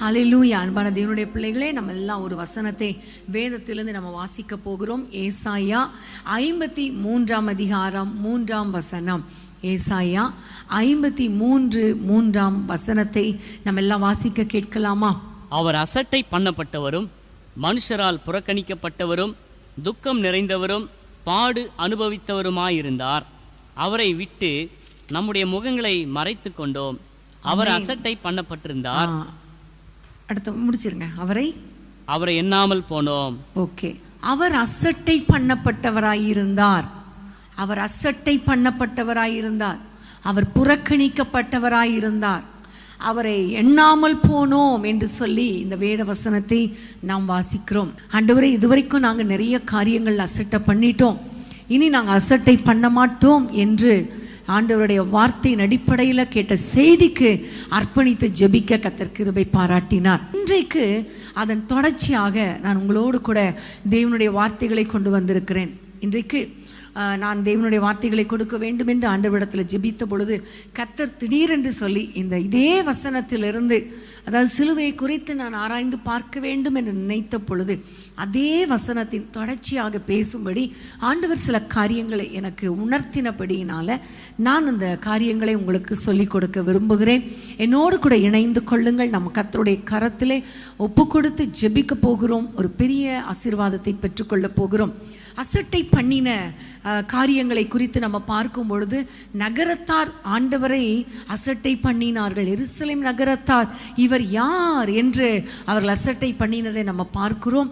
ஹல்லேலூயா. அன்பான தேவனுடைய பிள்ளைகளே, நம்ம எல்லாம் ஒரு வசனத்தை வேதத்திலிருந்து நம்ம வாசிக்க போகிறோம். ஏசாயா 53 அதிகாரம் 3 வசனம். ஏசாயா 53 வசனத்தை நம்ம எல்லாம் வாசிக்க கேட்கலாமா? அவர் அசட்டை பண்ணப்பட்டவரும் மனுஷரால் புறக்கணிக்கப்பட்டவரும் துக்கம் நிறைந்தவரும் பாடு அனுபவித்தவருமாயிருந்தார். அவரை விட்டு நம்முடைய முகங்களை மறைத்து கொண்டோம். அவர் அசட்டை பண்ணப்பட்டிருந்தார். அடுத்து முடிச்சிருங்க. அவரை எண்ணாமல் போனோம். ஓகே. அவர் அசட்டை பண்ணப்பட்டவராயிருந்தார். அவர் அசட்டை பண்ணப்பட்டவராயிருந்தார். அவர் புறக்கணிக்கப்பட்டவராயிருந்தார். அவரை எண்ணாமல் போனோம் என்று சொல்லி இந்த வேத வசனத்தை நாம் வாசிக்கிறோம். ஆண்டவரே, இதுவரைக்கும் நாங்கள் நிறைய காரியங்கள் அசட்டை பண்ணிட்டோம், இனி நாங்கள் அசட்டை பண்ண மாட்டோம் என்று ஆண்டவருடைய வார்த்தையின் அடிப்படையில் கேட்ட செய்திக்கு அர்ப்பணித்து ஜெபிக்க கர்த்தர் கிருபை பாராட்டினார். இன்றைக்கு அதன் தொடர்ச்சியாக நான் உங்களோடு கூட தேவனுடைய வார்த்தைகளை கொண்டு வந்திருக்கிறேன். இன்றைக்கு நான் தேவனுடைய வார்த்தைகளை கொடுக்க வேண்டும் என்று ஆண்டவரிடத்தில் ஜெபித்த பொழுது கர்த்தர் திடீரென்று சொல்லி இதே வசனத்திலிருந்து, அதாவது சிலுவையை குறித்து நான் ஆராய்ந்து பார்க்க வேண்டும் என்று நினைத்த பொழுது அதே வசனத்தின் தொடர்ச்சியாக பேசும்படி ஆண்டவர் சில காரியங்களை எனக்கு உணர்த்தினபடியினால நான் அந்த காரியங்களை உங்களுக்கு சொல்லிக் கொடுக்க விரும்புகிறேன். என்னோடு கூட இணைந்து கொள்ளுங்கள். நம்ம கர்த்தருடைய கரத்திலே ஒப்பு கொடுத்து ஜெபிக்க போகிறோம். ஒரு பெரிய ஆசீர்வாதத்தை பெற்றுக்கொள்ள போகிறோம். அசட்டை பண்ணின காரியங்களை குறித்து நம்ம பார்க்கும் பொழுது, நகரத்தார் ஆண்டவரை அசட்டை பண்ணினார்கள். எருசலேம் நகரத்தார் இவர் யார் என்று அவர்கள் அசட்டை பண்ணினதை நம்ம பார்க்கிறோம்.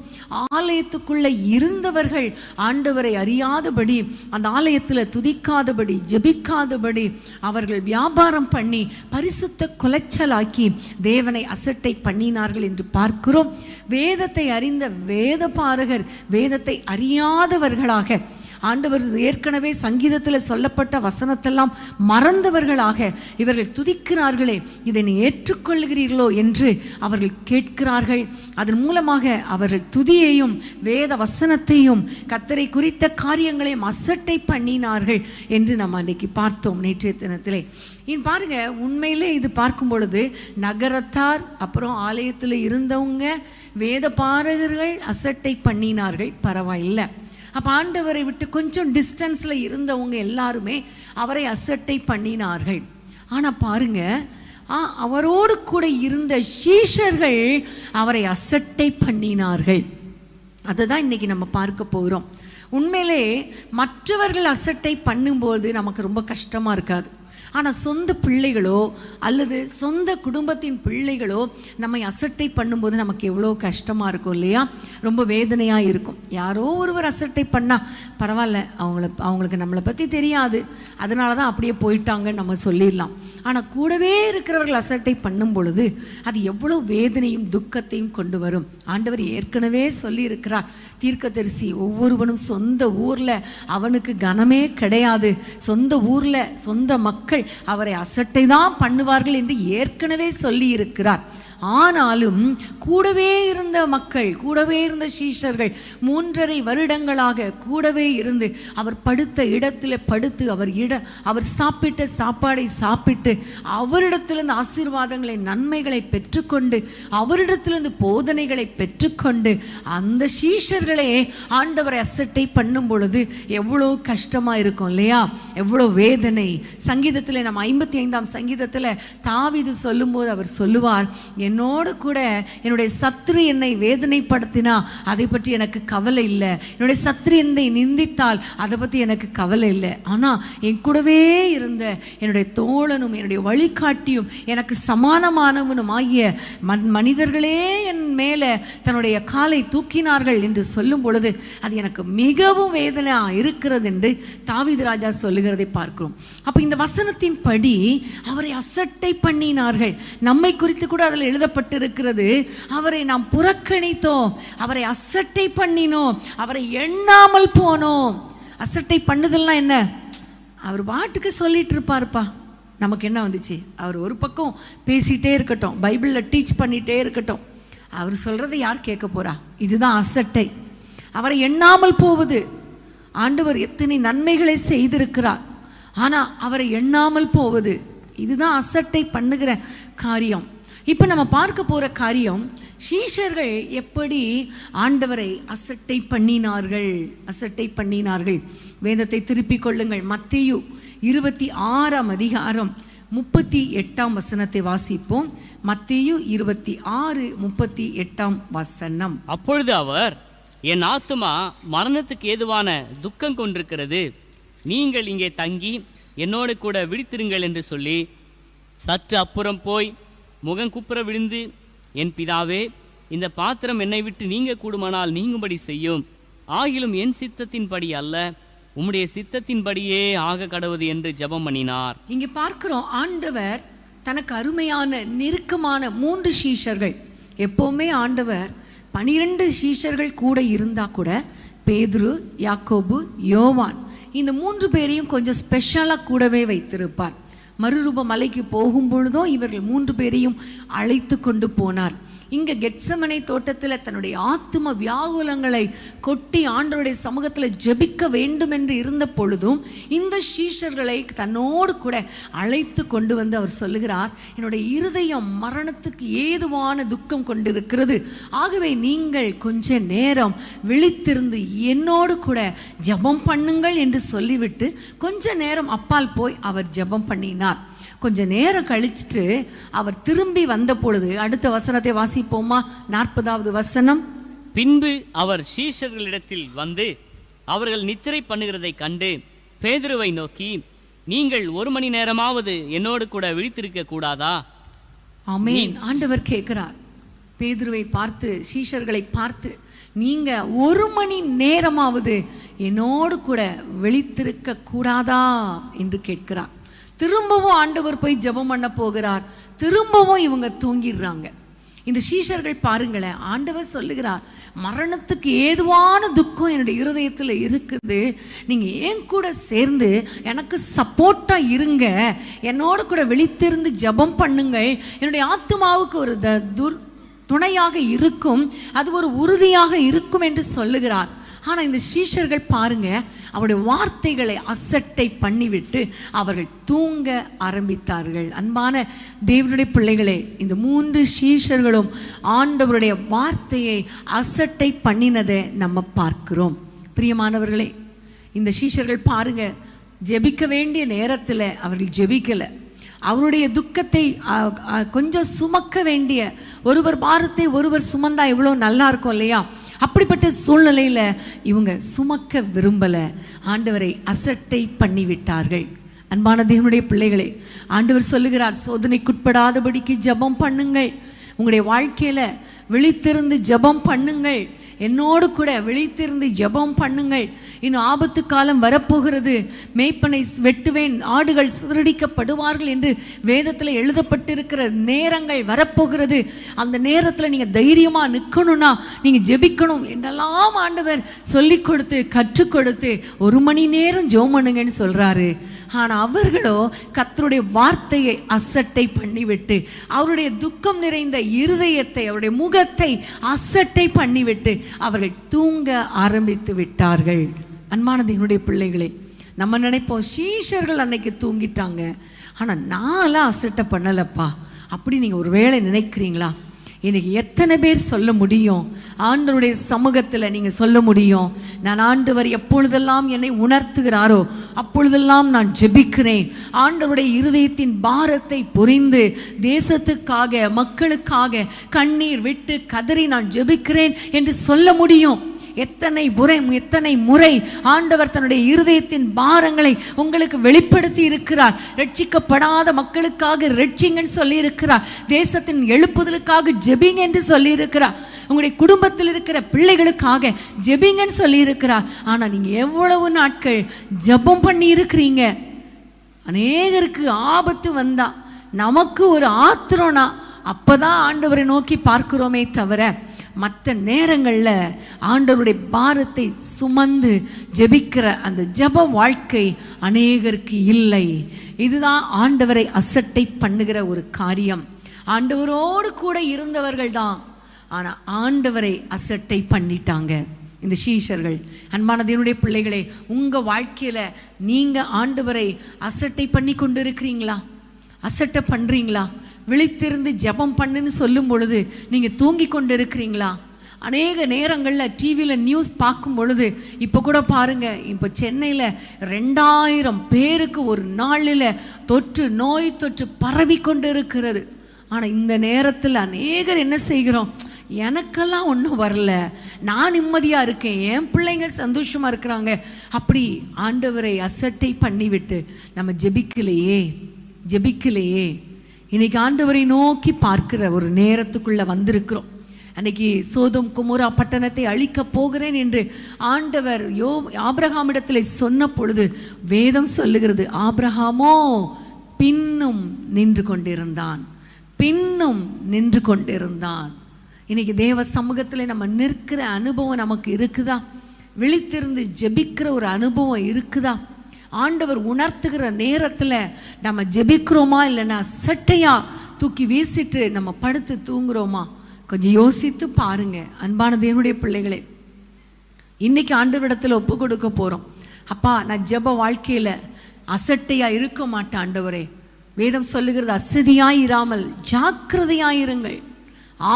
ஆலயத்துக்குள்ள இருந்தவர்கள் ஆண்டவரை அறியாதபடி, அந்த ஆலயத்தில் துதிக்காதபடி, ஜெபிக்காதபடி அவர்கள் வியாபாரம் பண்ணி பரிசுத்த குலைச்சலாக்கி தேவனை அசட்டை பண்ணினார்கள் என்று பார்க்கிறோம். வேதத்தை அறிந்த வேத பாரகர் வேதத்தை அறியாதவர்களாக, ஆண்டவர் ஏற்கனவே சங்கீதத்தில் சொல்லப்பட்ட வசனத்தெல்லாம் மறந்தவர்களாக இவர்கள் துதிக்கிறார்களே, இதை நீ ஏற்றுக்கொள்கிறீர்களோ என்று அவர்கள் கேட்கிறார்கள். அதன் மூலமாக அவர்கள் துதியையும் வேத வசனத்தையும் கர்த்தரை குறித்த காரியங்களையும் அசட்டை பண்ணினார்கள் என்று நம்ம அன்றைக்கு பார்த்தோம் நேற்றைய தினத்திலே. பாருங்க, உண்மையிலே இது பார்க்கும் பொழுது நகரத்தார், அப்புறம் ஆலயத்தில் இருந்தவங்க, வேத பாரகர்கள் அசட்டை பண்ணினார்கள், பரவாயில்லை. அப்போ ஆண்டவரை விட்டு கொஞ்சம் டிஸ்டன்ஸில் இருந்தவங்க எல்லாருமே அவரை அசட்டை பண்ணினார்கள். ஆனால் பாருங்க, அவரோடு கூட இருந்த சீஷர்கள் அவரை அசட்டை பண்ணினார்கள். அதை தான் இன்னைக்கு நம்ம பார்க்க போகிறோம். உண்மையிலே மற்றவர்கள் அசட்டை பண்ணும்போது நமக்கு ரொம்ப கஷ்டமாக இருக்காது. ஆனால் சொந்த பிள்ளைகளோ அல்லது சொந்த குடும்பத்தின் பிள்ளைகளோ நம்மை அசட்டை பண்ணும்போது நமக்கு எவ்வளோ கஷ்டமாக இருக்கும் இல்லையா? ரொம்ப வேதனையாக இருக்கும். யாரோ ஒருவர் அசட்டை பண்ணால் பரவாயில்ல, அவங்களுக்கு நம்மளை பற்றி தெரியாது, அதனால தான் அப்படியே போயிட்டாங்கன்னு நம்ம சொல்லிடலாம். ஆனால் கூடவே இருக்கிறவர்கள் அசட்டை பண்ணும் பொழுது அது எவ்வளோ வேதனையும் துக்கத்தையும் கொண்டு வரும். ஆண்டவர் ஏற்கனவே சொல்லி இருக்கிறார், தீர்க்கதரிசி ஒவ்வொருவனும் சொந்த ஊரில் அவனுக்கு கனமே கிடையாது, சொந்த ஊரில் சொந்த மக்கள் அவரை அசட்டை தான் பண்ணுவார்கள் என்று ஏற்கனவே சொல்லி இருக்கிறார். ஆனாலும் கூடவே இருந்த மக்கள், கூடவே இருந்த சீஷர்கள் 3.5 வருடங்களாக கூடவே இருந்து அவர் படுத்த இடத்துல படுத்து அவர் சாப்பிட்ட சாப்பாடை சாப்பிட்டு அவரிடத்திலிருந்து ஆசீர்வாதங்களை, நன்மைகளை பெற்றுக்கொண்டு, அவரிடத்திலிருந்து போதனைகளை பெற்றுக்கொண்டு அந்த சீஷர்களே ஆண்டவரை அசட்டை பண்ணும் பொழுது எவ்வளோ கஷ்டமா இருக்கும் இல்லையா? எவ்வளோ வேதனை. சங்கீதத்தில் நம்ம 55 சங்கீதத்தில் தாவீது சொல்லும்போது அவர் சொல்லுவார், என்னோடு கூட என்னுடைய சத்துரு என்னை வேதனைப்படுத்தினா அதை பற்றி எனக்கு கவலை இல்லை, என்னுடைய சத்துரு என்னை நிந்தித்தால் அதை பற்றி எனக்கு கவலை இல்லை, ஆனால் என் கூடவே இருந்த என்னுடைய தோழனும் என்னுடைய வழிகாட்டியும் எனக்கு சமானமானவனும் ஆகிய மனிதர்களே என் மேலே தன்னுடைய காலை தூக்கினார்கள் என்று சொல்லும் பொழுது அது எனக்கு மிகவும் வேதனை இருக்கிறது என்று தாவீது ராஜா சொல்லுகிறதை பார்க்கிறோம். அப்போ இந்த வசனத்தின் படி அவரை அசட்டை பண்ணினார்கள். நம்மை குறித்து கூட அதில் எழுதப்பட்டிருக்கிறது, அவரை நாம் புறக்கணித்தோம், அவரை அசட்டை பண்ணினோம், அவரை எண்ணாமல் போனோம். அசட்டை பண்ணுதல்னா என்ன? அவர் பாட்டுக்கு சொல்லிட்டு இருப்பாருப்பா, நமக்கு என்ன வந்துச்சு? அவர் ஒரு பக்கம் பேசிட்டே இருக்கட்டும், பைபிளில் டீச் பண்ணிட்டே இருக்கட்டும், அவர் சொல்றதை யார் கேட்க போறா? இதுதான் அசட்டை. அவரை எண்ணாமல் போவது. ஆண்டவர் எத்தனை நன்மைகளை செய்திருக்கிறார், ஆனால் அவரை எண்ணாமல் போவது, இதுதான் அசட்டை பண்ணுகிற காரியம். இப்போ நம்ம பார்க்க போற காரியம், சீஷர்கள் எப்படி ஆண்டவரை அசட்டை பண்ணினார்கள். வேதத்தை திருப்பிக் கொள்ளுங்கள். மத்தேயு 26ஆம் அதிகாரம் 38ஆம் வசனத்தை வாசிப்போம். மத்தேயு 26:38 வசனம். அப்பொழுது அவர், என் ஆத்துமா மரணத்துக்கு ஏதுவான துக்கம் கொண்டிருக்கிறது, நீங்கள் இங்கே தங்கி என்னோடு கூட விழித்திருங்கள் என்று சொல்லி சற்று அப்புறம் போய் முகங்குப்புற விழுந்து, என் பிதாவே, இந்த பாத்திரம் என்னை விட்டு நீங்க கூடுமானால் நீங்கும்படி செய்யும், ஆகிலும் என் சித்தத்தின்படி அல்ல, உம்முடைய சித்தத்தின்படியே ஆக கடவுது என்று ஜெபம் பண்ணினார். இங்கே பார்க்கிறோம், ஆண்டவர் தனக்கு அருமையான நெருக்கமான 3 சீஷர்கள். எப்பவுமே ஆண்டவர் 12 சீஷர்கள் கூட இருந்தா கூட பேதுரு, யாக்கோபு, யோவான் இந்த 3 பேரையும் கொஞ்சம் ஸ்பெஷலா கூடவே வைத்திருப்பார். மறுரூப மலைக்கு போகும் பொழுதும் இவர்கள் 3 பேரையும் அழைத்து கொண்டு போனார். இங்க கெத்சமனை தோட்டத்தில் தன்னுடைய ஆத்தும வியாகுலங்களை கொட்டி ஆண்டவருடைய சமூகத்தில் ஜெபிக்க வேண்டும் என்று இருந்த பொழுதும் இந்த சீஷர்களை தன்னோடு கூட அழைத்து கொண்டு வந்து அவர் சொல்லுகிறார், என்னுடைய இருதயம் மரணத்துக்கு ஏதுவான துக்கம் கொண்டிருக்கிறது, ஆகவே நீங்கள் கொஞ்ச நேரம் விழித்திருந்து என்னோடு கூட ஜெபம் பண்ணுங்கள் என்று சொல்லிவிட்டு கொஞ்ச நேரம் அப்பால் போய் அவர் ஜெபம் பண்ணினார். கொஞ்ச நேரம் கழிச்சுட்டு அவர் திரும்பி வந்த பொழுது, அடுத்த வசனத்தை வாசிப்போமா? 40வது வசனம். பின்பு அவர் சீஷர்களிடத்தில் வந்து அவர்கள் நித்திரை பண்ணுகிறதை கண்டு பேதுருவை நோக்கி, நீங்கள் 1 மணி நேரமாவது என்னோடு கூட விழித்திருக்க கூடாதா? ஆமென். ஆண்டவர் கேட்கிறார், பேதுருவை பார்த்து, சீஷர்களை பார்த்து, நீங்க 1 மணி நேரமாவது என்னோடு கூட விழித்திருக்க கூடாதா என்று கேட்கிறார். திரும்பவும் ஆண்டவர் போய் ஜெபம் பண்ண போகிறார். திரும்பவும் இவங்க தூங்கிடுறாங்க. இந்த சீஷர்கள் பாருங்களேன், ஆண்டவர் சொல்லுகிறார், மரணத்துக்கு ஏதுவான துக்கம் என்னுடைய இருதயத்தில் இருக்குது, நீங்க ஏன் கூட சேர்ந்து எனக்கு சப்போர்ட்டா இருங்க, என்னோடு கூட விழித்திருந்து ஜெபம் பண்ணுங்கள், என்னுடைய ஆத்துமாவுக்கு ஒரு துணையாக இருக்கும், அது ஒரு உறுதியாக இருக்கும் என்று சொல்லுகிறார். ஆனா இந்த சீஷர்கள் பாருங்க, அவருடைய வார்த்தைகளை அசட்டை பண்ணிவிட்டு அவர்கள் தூங்க ஆரம்பித்தார்கள். அன்பான தேவனுடைய பிள்ளைகளே, இந்த 3 சீஷர்களும் ஆண்டவருடைய வார்த்தையை அசட்டை பண்ணினதை நம்ம பார்க்கிறோம். பிரியமானவர்களே, இந்த சீஷர்கள் பாருங்க, ஜெபிக்க வேண்டிய நேரத்தில் அவர்கள் ஜெபிக்கல. அவருடைய துக்கத்தை கொஞ்சம் சுமக்க வேண்டிய, ஒருவர் பாரத்தை ஒருவர் சுமந்தா எவ்வளோ நல்லா இருக்கும் இல்லையா? அப்படிப்பட்ட சூழ்நிலையில இவங்க சுமக்க விரும்பல, ஆண்டவரை அசட்டை பண்ணிவிட்டார்கள். அன்பான தேவனுடைய பிள்ளைகளே, ஆண்டவர் சொல்லுகிறார், சோதனைக்குட்படாதபடிக்கு ஜெபம் பண்ணுங்கள், உங்களுடைய வாழ்க்கையில விழித்திருந்து ஜெபம் பண்ணுங்கள், என்னோடு கூட விழித்திருந்து ஜெபம் பண்ணுங்கள். இன்னும் ஆபத்து காலம் வரப்போகிறது, மேய்ப்பனை வெட்டுவேன், ஆடுகள் சிதறடிக்கப்படுவார்கள் என்று வேதத்தில் எழுதப்பட்டிருக்கிற நேரங்கள் வரப்போகிறது. அந்த நேரத்தில் நீங்கள் தைரியமாக நிற்கணும்னா நீங்கள் ஜெபிக்கணும் என்னெல்லாம் ஆண்டவர் சொல்லி கொடுத்து கற்றுக் கொடுத்து 1 மணி நேரம் ஜெபம் பண்ணுங்கன்னு சொல்கிறாரு. ஆனால் அவர்களோ கர்த்தருடைய வார்த்தையை அசட்டை பண்ணிவிட்டு, அவருடைய துக்கம் நிறைந்த இருதயத்தை, அவருடைய முகத்தை அசட்டை பண்ணிவிட்டு அவர்கள் தூங்க ஆரம்பித்து விட்டார்கள். அன்பான தேவனுடைய பிள்ளைகளே, நம்ம நினைப்போம் சீஷர்கள் அன்னைக்கு தூங்கிட்டாங்க, ஆனால் நான்லாம் அசட்டை பண்ணலப்பா அப்படி நீங்கள் ஒரு வேளை நினைக்கிறீங்களா? இன்னைக்கு எத்தனை பேர் சொல்ல முடியும்? ஆண்டவருடைய சமூகத்தில் நீங்கள் சொல்ல முடியும், நான் ஆண்டவர் எப்பொழுதெல்லாம் என்னை உணர்த்துகிறாரோ அப்பொழுதெல்லாம் நான் ஜெபிக்கிறேன், ஆண்டவருடைய இருதயத்தின் பாரத்தை புரிந்து தேசத்துக்காக மக்களுக்காக கண்ணீர் விட்டு கதறி நான் ஜெபிக்கிறேன் என்று சொல்ல முடியும்? எத்தனை முறை ஆண்டவர் தன்னுடைய இருதயத்தின் பாரங்களை உங்களுக்கு வெளிப்படுத்தி இருக்கிறார். ரட்சிக்கப்படாத மக்களுக்காக ரட்சிங்கன்னு சொல்லி இருக்கிறார், தேசத்தின் எழுப்புதலுக்காக ஜெபிங்க என்று சொல்லி இருக்கிறார், உங்களுடைய குடும்பத்தில் இருக்கிற பிள்ளைகளுக்காக ஜெபிங்கன்னு சொல்லி இருக்கிறார். ஆனா நீங்க எவ்வளவு நாட்கள் ஜெபம் பண்ணி இருக்கிறீங்க? அநேகருக்கு ஆபத்து வந்தா, நமக்கு ஒரு ஆத்திரம்னா அப்பதான் ஆண்டவரை நோக்கி பார்க்கிறோமே தவிர, மற்ற நேரங்களில் ஆண்டவருடைய பாரத்தை சுமந்து ஜெபிக்கிற அந்த ஜெப வாழ்க்கை அநேகருக்கு இல்லை. இதுதான் ஆண்டவரை அசட்டை பண்ணுகிற ஒரு காரியம். ஆண்டவரோடு கூட இருந்தவர்கள் தான், ஆனால் ஆண்டவரை அசட்டை பண்ணிட்டாங்க இந்த சீஷர்கள். அன்பான தேவனுடைய பிள்ளைகளே, உங்கள் வாழ்க்கையில் நீங்கள் ஆண்டவரை அசட்டை பண்ணி கொண்டு இருக்கிறீங்களா? அசட்டை பண்ணுறீங்களா? விழித்திருந்து ஜெபம் பண்ணுன்னு சொல்லும் பொழுது நீங்க தூங்கி கொண்டு இருக்கிறீங்களா? அநேக நேரங்களில் டிவியில் நியூஸ் பார்க்கும் பொழுது இப்போ கூட பாருங்க, இப்போ சென்னையில் 2000 பேருக்கு ஒரு நாளில் நோய் தொற்று பரவி கொண்டு இருக்கிறது. ஆனால் இந்த நேரத்தில் அநேகர் என்ன செய்கிறோம்? எனக்கெல்லாம் ஒன்றும் வரல, நான் நிம்மதியாக இருக்கேன், என் பிள்ளைங்க சந்தோஷமாக இருக்கிறாங்க, அப்படி ஆண்டவரை அசட்டை பண்ணிவிட்டு நம்ம ஜெபிக்கலையே. இன்னைக்கு ஆண்டவரை நோக்கி பார்க்கிற ஒரு நேரத்துக்குள்ள வந்திருக்கிறோம். அன்னைக்கு சோதோம் குமோரா பட்டணத்தை அழிக்க போகிறேன் என்று ஆண்டவர் ஆபிரகாமிடத்தில் சொன்ன பொழுது வேதம் சொல்லுகிறது, ஆபிரகாமோ பின்னும் நின்று கொண்டிருந்தான். இன்னைக்கு தேவ சமூகத்தில் நம்ம நிற்கிற அனுபவம் நமக்கு இருக்குதா? விழித்திருந்து ஜெபிக்கிற ஒரு அனுபவம் இருக்குதா? ஆண்டவர் உணர்த்துகிற நேரத்தில் நம்ம ஜெபிக்கிறோமா, இல்லைன்னா சட்டையா தூக்கி வீசிட்டு நம்ம படுத்து தூங்குறோமா? கொஞ்சம் யோசித்து பாருங்க. அன்பான தேவனுடைய பிள்ளைகளே, இன்னைக்கு ஆண்டவரிடத்தில் ஒப்பு கொடுக்க போறோம். அப்பா, நான் ஜெப வாழ்க்கையில அசட்டையா இருக்க மாட்டேன் ஆண்டவரே. வேதம் சொல்லுகிறது, அசதியாயிராமல் ஜாக்கிரதையாயிருங்கள்,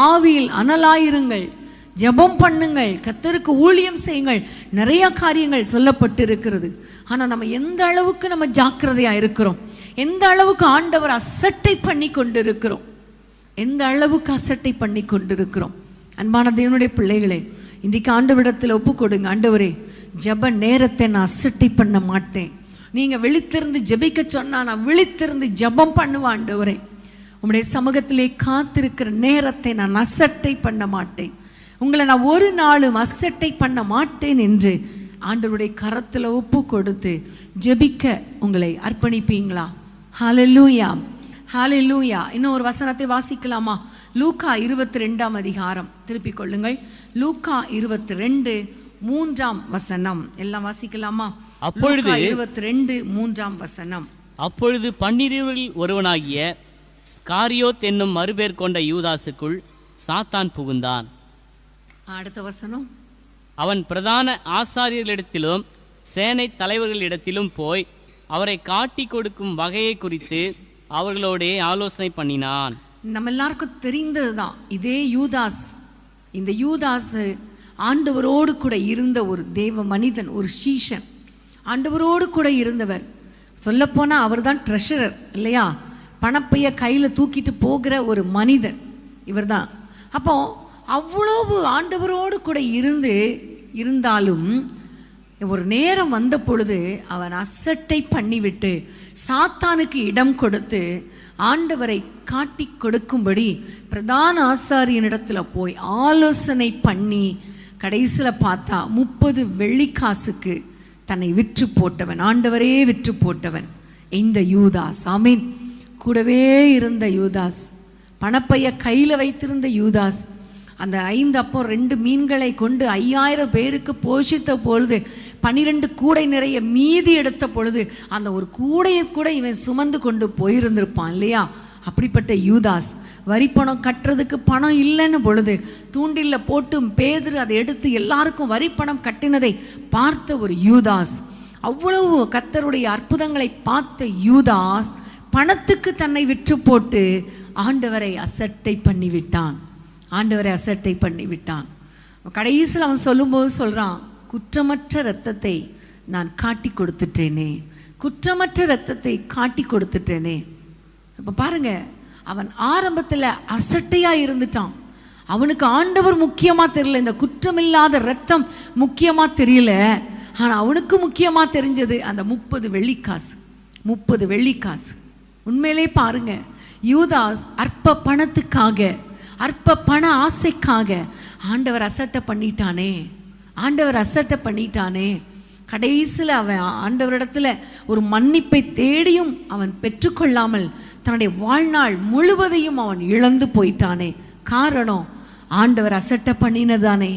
ஆவியில் அனலாயிருங்கள், ஜெபம் பண்ணுங்கள், கர்த்தருக்கு ஊழியம் செய்யுங்கள், நிறைய காரியங்கள் சொல்லப்பட்டு இருக்கிறது. ஆனா நம்ம எந்த அளவுக்கு நம்ம ஜாக்கிரதையா இருக்கிறோம், எந்த அளவுக்கு ஆண்டவர் அசட்டை பண்ணி கொண்டிருக்கிறோம், எந்த அளவுக்கு அசட்டை பண்ணி கொண்டிருக்கிறோம்? அன்பான தேவனுடைய பிள்ளைகளே, இன்றைக்கு ஆண்டவரிடத்தில் ஒப்பு கொடுங்க. ஆண்டவரே, ஜெப நேரத்தை நான் அசட்டை பண்ண மாட்டேன். நீங்க விழித்திருந்து ஜெபிக்க சொன்னா நான் விழித்திருந்து ஜெபம் பண்ணுவேன். ஆண்டவரே, உம்முடைய சமூகத்திலே காத்திருக்கிற நேரத்தை நான் அசட்டை பண்ண மாட்டேன். உங்களை நான் ஒரு நாளும் அசட்டை பண்ண மாட்டேன் என்று ஆண்டவருடைய கரத்தில் ஒப்பு கொடுத்து ஜெபிக்க உங்களை அர்ப்பணிப்பீங்களா? ஹல்லேலூயா, ஹல்லேலூயா. இன்னும் ஒரு வசனத்தை வாசிக்கலாமா? லூக்கா 22ஆம் அதிகாரம் திருப்பிக் கொள்ளுங்கள். லூக்கா 22:3 வசனம் எல்லாம் வாசிக்கலாமா? அப்பொழுது 22:3 வசனம். அப்பொழுது 12 ஒருவனாகிய ஸ்காரியோத் என்னும் மறுபேர் கொண்ட யூதாசுக்குள் சாத்தான் புகுந்தான். அடுத்த வசனம். அவன் பிரதான ஆசாரியர்களிடத்திலும் சேனை தலைவர்களிடத்திலும் போய் அவரை காட்டி கொடுக்கும் வகையை குறித்து அவர்களோடே ஆலோசனை பண்ணினான். நம்ம எல்லாருக்கும் தெரிந்ததுதான் இதே யூதாஸ். இந்த யூதாஸ் ஆண்டவரோடு கூட இருந்த ஒரு தேவ மனிதன், ஒரு சீஷன், ஆண்டவரோடு கூட இருந்தவர். சொல்லப்போனா அவர் தான் ட்ரெஷரர் இல்லையா? பணப்பைய கையில் தூக்கிட்டு போகிற ஒரு மனிதன் இவர் தான். அப்போ அவ்வளவு ஆண்டவரோடு கூட இருந்தாலும் ஒரு நேரம் வந்த பொழுது அவன் அசட்டை பண்ணிவிட்டு சாத்தானுக்கு இடம் கொடுத்து ஆண்டவரை காட்டி கொடுக்கும்படி பிரதான ஆசாரியனிடத்துல போய் ஆலோசனை பண்ணி கடைசியில் பார்த்தா 30 வெள்ளிக்காசுக்கு தன்னை விற்று போட்டவன், ஆண்டவரே விற்று போட்டவன் இந்த யூதாஸ். ஆமீன். கூடவே இருந்த யூதாஸ், பணப்பைய கையில் வைத்திருந்த யூதாஸ், அந்த 5 அப்பம் 2 மீன்களை கொண்டு 5000 பேருக்கு போஷித்த பொழுது 12 கூடை நிறைய மீதி எடுத்த பொழுது அந்த ஒரு கூடையை கூட இவன் சுமந்து கொண்டு போயிருந்திருப்பான் இல்லையா? அப்படிப்பட்ட யூதாஸ் வரிப்பணம் கட்டுறதுக்கு பணம் இல்லைன்னு பொழுது தூண்டில்ல போட்டு பேதுரு அதை எடுத்து எல்லாருக்கும் வரிப்பணம் கட்டினதை பார்த்த ஒரு யூதாஸ், அவ்வளவு கர்த்தருடைய அற்புதங்களை பார்த்த யூதாஸ் பணத்துக்கு தன்னை விற்று போட்டு ஆண்டவரை அசட்டை பண்ணிவிட்டான். கடைசியில் அவன் சொல்லும்போது சொல்றான், குற்றமற்ற இரத்தத்தை நான் காட்டி கொடுத்துட்டேனே. இப்ப பாருங்க, அவன் ஆரம்பத்தில் அசட்டையா இருந்துட்டான். அவனுக்கு ஆண்டவர் முக்கியமா தெரியல, இந்த குற்றமில்லாத இரத்தம் முக்கியமா தெரியல. ஆனா அவனுக்கு முக்கியமா தெரிஞ்சது அந்த 30 வெள்ளிக்காசு. உண்மையிலே பாருங்க, யூதாஸ் அற்ப பணத்துக்காக, அற்ப பண ஆசைக்காக ஆண்டவர் அசட்டை பண்ணிட்டானே. கடைசியில் அவன் ஆண்டவரிடத்துல ஒரு மன்னிப்பை தேடியும் அவன் பெற்றுக்கொள்ளாமல் தன்னுடைய வாழ்நாள் முழுவதையும் அவன் இழந்து போயிட்டானே. காரணம் ஆண்டவர் அசட்டை பண்ணினதானே.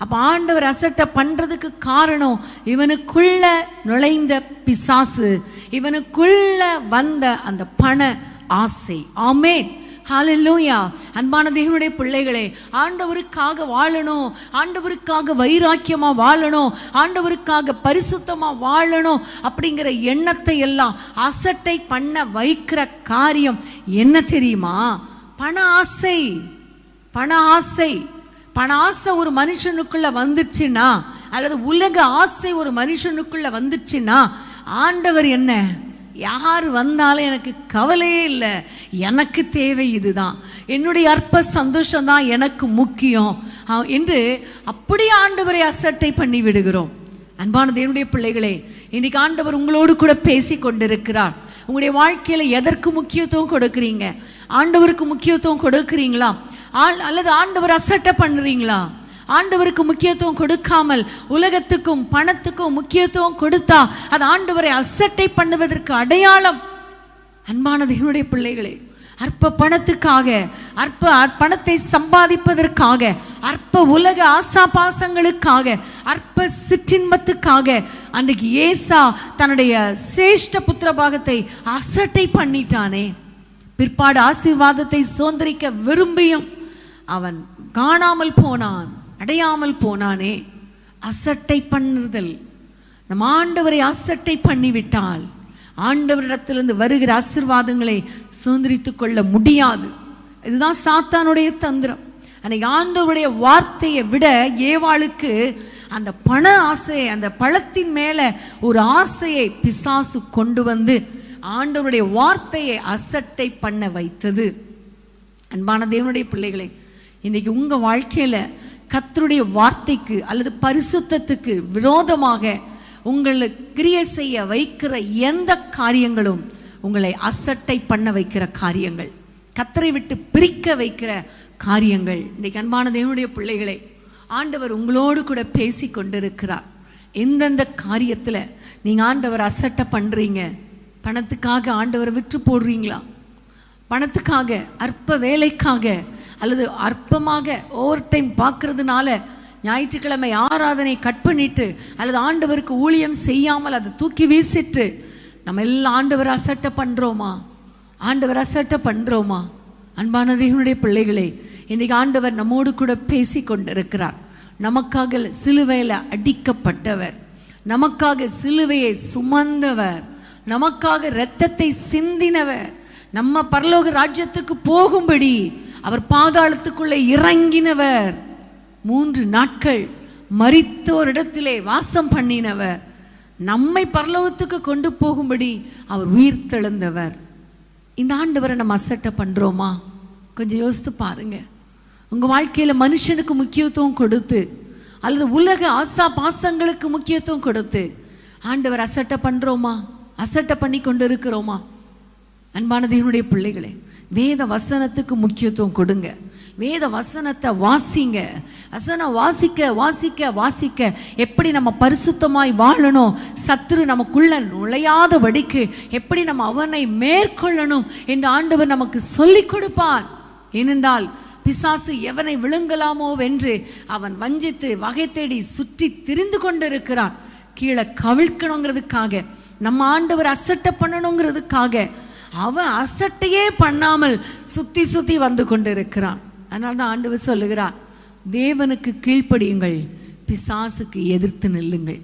அப்ப ஆண்டவர் அசட்டை பண்றதுக்கு காரணம் இவனுக்குள்ள நுழைந்த பிசாசு, இவனுக்குள்ள வந்த அந்த பண ஆசை. ஆமென், ஹல்லேலூயா. அன்பான தேவனுடைய பிள்ளைகளே, ஆண்டவருக்காக வாழணும், ஆண்டவருக்காக வைராக்கியமா வாழணும், ஆண்டவருக்காக பரிசுத்தமா வாழணும் அப்படிங்கிற எண்ணத்தை எல்லாம் அசட்டை பண்ண வைக்கிற காரியம் என்ன தெரியுமா? பண ஆசை. பண ஆசை. பண ஆசை ஒரு மனுஷனுக்குள்ள வந்துச்சுன்னா, அல்லது உலக ஆசை ஒரு மனுஷனுக்குள்ள வந்துச்சுன்னா, ஆண்டவர் என்ன, யார் வந்தாலும் எனக்கு கவலையே இல்லை, எனக்கு தேவை இதுதான், என்னுடைய அற்ப சந்தோஷம்தான் எனக்கு முக்கியம் என்று அப்படியே ஆண்டவரை அசட்டை பண்ணி விடுகிறோம். அன்பான தேவனுடைய பிள்ளைகளே, இன்னைக்கு ஆண்டவர் உங்களோடு கூட பேசி கொண்டிருக்கிறார். உங்களுடைய வாழ்க்கையில எதற்கு முக்கியத்துவம் கொடுக்குறீங்க? ஆண்டவருக்கு முக்கியத்துவம் கொடுக்குறீங்களா, அல்லது ஆண்டவர் அசட்டை பண்ணுறீங்களா? ஆண்டவருக்கு முக்கியத்துவம் கொடுக்காமல் உலகத்துக்கும் பணத்துக்கும் முக்கியத்துவம் கொடுத்தா அது ஆண்டவரை அசட்டை பண்ணுவதற்கு அடையாளம். அன்பான தேவனுடைய பிள்ளைகளே, அற்ப பணத்துக்காக, அற்ப பணத்தை சம்பாதிப்பதற்காக, அற்ப உலக ஆசாபாசங்களுக்காக, அற்ப சிற்றின்பத்துக்காக அன்றைக்கு ஏசா தன்னுடைய சேஷ்ட புத்திர பாகத்தை அசட்டை பண்ணிட்டானே. பிற்பாடு ஆசீர்வாதத்தை சுதந்திரிக்க விரும்பியும் அவன் காணாமல் போனான், அடையாமல் போனானே. அசட்டை பண்ணுதல். நம் ஆண்டவரை அசட்டை பண்ணிவிட்டால் ஆண்டவரிடத்திலிருந்து வருகிற ஆசீர்வாதங்களை சுதந்திரித்துக் கொள்ள முடியாது. இதுதான் சாத்தானுடைய தந்திரம். அன்னைக்கு ஆண்டவருடைய வார்த்தையை விட ஏவாளுக்கு அந்த பண ஆசையை, அந்த பழத்தின் மேல ஒரு ஆசையை பிசாசு கொண்டு வந்து ஆண்டவருடைய வார்த்தையை அசட்டை பண்ண வைத்தது. அன்பான தேவனுடைய பிள்ளைகளே, இன்னைக்கு உங்க வாழ்க்கையில கர்த்தருடைய வார்த்தைக்கு அல்லது பரிசுத்தத்துக்கு விரோதமாக உங்களை கிரியை செய்ய வைக்கிற எந்த காரியங்களும் உங்களை அசட்டை பண்ண வைக்கிற காரியங்கள், கர்த்தரை விட்டு பிரிக்க வைக்கிற காரியங்கள். இன்னைக்கு அன்பான தேவனுடைய பிள்ளைகளே, ஆண்டவர் உங்களோடு கூட பேசி கொண்டிருக்கிறார். எந்தெந்த காரியத்தில் நீங்கள் ஆண்டவர் அசட்டை பண்ணுறீங்க? பணத்துக்காக ஆண்டவரை விற்று போடுறீங்களா? பணத்துக்காக, அற்ப வேலைக்காக, அல்லது அற்பமாக ஓவர் டைம் பார்க்கறதுனால ஞாயிற்றுக்கிழமை ஆராதனை கட் பண்ணிட்டு, அல்லது ஆண்டவருக்கு ஊழியம் செய்யாமல் அதை தூக்கி வீசிட்டு நம்ம எல்லாம் ஆண்டவர் அசட்டை பண்ணுறோமா? ஆண்டவர் அசட்டை பண்ணுறோமா? அன்பான தேவனுடைய பிள்ளைகளே, இன்னைக்கு ஆண்டவர் நம்மோடு கூட பேசி கொண்டிருக்கிறார். நமக்காக சிலுவையில் அடிக்கப்பட்டவர், நமக்காக சிலுவையை சுமந்தவர், நமக்காக இரத்தத்தை சிந்தினவர், நம்ம பரலோக ராஜ்யத்துக்கு போகும்படி அவர் பாதாளத்துக்குள்ளே இறங்கினவர், 3 நாட்கள் மரித்தோரிடத்திலே வாசம் பண்ணினவர், நம்மை பரலோகத்துக்கு கொண்டு போகும்படி அவர் உயிர் தெழுந்தவர். இந்த ஆண்டவரை நம்ம அசட்டை பண்றோமா? கொஞ்சம் யோசித்து பாருங்க. உங்க வாழ்க்கையில மனுஷனுக்கு முக்கியத்துவம் கொடுத்து, அல்லது உலக ஆசா பாசங்களுக்கு முக்கியத்துவம் கொடுத்து ஆண்டவர் அசட்டை பண்றோமா? அசட்டை பண்ணி கொண்டு இருக்கிறோமா? அன்பான தேவனுடைய பிள்ளைகளே, வேத வசனத்துக்கு முக்கியத்துவம் கொடுங்க. வேத வசனத்தை வாசிங்க. வசனம் வாசிக்க வாசிக்க வாசிக்க எப்படி நம்ம பரிசுத்தமாய் வாழணும், சத்துரு நமக்குள்ள நுழையாதபடிக்கு எப்படி நம்ம அவனை மேற்கொள்ளணும் என்று ஆண்டவர் நமக்கு சொல்லிக் கொடுப்பார். ஏனென்றால் பிசாசு எவனை விழுங்கலாமோ வென்று அவன் வஞ்சித்து வகை தேடி சுற்றி திரிந்து கொண்டிருக்கிறான். கீழே கவிழ்க்கணுங்கிறதுக்காக, நம்ம ஆண்டவர் அசட்டை பண்ணணுங்கிறதுக்காக அவன் அசட்டையே பண்ணாமல் சுத்தி சுத்தி வந்து கொண்டிருக்கிறான். அதனால தான் ஆண்டவர் சொல்லுகிறார், தேவனுக்கு கீழ்ப்படியுங்கள், பிசாசுக்கு எதிர்த்து நில்லுங்கள்.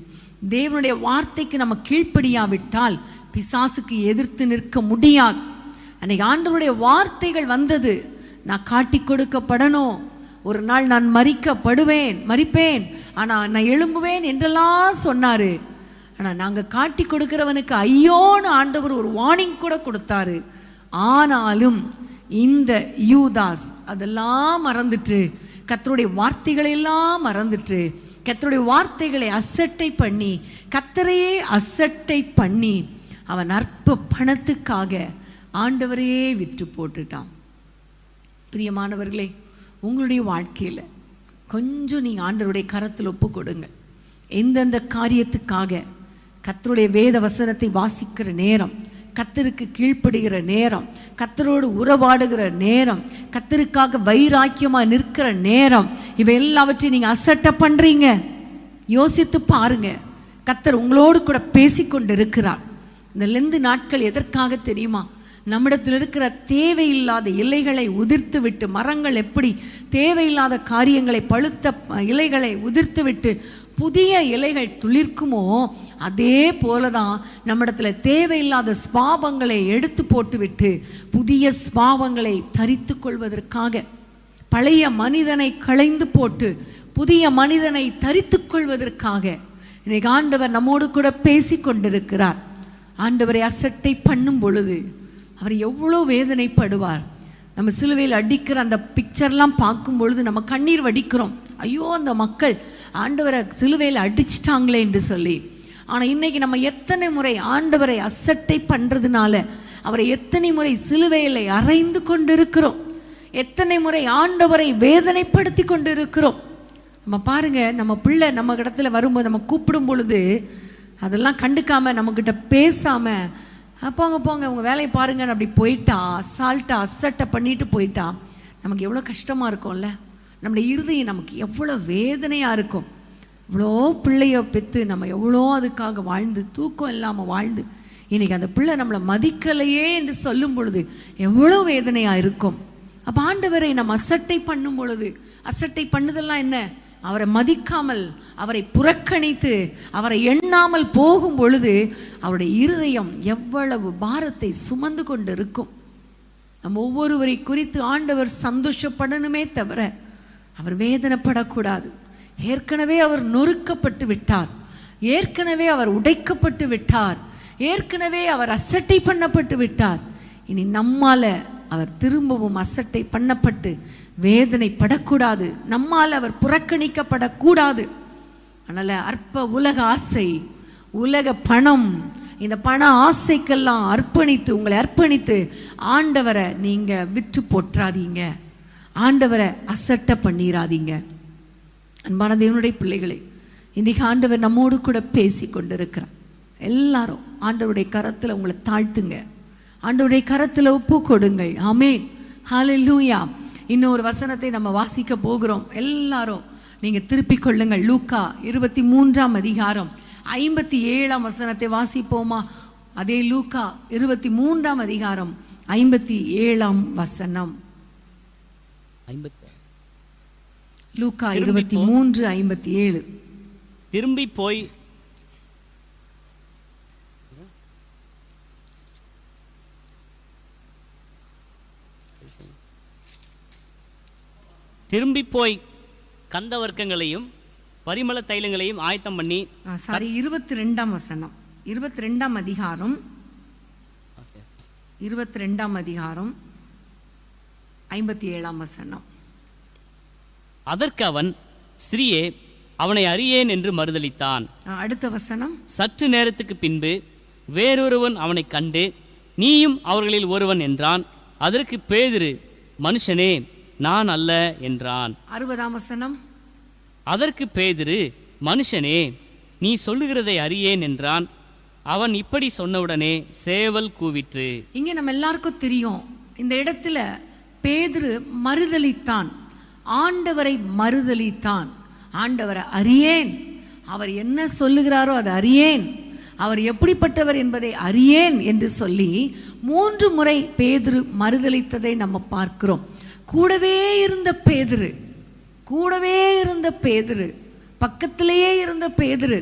தேவனுடைய வார்த்தைக்கு நம்ம கீழ்ப்படியாவிட்டால் பிசாசுக்கு எதிர்த்து நிற்க முடியாது. அன்னைக்கு ஆண்டவருடைய வார்த்தைகள் வந்தது, நான் காட்டி கொடுக்கப்படணும், ஒரு நாள் நான் மரிப்பேன், ஆனால் நான் எழும்புவேன் என்றெல்லாம் சொன்னாரு. ஆனால் நாங்கள் காட்டி கொடுக்கிறவனுக்கு ஐயோன்னு ஆண்டவர் ஒரு வார்னிங் கூட கொடுத்தாரு. ஆனாலும் இந்த யூதாஸ் அதெல்லாம் மறந்துட்டு, கர்த்தருடைய வார்த்தைகளை எல்லாம் மறந்துட்டு, கர்த்தருடைய வார்த்தைகளை அசட்டை பண்ணி, கர்த்தரையே அசட்டை பண்ணி அவன் அற்ப பணத்துக்காக ஆண்டவரையே விற்று போட்டுட்டான். பிரியமானவர்களே, உங்களுடைய வாழ்க்கையில் கொஞ்சம் நீங்கள் ஆண்டவருடைய கரத்தில் ஒப்பு கொடுங்க. எந்தெந்த காரியத்துக்காக கர்த்தருடைய வேத வசனத்தை வாசிக்கிற நேரம், கர்த்தருக்கு கீழ்ப்படுகிற நேரம், கர்த்தரோடு உறவாடுகிற நேரம், கர்த்தருக்காக வைராக்கியமாக நிற்கிற நேரம், இவை எல்லாவற்றையும் நீங்கள் அசட்டை பண்ணுறீங்க. யோசித்து பாருங்க. கர்த்தர் உங்களோடு கூட பேசிக்கொண்டு இருக்கிறார். இந்த லெந்து நாட்கள் எதற்காக தெரியுமா? நம்மிடத்தில் இருக்கிற தேவையில்லாத இலைகளை உதிர்த்து விட்டு, மரங்கள் எப்படி தேவையில்லாத காரியங்களை, பழுத்த இலைகளை உதிர்த்து விட்டு புதிய இலைகள் துளிர்க்குமோ, அதே போலதான் நம்மிடத்துல தேவையில்லாத ஸ்வாபங்களை எடுத்து போட்டுவிட்டு புதிய ஸ்வாபங்களை தரித்து கொள்வதற்காக, பழைய மனிதனை களைந்து போட்டு புதிய மனிதனை தரித்து கொள்வதற்காக இன்னைக்கு ஆண்டவர் நம்மோடு கூட பேசி கொண்டிருக்கிறார். ஆண்டவரை அசட்டை பண்ணும் பொழுது அவர் எவ்வளோ வேதனைப்படுவார். நம்ம சிலுவையில் அடிக்கிற அந்த பிக்சர்லாம் பார்க்கும் பொழுது நம்ம கண்ணீர் வடிக்கிறோம். ஐயோ, அந்த மக்கள் ஆண்டவரை சிலுவையில் அடிச்சிட்டாங்களே என்று சொல்லி. ஆனால் இன்னைக்கு நம்ம எத்தனை முறை ஆண்டவரை அசட்டை பண்ணுறதுனால அவரை எத்தனை முறை சிலுவையில் அறைந்து கொண்டிருக்கிறோம், எத்தனை முறை ஆண்டவரை வேதனைப்படுத்தி கொண்டு இருக்கிறோம். நம்ம பாருங்க, நம்ம பிள்ளை நம்ம இடத்துல வரும்போது நம்ம கூப்பிடும் பொழுது அதெல்லாம் கண்டுக்காம நம்மக்கிட்ட பேசாம போங்க போங்க உங்கள் வேலையை பாருங்கன்னு அப்படி போயிட்டா, அசால்ட்டா அசட்டை பண்ணிட்டு போயிட்டா நமக்கு எவ்வளோ கஷ்டமாக இருக்கும்ல. நம்முடைய இருதயம் நமக்கு எவ்வளோ வேதனையாக இருக்கும். இவ்வளோ பிள்ளைய பெற்று நம்ம எவ்வளோ அதுக்காக வாழ்ந்து, தூக்கம் இல்லாமல் வாழ்ந்து, இன்னைக்கு அந்த பிள்ளை நம்மளை மதிக்கலையே என்று சொல்லும் பொழுது எவ்வளோ வேதனையாக இருக்கும். அப்போ ஆண்டவரை நம்ம அசட்டை பண்ணும் பொழுது, அசட்டை பண்ணுதெல்லாம் என்ன? அவரை மதிக்காமல், அவரை புறக்கணித்து, அவரை எண்ணாமல் போகும் பொழுது அவருடைய இருதயம் எவ்வளவு பாரத்தை சுமந்து கொண்டு இருக்கும். நம்ம ஒவ்வொருவரை குறித்து ஆண்டவர் சந்தோஷப்படணுமே தவிர அவர் வேதனைப்படக்கூடாது. ஏற்கனவே அவர் நொறுக்கப்பட்டு விட்டார், ஏற்கனவே அவர் உடைக்கப்பட்டு விட்டார், ஏற்கனவே அவர் அசட்டை பண்ணப்பட்டு விட்டார். இனி நம்மால அவர் திரும்பவும் அசட்டை பண்ணப்பட்டு வேதனைப்படக்கூடாது, நம்மால் அவர் புறக்கணிக்கப்படக்கூடாது. அதனால் அற்ப உலக ஆசை, உலக பணம், இந்த பண ஆசைக்கெல்லாம் உங்களை அர்ப்பணித்து ஆண்டவரை நீங்கள் விற்று போற்றாதீங்க, ஆண்டவரை அசட்டை பண்ணிடாதீங்க. அன்பான தேவனுடைய பிள்ளைகளே, இன்றைக்கி ஆண்டவர் நம்மோடு கூட பேசி கொண்டிருக்கிறார். எல்லாரும் ஆண்டவருடைய கரத்தில் உங்களை தாழ்த்துங்க, ஆண்டவருடைய கரத்தில் ஒப்பு கொடுங்கள். ஆமென், ஹல்லேலூயா. இன்னொரு வசனத்தை நம்ம வாசிக்க போகிறோம். எல்லாரும் நீங்கள் திருப்பிக் கொள்ளுங்கள். லூக்கா 23ஆம் அதிகாரம் 57ஆம் வசனத்தை வாசிப்போமா? அதே லூக்கா 23ஆம் அதிகாரம் 57ஆம் வசனம். லூக்கா 23:57. திரும்பி போய் கந்த வர்க்கங்களையும் பரிமள தைலங்களையும் ஆயத்தம் பண்ணி, 22ஆம் வசனம், 22ஆம் அதிகாரம் 22ஆம் அதிகாரம் 57ஆம் வசனம். அதற்கு அவன், ஸ்திரீயே, அவனை அறியேன் என்று மறுதலித்தான். அடுத்த வசனம். சற்று நேரத்துக்கு பின்பு வேறொருவன் அவனை கண்டு, நீயும் அவர்களில் ஒருவன் என்றான். அதற்கு பேதுரு, மனுஷனே, நான் அல்ல என்றான். 60ஆம் வசனம். அதற்கு பேதுரு, மனுஷனே, நீ சொல்லுகிறதை அறியேன் என்றான். அவன் இப்படி சொன்னவுடனே சேவல் கூவிற்று. இங்கே நம்ம எல்லாருக்கும் தெரியும், இந்த இடத்துல பேதுரு மறுதலித்தான், ஆண்டவரை மறுதலித்தான். ஆண்டவரை அறியேன், அவர் என்ன சொல்லுகிறாரோ அதை அறியேன், அவர் எப்படிப்பட்டவர் என்பதை அறியேன் என்று சொல்லி 3 முறை பேதுரு மறுதலித்ததை நம்ம பார்க்கிறோம். கூடவே இருந்த பேதுரு, பக்கத்திலேயே இருந்த பேதுரு,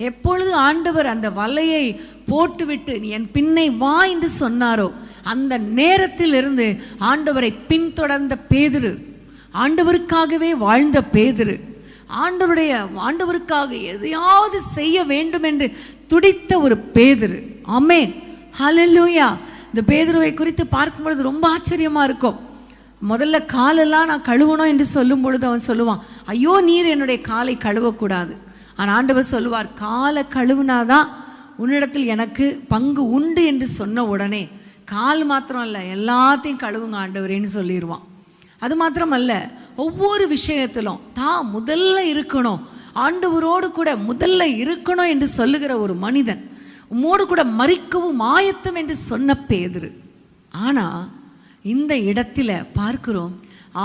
எப்பொழுது ஆண்டவர் அந்த வலையை போட்டுவிட்டு நீ என் பின்னை வா என்று சொன்னாரோ அந்த நேரத்தில் இருந்து ஆண்டவரை பின்தொடர்ந்த பேதுரு, ஆண்டவருக்காகவே வாழ்ந்த பேதுரு, ஆண்டவருக்காக எதையாவது செய்ய வேண்டும் என்று துடித்த ஒரு பேதுரு. ஆமென், ஹல்லேலூயா. இந்த பேதுருவை குறித்து பார்க்கும் பொழுது ரொம்ப ஆச்சரியமா இருக்கும். முதல்ல காலெல்லாம் நான் கழுவணும் என்று சொல்லும் பொழுது அவன் சொல்லுவான், ஐயோ நீர் என்னுடைய காலை கழுவக்கூடாது. ஆனால் ஆண்டவர் சொல்லுவார், காலை கழுவுனாதான் உன்னிடத்தில் எனக்கு பங்கு உண்டு என்று சொன்ன உடனே கால் மாத்திரம் இல்லை, எல்லாத்தையும் கழுவுங்க ஆண்டவரேன்னு சொல்லிடுவான். அது மாத்திரம் அல்ல, ஒவ்வொரு விஷயத்திலும் தான் முதல்ல இருக்கணும், ஆண்டவரோடு கூட முதல்ல இருக்கணும் என்று சொல்லுகிற ஒரு மனிதன், உம்மோடு கூட மரிக்கவும் ஆயத்தம் என்று சொன்ன பேதுரு. ஆனால் இந்த இடத்துல பார்க்கிறோம்,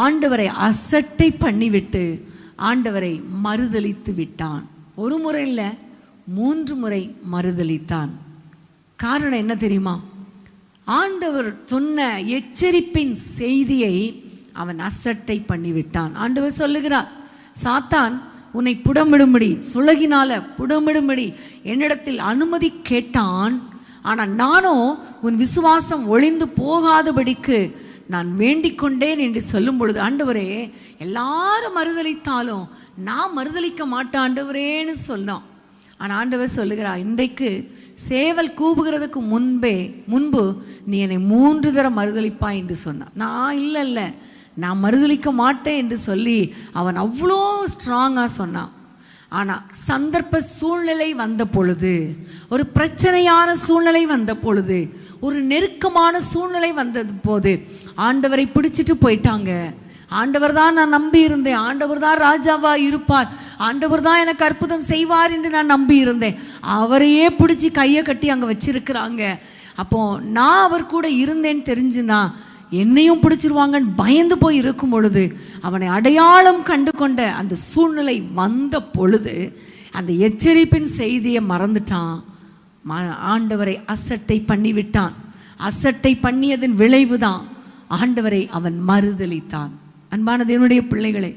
ஆண்டவரை அசட்டை பண்ணிவிட்டு ஆண்டவரை மறுதலித்து விட்டான். ஒரு முறை இல்லை, 3 முறை மறுதலித்தான். காரணம் என்ன தெரியுமா? ஆண்டவர் சொன்ன எச்சரிப்பின் செய்தியை அவன் அசட்டை பண்ணிவிட்டான். ஆண்டவர் சொல்லுகிறார், சாத்தான் உன்னை புடமிடும்படி, சுலகினால புடமிடும்படி என்னிடத்தில் அனுமதி கேட்டான். ஆனால் நானோ உன் விசுவாசம் ஒளிந்து போகாதபடிக்கு நான் வேண்டிக் கொண்டேன் என்று சொல்லும் பொழுது, ஆண்டவரே எல்லாரும் மறுதலித்தாலும் நான் மறுதலிக்க மாட்டேன் ஆண்டவரேன்னு சொன்னான். ஆனால் ஆண்டவர் சொல்லுகிறார், இன்றைக்கு சேவல் கூவுகிறதுக்கு முன்பு நீ என்னை 3 தரம் மறுதலிப்பா என்று சொன்னான். நான் இல்லை நான் மறுதலிக்க மாட்டேன் என்று சொல்லி அவன் அவ்வளோ ஸ்ட்ராங்காக சொன்னான். ஆனால் சந்தர்ப்ப சூழ்நிலை வந்த பொழுது, ஒரு பிரச்சனையான சூழ்நிலை வந்த பொழுது, ஒரு நெருக்கமான சூழ்நிலை வந்தது போது ஆண்டவரை பிடிச்சிட்டு போயிட்டாங்க. ஆண்டவர் தான் நான் நம்பி இருந்தேன், ஆண்டவர் தான் ராஜாவா இருப்பார், ஆண்டவர் தான் எனக்கு அற்புதம் செய்வார் என்று நான் நம்பி இருந்தேன். அவரையே பிடிச்சி கையை கட்டி அங்கே வச்சிருக்கிறாங்க. அப்போ நான் அவர் கூட இருந்தேன்னு தெரிஞ்சுனா என்னையும் பிடிச்சிருவாங்கன்னு பயந்து போய் இருக்கும் பொழுது, அவனை அடையாளம் கண்டு கொண்ட அந்த சூழ்நிலை வந்த பொழுது அந்த எச்சரிப்பின் செய்தியை மறந்துட்டான். ஆண்டவரை அசட்டை பண்ணிவிட்டான். அசட்டை பண்ணியதன் விளைவுதான் ஆண்டவரை அவன் மறுதலித்தான். அன்பான தேவனுடைய பிள்ளைகளே,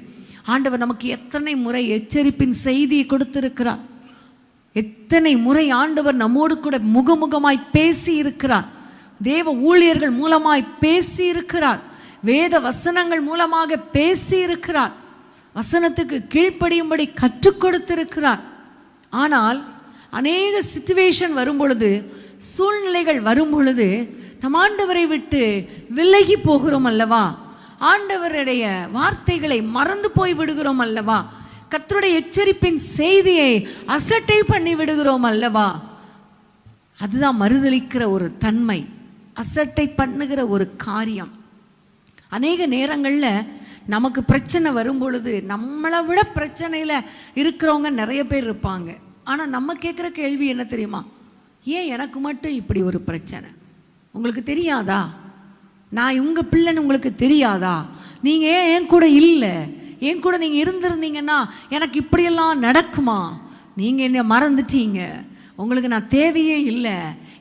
ஆண்டவர் நமக்கு எத்தனை முறை எச்சரிப்பின் செய்தியை கொடுத்திருக்கிறார். எத்தனை முறை ஆண்டவர் நம்மோடு கூட முகமுகமாய் பேசி இருக்கிறார். தேவ ஊழியர்கள் மூலமாய் பேசி இருக்கிறார். வேத வசனங்கள் மூலமாக பேசி இருக்கிறார். வசனத்துக்கு கீழ்ப்படியும்படி கற்றுக் கொடுத்திருக்கிறார். ஆனால் அநேக சிச்சுவேஷன் வரும் பொழுது, சூழ்நிலைகள் வரும் பொழுது நம் ஆண்டவரை விட்டு விலகி போகிறோம் அல்லவா? ஆண்டவருடைய வார்த்தைகளை மறந்து போய் விடுகிறோம் அல்லவா? கர்த்தருடைய எச்சரிப்பின் செய்தியை அசட்டை பண்ணி விடுகிறோம் அல்லவா? அதுதான் மறுதலிக்கிற ஒரு தன்மை, அசட்டை பண்ணுகிற ஒரு காரியம். அநேக நேரங்களில் நமக்கு பிரச்சனை வரும் பொழுது நம்மளை விட பிரச்சனையில் இருக்கிறவங்க நிறைய பேர் இருப்பாங்க. ஆனால் நம்ம கேட்குற கேள்வி என்ன தெரியுமா? ஏன் எனக்கு மட்டும் இப்படி ஒரு பிரச்சனை? உங்களுக்கு தெரியாதா? நான் உங்கள் பிள்ளைன்னு உங்களுக்கு தெரியாதா? நீங்கள் ஏன் என் கூட இல்லை? என் கூட நீங்கள் இருந்திருந்தீங்கன்னா எனக்கு இப்படியெல்லாம் நடக்குமா? நீங்கள் என்னை மறந்துட்டீங்க. உங்களுக்கு நான் தேவையே இல்லை.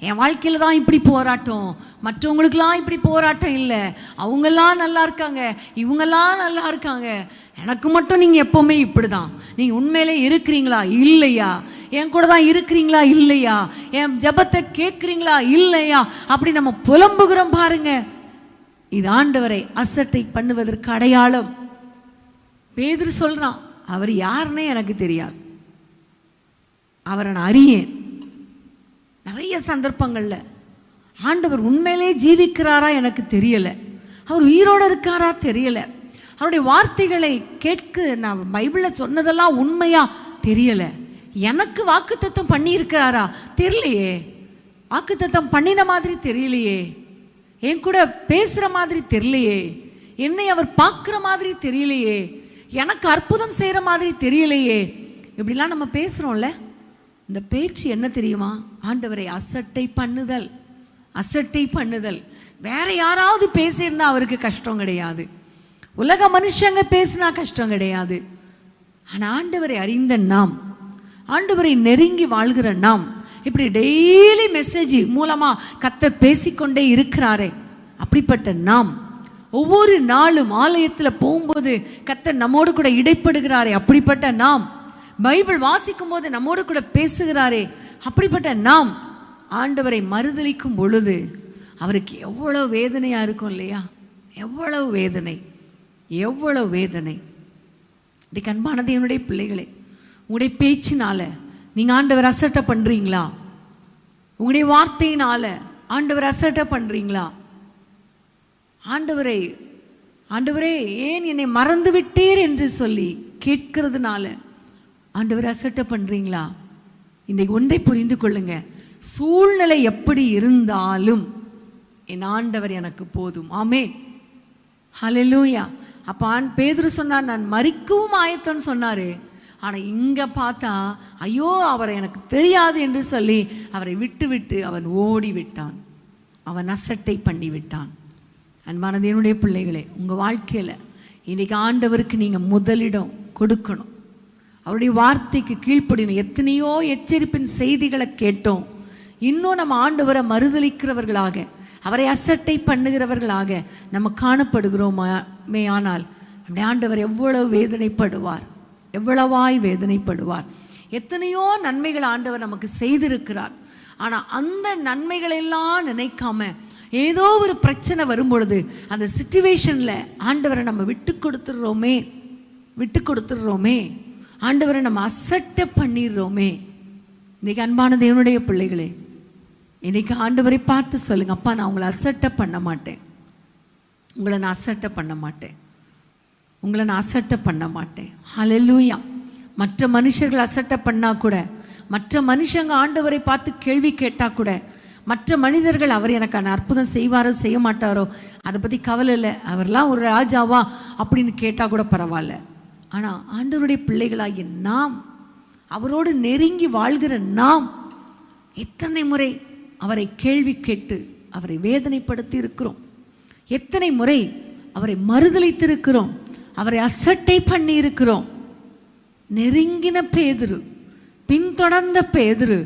என் வாழ்க்கையில் தான் இப்படி போராட்டம், மற்றவங்களுக்கெல்லாம் இப்படி போராட்டம் இல்லை. அவங்கெல்லாம் நல்லா இருக்காங்க, இவங்கெல்லாம் நல்லா இருக்காங்க, எனக்கு மட்டும் நீங்கள் எப்போவுமே இப்படி தான். நீங்கள் உண்மையிலே இருக்கிறீங்களா இல்லையா? என் கூட தான் இருக்கிறீங்களா இல்லையா? என் ஜெபத்தை கேட்குறீங்களா இல்லையா? அப்படி நம்ம புலம்புகிறோம் பாருங்க. இது ஆண்டவரை அசட்டை பண்ணுவதற்கு அடையாளம். பேதுரு சொல்றான், அவர் யாருன்னே எனக்கு தெரியாது, அவரை நான் அறியேன். நிறைய சந்தர்ப்பங்கள்ல ஆண்டவர் உண்மையிலே ஜீவிக்கிறாரா எனக்கு தெரியல, அவர் உயிரோடு இருக்காரா தெரியல, அவருடைய வார்த்தைகளை கேட்க நான் பைபிளில் சொன்னதெல்லாம் உண்மையா தெரியல, எனக்கு வாக்குத்தத்தம் பண்ணி இருக்கிறாரா தெரியலையே, வாக்குத்தத்தம் பண்ணின மாதிரி தெரியலையே, என் கூட பேசுற மாதிரி தெரியலையே, என்னை அவர் பார்க்குற மாதிரி தெரியலையே, எனக்கு அற்புதம் செய்கிற மாதிரி தெரியலையே. இப்படிலாம் நம்ம பேசுகிறோம்ல. இந்த பேச்சு என்ன தெரியுமா? ஆண்டவரை அசட்டை பண்ணுதல். அசட்டை பண்ணுதல். வேற யாராவது பேசியிருந்தா அவருக்கு கஷ்டம் கிடையாது, உலக மனுஷங்க பேசினா கஷ்டம் கிடையாது. ஆனால் ஆண்டவரை அறிந்த நாம், ஆண்டவரை நெருங்கி வாழ்கிற நாம், இப்படி டெய்லி மெசேஜ் மூலமா கர்த்தர் பேசிக்கொண்டே இருக்கிறாரே, அப்படிப்பட்ட நாம் ஒவ்வொரு நாளும் ஆலயத்தில் போகும்போது கர்த்தர் நம்மோடு கூட இடைப்படுகிறாரே, அப்படிப்பட்ட நாம் பைபிள் வாசிக்கும் போது நம்மோடு கூட பேசுகிறாரே, அப்படிப்பட்ட நாம் ஆண்டவரை மறுதலிக்கும் பொழுது அவருக்கு எவ்வளவு வேதனையா இருக்கும் இல்லையா? எவ்வளவு வேதனை, எவ்வளவு வேதனை. இன்னைக்கு அன்பானது என்னுடைய பிள்ளைகளே, உங்களுடைய பேச்சினால நீங்க ஆண்டவர் அசட்டை பண்றீங்களா? உங்களுடைய வார்த்தையினால ஆண்டவர் அசட்டை பண்றீங்களா? ஆண்டவரே ஏன் என்னை மறந்து விட்டீர் என்று சொல்லி கேட்கிறதுனால ஆண்டவர் அசட்டை பண்றீங்களா? இன்னைக்கு ஒன்றை புரிந்து கொள்ளுங்க, சூழ்நிலை எப்படி இருந்தாலும் என் ஆண்டவர் எனக்கு போதும். ஆமென், ஹல்லேலூயா. அப்ப பேதுரு சொன்னார், நான் மரிக்கவும் ஆயத்தம்னு சொன்னாரு. ஆனா இங்க பார்த்தா ஐயோ அவரை எனக்கு தெரியாது என்று சொல்லி அவரை விட்டு அவன் ஓடி விட்டான், அவன் அசட்டை பண்ணி விட்டான். அன்பானது என்னுடைய பிள்ளைகளே, உங்க வாழ்க்கையில இன்னைக்கு ஆண்டவருக்கு நீங்க முதலிடம் கொடுக்கணும், அவருடைய வார்த்தைக்கு கீழ்ப்படியணும். எத்தனையோ எச்சரிப்பின் செய்திகளை கேட்டோம், இன்னும் நம்ம ஆண்டவரை மறுதலிக்கிறவர்களாக, அவரை அசட்டை பண்ணுகிறவர்களாக நம்ம காணப்படுகிறோமே ஆனால் நம்முடைய ஆண்டவர் எவ்வளவு வேதனைப்படுவார், எவ்வளவாய் வேதனைப்படுவார். எத்தனையோ நன்மைகள் ஆண்டவர் நமக்கு செய்திருக்கிறார். ஆனால் அந்த நன்மைகளெல்லாம் நினைக்காம ஏதோ ஒரு பிரச்சனை வரும்பொழுது அந்த சிச்சுவேஷனில் ஆண்டவரை நம்ம விட்டு கொடுத்துடுறோமே, ஆண்டவரை நம்ம அசட்டை பண்ணிடுறோமே. இன்னைக்கு அன்பான தேவனுடைய பிள்ளைகளே, இன்னைக்கு ஆண்டவரை பார்த்து சொல்லுங்க, அப்பா நான் உங்களை அசட்டை பண்ண மாட்டேன், உங்களை நான் அசட்டை பண்ண மாட்டேன், உங்களை நான் அசட்டை பண்ண மாட்டேன். ஹல்லேலூயா. மற்ற மனுஷர்கள் அசட்டை பண்ணா கூட, மற்ற மனுஷங்க ஆண்டவரை பார்த்து கேள்வி கேட்டா கூட, மற்ற மனிதர்கள் அவர் எனக்கான அற்புதம் செய்வாரோ செய்ய மாட்டாரோ அதை பற்றி கவலை இல்லை, அவர்லாம் ஒரு ராஜாவா அப்படின்னு கேட்டால் கூட பரவாயில்ல. ஆனால் ஆண்டவருடைய பிள்ளைகளாகிய நாம், அவரோடு நெருங்கி வாழ்கிற நாம் எத்தனை முறை அவரை கேள்வி கேட்டு அவரை வேதனைப்படுத்தி இருக்கிறோம், எத்தனை முறை அவரை மறுதலித்திருக்கிறோம், அவரை அசட்டை பண்ணி இருக்கிறோம். நெருங்கின பேதுரு, பின்தொடர்ந்த பேதுரு,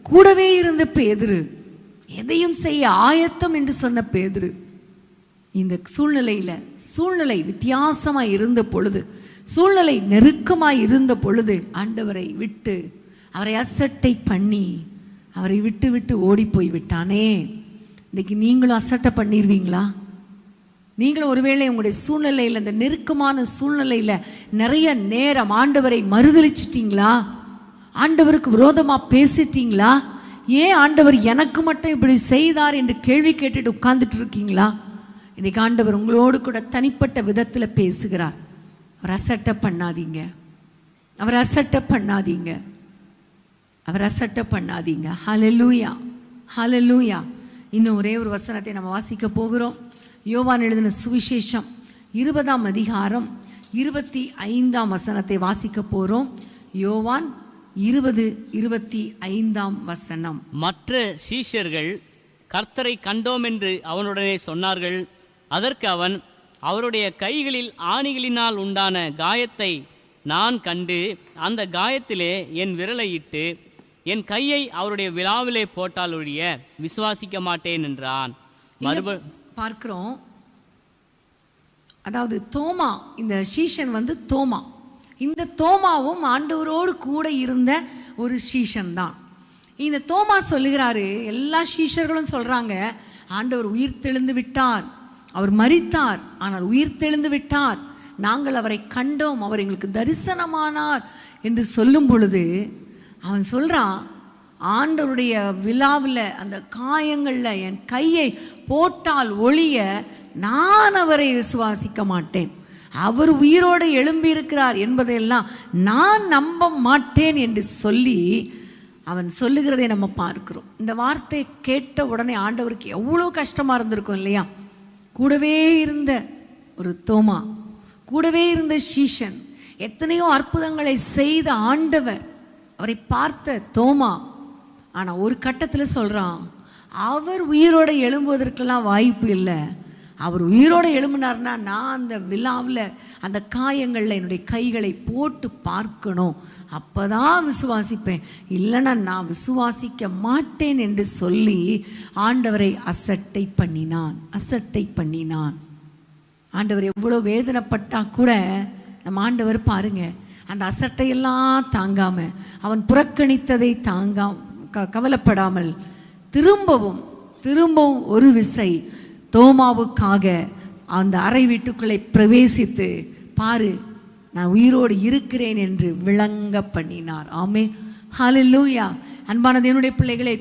கூடவே இருந்த பேதுரு, எதையும் செய்ய ஆயத்தம் என்று சொன்ன பேதுரு, இந்த சூழ்நிலை வித்தியாசமாய் இருந்த பொழுது, சூழ்நிலை நெருக்கமாய் இருந்த பொழுது ஆண்டவரை விட்டு, அவரை அசட்டை பண்ணி அவரை விட்டு விட்டு ஓடி போய் விட்டானே. இன்னைக்கு நீங்களும் அசட்டை பண்ணிடுவீங்களா? நீங்களும் ஒருவேளை உங்களுடைய சூழ்நிலையில், இந்த நெருக்கமான சூழ்நிலையில் நிறைய நேரம் ஆண்டவரை மறுதலிச்சிட்டீங்களா? ஆண்டவருக்கு விரோதமாக பேசிட்டீங்களா? ஏன் ஆண்டவர் எனக்கு மட்டும் இப்படி செய்தார் என்று கேள்வி கேட்டுட்டு உட்கார்ந்துட்டு இருக்கீங்களா? இன்னைக்கு ஆண்டவர் உங்களோடு கூட தனிப்பட்ட விதத்தில் பேசுகிறார். அவர் அசட்டை பண்ணாதீங்க, அவர் அசட்டை பண்ணாதீங்க, அவர் அசட்டை பண்ணாதீங்க. ஹல்லேலூயா, ஹல்லேலூயா. இன்னும் ஒரே ஒரு வசனத்தை நம்ம வாசிக்க போகிறோம். யோவான் எழுதின சுவிசேஷம் 20ஆம் அதிகாரம் 25ஆம் வசனத்தை வாசிக்க போகிறோம். யோவான் 20:25ஆம் வசனம். மற்ற சீஷர்கள் கர்த்தரை கண்டோம் என்று அவனுடனே சொன்னார்கள். அதற்கு அவன், அவருடைய கைகளில் ஆணிகளினால் உண்டான காயத்தை நான் கண்டு அந்த காயத்திலே என் விரலை இட்டு என் கையை அவருடைய விழாவிலே போட்டால் ஒழிய விசுவாசிக்க மாட்டேன் என்றான். பார்க்கிறோம், அதாவது தோமா, இந்த சீஷன் தோமா, இந்த தோமாவும் ஆண்டவரோடு கூட இருந்த ஒரு சீஷன் தான். இந்த தோமா சொல்லுகிறாரு, எல்லா சீஷர்களும் சொல்றாங்க, ஆண்டவர் உயிர் தெழுந்து விட்டார், அவர் மரித்தார், ஆனால் உயிர் தெழுந்து விட்டார், நாங்கள் அவரை கண்டோம், அவர் எங்களுக்கு தரிசனமானார் என்று சொல்லும் பொழுது அவன் சொல்றான், ஆண்டவருடைய விழாவில் அந்த காயங்களில் என் கையை போட்டால் ஒழிய நான் அவரை விசுவாசிக்க மாட்டேன், அவர் உயிரோடு எழும்பியிருக்கிறார் என்பதையெல்லாம் நான் நம்ப மாட்டேன் என்று சொல்லி அவன் சொல்லுகிறதை நம்ம பார்க்கிறோம். இந்த வார்த்தையை கேட்ட உடனே ஆண்டவருக்கு எவ்வளோ கஷ்டமாக இருந்திருக்கும் இல்லையா? கூடவே இருந்த ஒரு தோமா, கூடவே இருந்த சீஷன், எத்தனையோ அற்புதங்களை செய்த ஆண்டவர், அவரை பார்த்த தோமா, ஆனால் ஒரு கட்டத்தில் சொல்கிறான், அவர் உயிரோடு எழும்புவதற்கெல்லாம் வாய்ப்பு இல்லை, அவர் உயிரோடு எழும்பினார்னா நான் அந்த விழாவில் அந்த காயங்களில் என்னுடைய கைகளை போட்டு பார்க்கணும், அப்போதான் விசுவாசிப்பேன், இல்லைன்னா நான் விசுவாசிக்க மாட்டேன் என்று சொல்லி ஆண்டவரை அசட்டை பண்ணினான். ஆண்டவர் எவ்வளோ வேதனைப்பட்டா கூட நம்ம ஆண்டவர் பாருங்க, அந்த அசட்டையெல்லாம் தாங்காம, அவன் புறக்கணித்ததை கவலைப்படாமல் திரும்பவும் ஒரு விசை தோமாவுக்காக அந்த அறை வீட்டுக்குள்ளே பிரவேசித்து, பாரு நான் உயிரோடு இருக்கிறேன் என்று விளங்க பண்ணினார். ஆமென், ஹல்லேலூயா. அன்பான தேவனுடைய பிள்ளைகளே,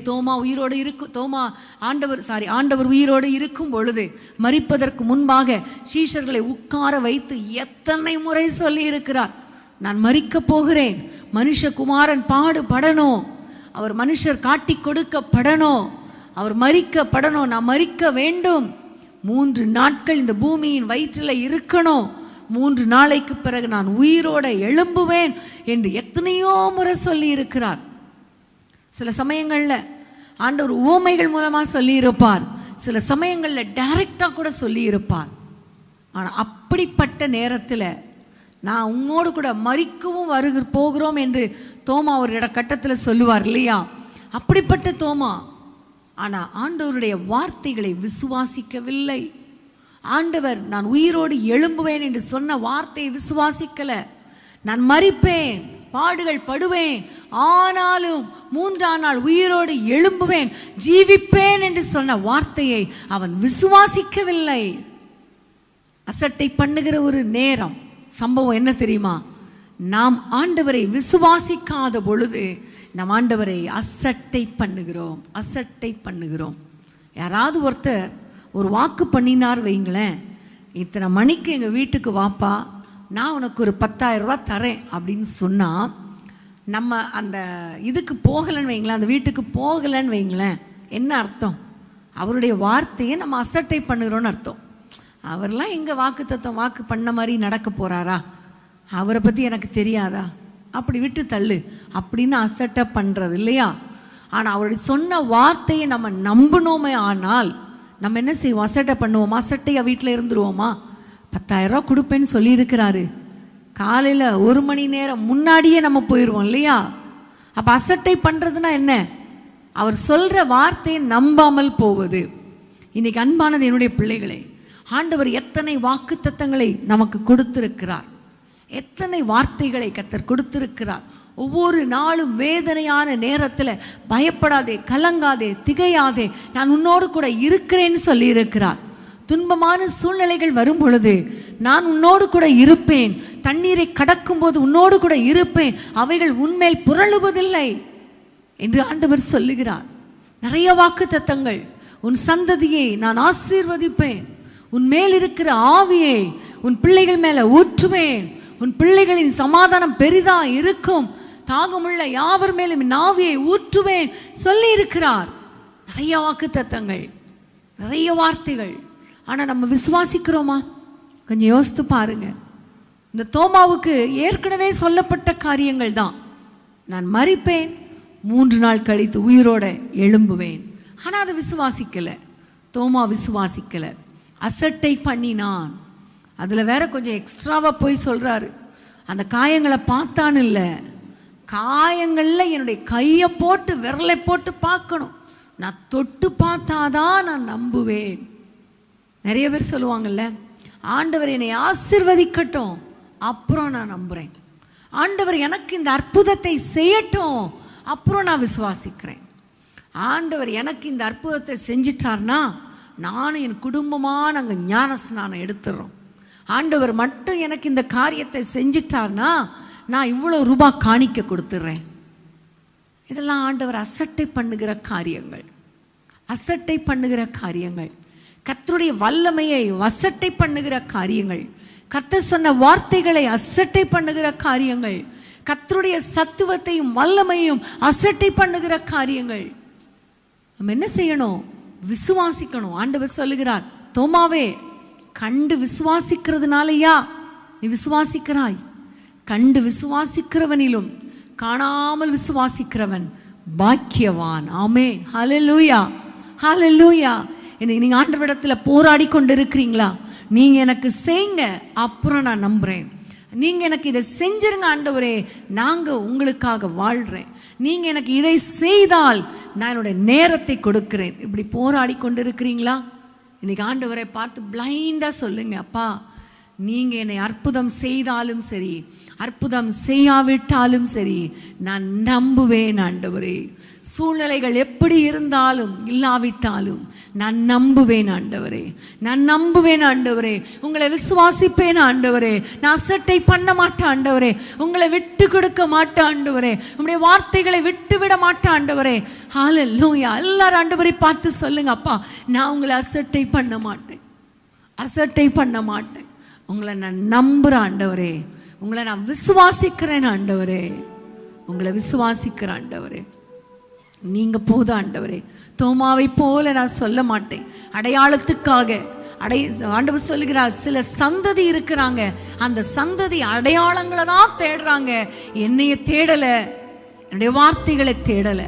ஆண்டவர் உயிரோடு இருக்கும் பொழுது, மரிப்பதற்கு முன்பாக சீஷர்களை உட்கார வைத்து எத்தனை முறை சொல்லி இருக்கிறார், நான் மரிக்க போகிறேன், மனுஷகுமாரன் பாடுபடணும், அவர் மனுஷர் காட்டி கொடுக்கப்படணும், அவர் மரிக்கப்படணும், நான் மரிக்க வேண்டும், 3 நாட்கள் இந்த பூமியின் வயிற்றில் இருக்கணும், 3 நாளைக்கு பிறகு நான் உயிரோட எழும்புவேன் என்று எத்தனையோ முறை சொல்லி இருக்கிறார். சில சமயங்களில் ஆண்டவர் உவமைகள் மூலமாக சொல்லியிருப்பார், சில சமயங்களில் டைரக்டாக கூட சொல்லியிருப்பார். ஆனால் அப்படிப்பட்ட நேரத்தில் நான் உன்னோடு கூட மரிக்கவும் போகிறோம் என்று தோமா ஒரு கட்டத்தில் சொல்லுவார் இல்லையா? அப்படிப்பட்ட தோமா ஆனா ஆண்டவருடைய வார்த்தைகளை விசுவாசிக்கவில்லை. ஆண்டவர் நான் உயிரோடு எழும்புவேன் என்று சொன்ன வார்த்தையை விசுவாசிக்கல. நான் மரிப்பேன், பாடுகள் படுவேன், ஆனாலும் 3ஆம் நாள் உயிரோடு எழும்புவேன், ஜீவிப்பேன் என்று சொன்ன வார்த்தையை அவன் விசுவாசிக்கவில்லை. அசட்டை பண்ணுகிற ஒரு நேரம் சம்பவம் என்ன தெரியுமா? நாம் ஆண்டவரை விசுவாசிக்காத பொழுது நம் ஆண்டவரை அசட்டை பண்ணுகிறோம். யாராவது ஒருத்தர் ஒரு வாக்கு பண்ணினார் வைங்களேன், இத்தனை மணிக்கு எங்கள் வீட்டுக்கு வாப்பா, நான் உனக்கு ஒரு 10,000 ரூபாய் தரேன் அப்படின்னு சொன்னால், நம்ம அந்த இதுக்கு போகலன்னு வைங்களேன், அந்த வீட்டுக்கு போகலன்னு வைங்களேன், என்ன அர்த்தம்? அவருடைய வார்த்தையை நம்ம அசட்டை பண்ணுகிறோன்னு அர்த்தம். அவர்லாம் எங்கள் வாக்கு பண்ண மாதிரி நடக்க போகிறாரா? அவரை பற்றி எனக்கு தெரியாதா? அப்படி விட்டு தள்ளு அப்படின்னு அசட்டை பண்ணுறது இல்லையா? ஆனால் அவருடைய சொன்ன வார்த்தையை நம்ம நம்பினோமே ஆனால் நம்ம என்ன செய்வோம்? அசட்டை பண்ணுவோமா? அசட்டையாக வீட்டில் இருந்துருவோமா? 10,000 ரூபா கொடுப்பேன்னு சொல்லியிருக்கிறாரு, காலையில் 1 மணி நேரம் முன்னாடியே நம்ம போயிடுவோம் இல்லையா? அப்போ அசட்டை பண்ணுறதுனா என்ன? அவர் சொல்கிற வார்த்தையை நம்பாமல் போவது. இன்னைக்கு அன்பானது என்னுடைய பிள்ளைகளே, ஆண்டவர் எத்தனை வாக்குத்தத்தங்களை நமக்கு கொடுத்திருக்கிறார், எத்தனை வார்த்தைகளை கர்த்தர் கொடுத்திருக்கிறார். ஒவ்வொரு நாளும் வேதனையான நேரத்தில் பயப்படாதே, கலங்காதே, திகையாதே, நான் உன்னோடு கூட இருக்கிறேன்னு சொல்லி இருக்கிறார். துன்பமான சூழ்நிலைகள் வரும் பொழுது நான் உன்னோடு கூட இருப்பேன், தண்ணீரை கடக்கும் போது உன்னோடு கூட இருப்பேன், அவைகள் உன்மேல் புரளுவதில்லை என்று ஆண்டவர் சொல்லுகிறார். நிறைய வாக்குத்தத்தங்கள். உன் சந்ததியை நான் ஆசீர்வதிப்பேன், உன் மேல் இருக்கிற ஆவியை உன் பிள்ளைகள் மேல ஊற்றுவேன், உன் பிள்ளைகளின் சமாதானம் பெரிதா இருக்கும், தாகமுள்ள யாவர் மேலும் என் ஆவியை ஊற்றுவேன் சொல்லி இருக்கிறார். நிறைய வாக்குத்தத்தங்கள், நிறைய வார்த்தைகள். ஆனா நம்ம விசுவாசிக்கிறோமா? கொஞ்சம் யோசித்து பாருங்க. இந்த தோமாவுக்கு ஏற்கனவே சொல்லப்பட்ட காரியங்கள் தான். நான் மரிப்பேன், 3 நாள் கழித்து உயிரோட எழும்புவேன். ஆனா அதை விசுவாசிக்கல. தோமா விசுவாசிக்கல, அசட்டை பண்ணினான். அதுல வேற கொஞ்சம் எக்ஸ்ட்ராவா போய் சொல்றாரு, அந்த காயங்களை பார்த்தான் இல்ல, காயங்கள்ல என்னுடைய கையை போட்டு விரலை போட்டு பார்க்கணும், நான் தொட்டு பார்த்தாதான் நான் நம்புவேன். நிறைய பேர் சொல்லுவாங்கல்ல, ஆண்டவர் என்னை ஆசீர்வதிக்கட்டும் அப்புறம் நான் நம்புறேன், ஆண்டவர் எனக்கு இந்த அற்புதத்தை செய்யட்டும் அப்புறம் நான் விசுவாசிக்கிறேன். ஆண்டவர் எனக்கு இந்த அற்புதத்தை செஞ்சிட்டார்னா நானும் என் குடும்பமா நாங்கள் ஞான ஸ்நானம் எடுத்துடுறோம். ஆண்டவர் மட்டும் எனக்கு இந்த காரியத்தை செஞ்சிட்டார்னா நான் இவ்வளோ ரூபாய் காணிக்க கொடுத்துட்றேன். இதெல்லாம் ஆண்டவர் அசட்டை பண்ணுகிற காரியங்கள், அசட்டை பண்ணுகிற காரியங்கள். கர்த்தருடைய வல்லமையை அசட்டை பண்ணுகிற காரியங்கள், கர்த்தர் சொன்ன வார்த்தைகளை அசட்டை பண்ணுகிற காரியங்கள், கர்த்தருடைய சத்துவத்தையும் வல்லமையும் அசட்டை பண்ணுகிற காரியங்கள். நம்ம என்ன செய்யணும்? விசுவாசிக்கணும். ஆண்டவர் சொல்லுகிறார், தோமாவே, கண்டு விசுவாசிக்கிறதுனாலயா நீ விசுவாசிக்கிறாய்? கண்டு விசுவாசிக்கிறவனிலும் காணாமல் விசுவாசிக்கிறவன் பாக்கியவான். ஆமென், ஹல்லேலூயா, ஹல்லேலூயா. இன்னைக்கு நீங்க ஆண்டவரிடத்துல போராடி கொண்டு இருக்கிறீங்களா? நீங்க எனக்கு செய்யுங்க அப்புறம் நான் நம்புறேன், நீங்க எனக்கு இதை செஞ்சிருங்க ஆண்டவரே, நாங்க உங்களுக்காக வாழ்றேன், நீங்க எனக்கு இதை செய்தால் நான் என்னுடைய நேரத்தை கொடுக்கிறேன். இப்படி போராடி கொண்டு இருக்கிறீங்களா? இன்னைக்கு ஆண்டவரை பார்த்து பிளைண்டா சொல்லுங்க, அப்பா நீங்க என்னை அற்புதம் செய்தாலும் சரி, அற்புதம் செய்யாவிட்டாலும் சரி, நான் நம்புவேன் ஆண்டவரே. சூழ்நிலைகள் எப்படி இருந்தாலும் இல்லாவிட்டாலும் நான் நம்புவேன் ஆண்டவரே, நான் நம்புவேன் ஆண்டவரே, உங்களை விசுவாசிப்பேன் ஆண்டவரே, நான் அசட்டை பண்ண மாட்டேன் ஆண்டவரே, உங்களை விட்டு கொடுக்க மாட்டேன் ஆண்டவரே, உங்களுடைய வார்த்தைகளை விட்டு விட மாட்டேன் ஆண்டவரே. ஹல்லேலூயா. எல்லாரும் ஆண்டவரை பார்த்து சொல்லுங்க, அப்பா நான் உங்களை அசட்டை பண்ண மாட்டேன், அசட்டை பண்ண மாட்டேன், உங்களை நான் நம்புறேன் ஆண்டவரே, உங்களை நான் விசுவாசிக்கிறேன் ஆண்டவரே, உங்களை விசுவாசிக்கிறேன் ஆண்டவரே. நீங்க போதும் ஆண்டவரே. தோமாவை போல நான் சொல்ல மாட்டேன். அடையாளத்துக்காக ஆண்டவர் சொல்லுகிறார், சில சந்ததி இருக்கிறாங்க, அந்த சந்ததி அடையாளங்களை தான் தேடுறாங்க, என்னைய தேடல, என்னுடைய வார்த்தைகளை தேடல.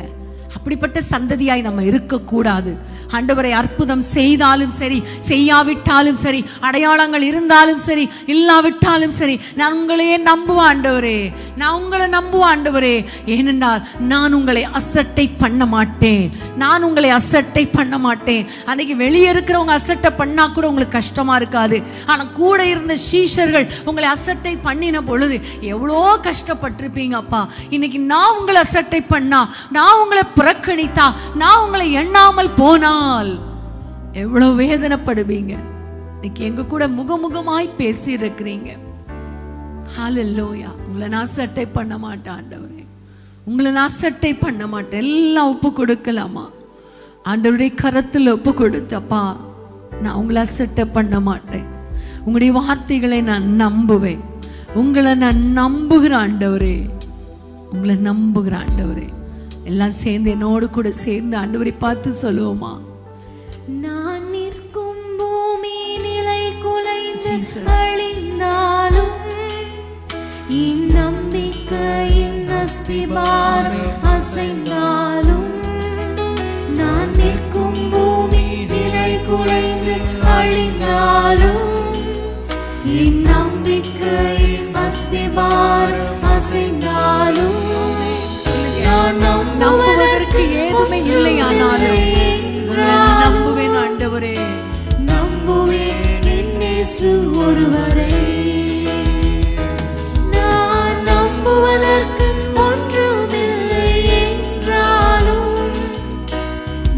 அப்படிப்பட்ட சந்ததியாய் நம்ம இருக்கக்கூடாது. ஆண்டவரை அற்புதம் செய்தாலும் சரி, செய்யாவிட்டாலும் சரி, அடையாளங்கள் இருந்தாலும் சரி, இல்லாவிட்டாலும் சரி, நான் உங்களையே நம்புவேன் ஆண்டவரே, நான் உங்களை நம்புவேன் ஆண்டவரே. ஏனென்றால் நான் உங்களை அசட்டை பண்ண மாட்டேன், நான் உங்களை அசட்டை பண்ண மாட்டேன். அன்னைக்கு வெளியே இருக்கிறவங்க அசட்டை பண்ணா கூட உங்களுக்கு கஷ்டமா இருக்காது. ஆனா கூட இருந்த சீஷர்கள் உங்களை அசட்டை பண்ணின பொழுது எவ்வளோ கஷ்டப்பட்டிருப்பீங்க அப்பா. இன்னைக்கு நான் உங்களை அசட்டை பண்ணா, நான் உங்களை புறக்கணித்தா, நான் உங்களை எண்ணாமல் போனா எவ்வளவு வேதனைப்படுவீங்க. இன்னைக்கு எங்க கூட முகமுகமாய் பேசி இருக்கிறீங்க. ஹல்லேலூயா. உங்களை நான் அசட்டை பண்ண மாட்டேன் ஆண்டவரே, உங்களை நான் அசட்டை பண்ண மாட்டேன். எல்லாம் ஒப்பு கொடுக்கலாமா? ஆண்டவருடைய கரத்தில் ஒப்பு கொடுத்தப்பா, நான் உங்களை அசட்டை பண்ண மாட்டேன். உங்களுடைய வார்த்தைகளை நான் நம்புவேன். உங்களை நான் நம்புகிறேன் ஆண்டவரே, உங்களை நம்புகிறேன் ஆண்டவரே. எல்லாம் சேர்ந்து என்னோடு கூட சேர்ந்து ஆண்டவரை பார்த்து சொல்லுவோமா? நான் நிற்கும் பூமி நிலை குலைந்து அழிந்தாலும் இந்நம்பிக்கையின் அஸ்திபாரம் அசைந்தாலும், நான் நிற்கும் பூமி நிலை குலைந்து அழிந்தாலும் இந்நம்பிக்கையின் அஸ்திபாரம் அசைந்தாலும், நம்புவதற்கு ஏதுமே இல்லை. ஆனாலும் நம்புவேன் ஆண்டவரே, நம்புவேன் என் இயேசு ஒருவரை. நான் நம்புவதற்கு ஒன்றுமில்லை என்றாலும்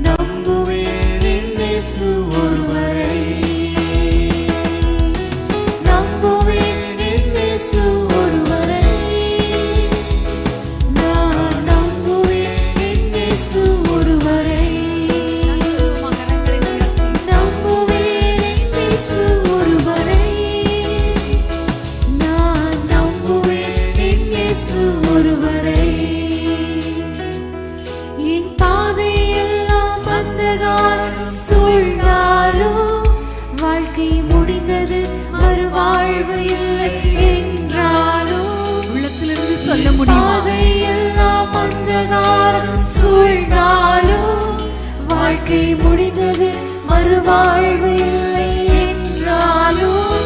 நம்புவேன் என் இயேசு ஒருவரை. நம்புவேன் என் இயேசு ஒருவரை. நான் நம்புவேன் என் இயேசு ஒருவரை. நம்புவேன் என் இயேசு ஒருவரை. நான் நம்புவேன் என் இயேசு ஒருவரை. என் பாதையெல்லாம் அந்தகாரம் சூழ்ந்தாலும், வாழ்க்கை முடிந்தது மறுவாழ்வு இல்லை என்றாலும், உள்ளத்திலிருந்து சொல்ல முடியுமா? பாதையெல்லாம் அந்தகாரம் சூழ்ந்தாலும், வாழ்க்கை முடிந்தது மறுவாழ்வு இல்லை என்றாலும்,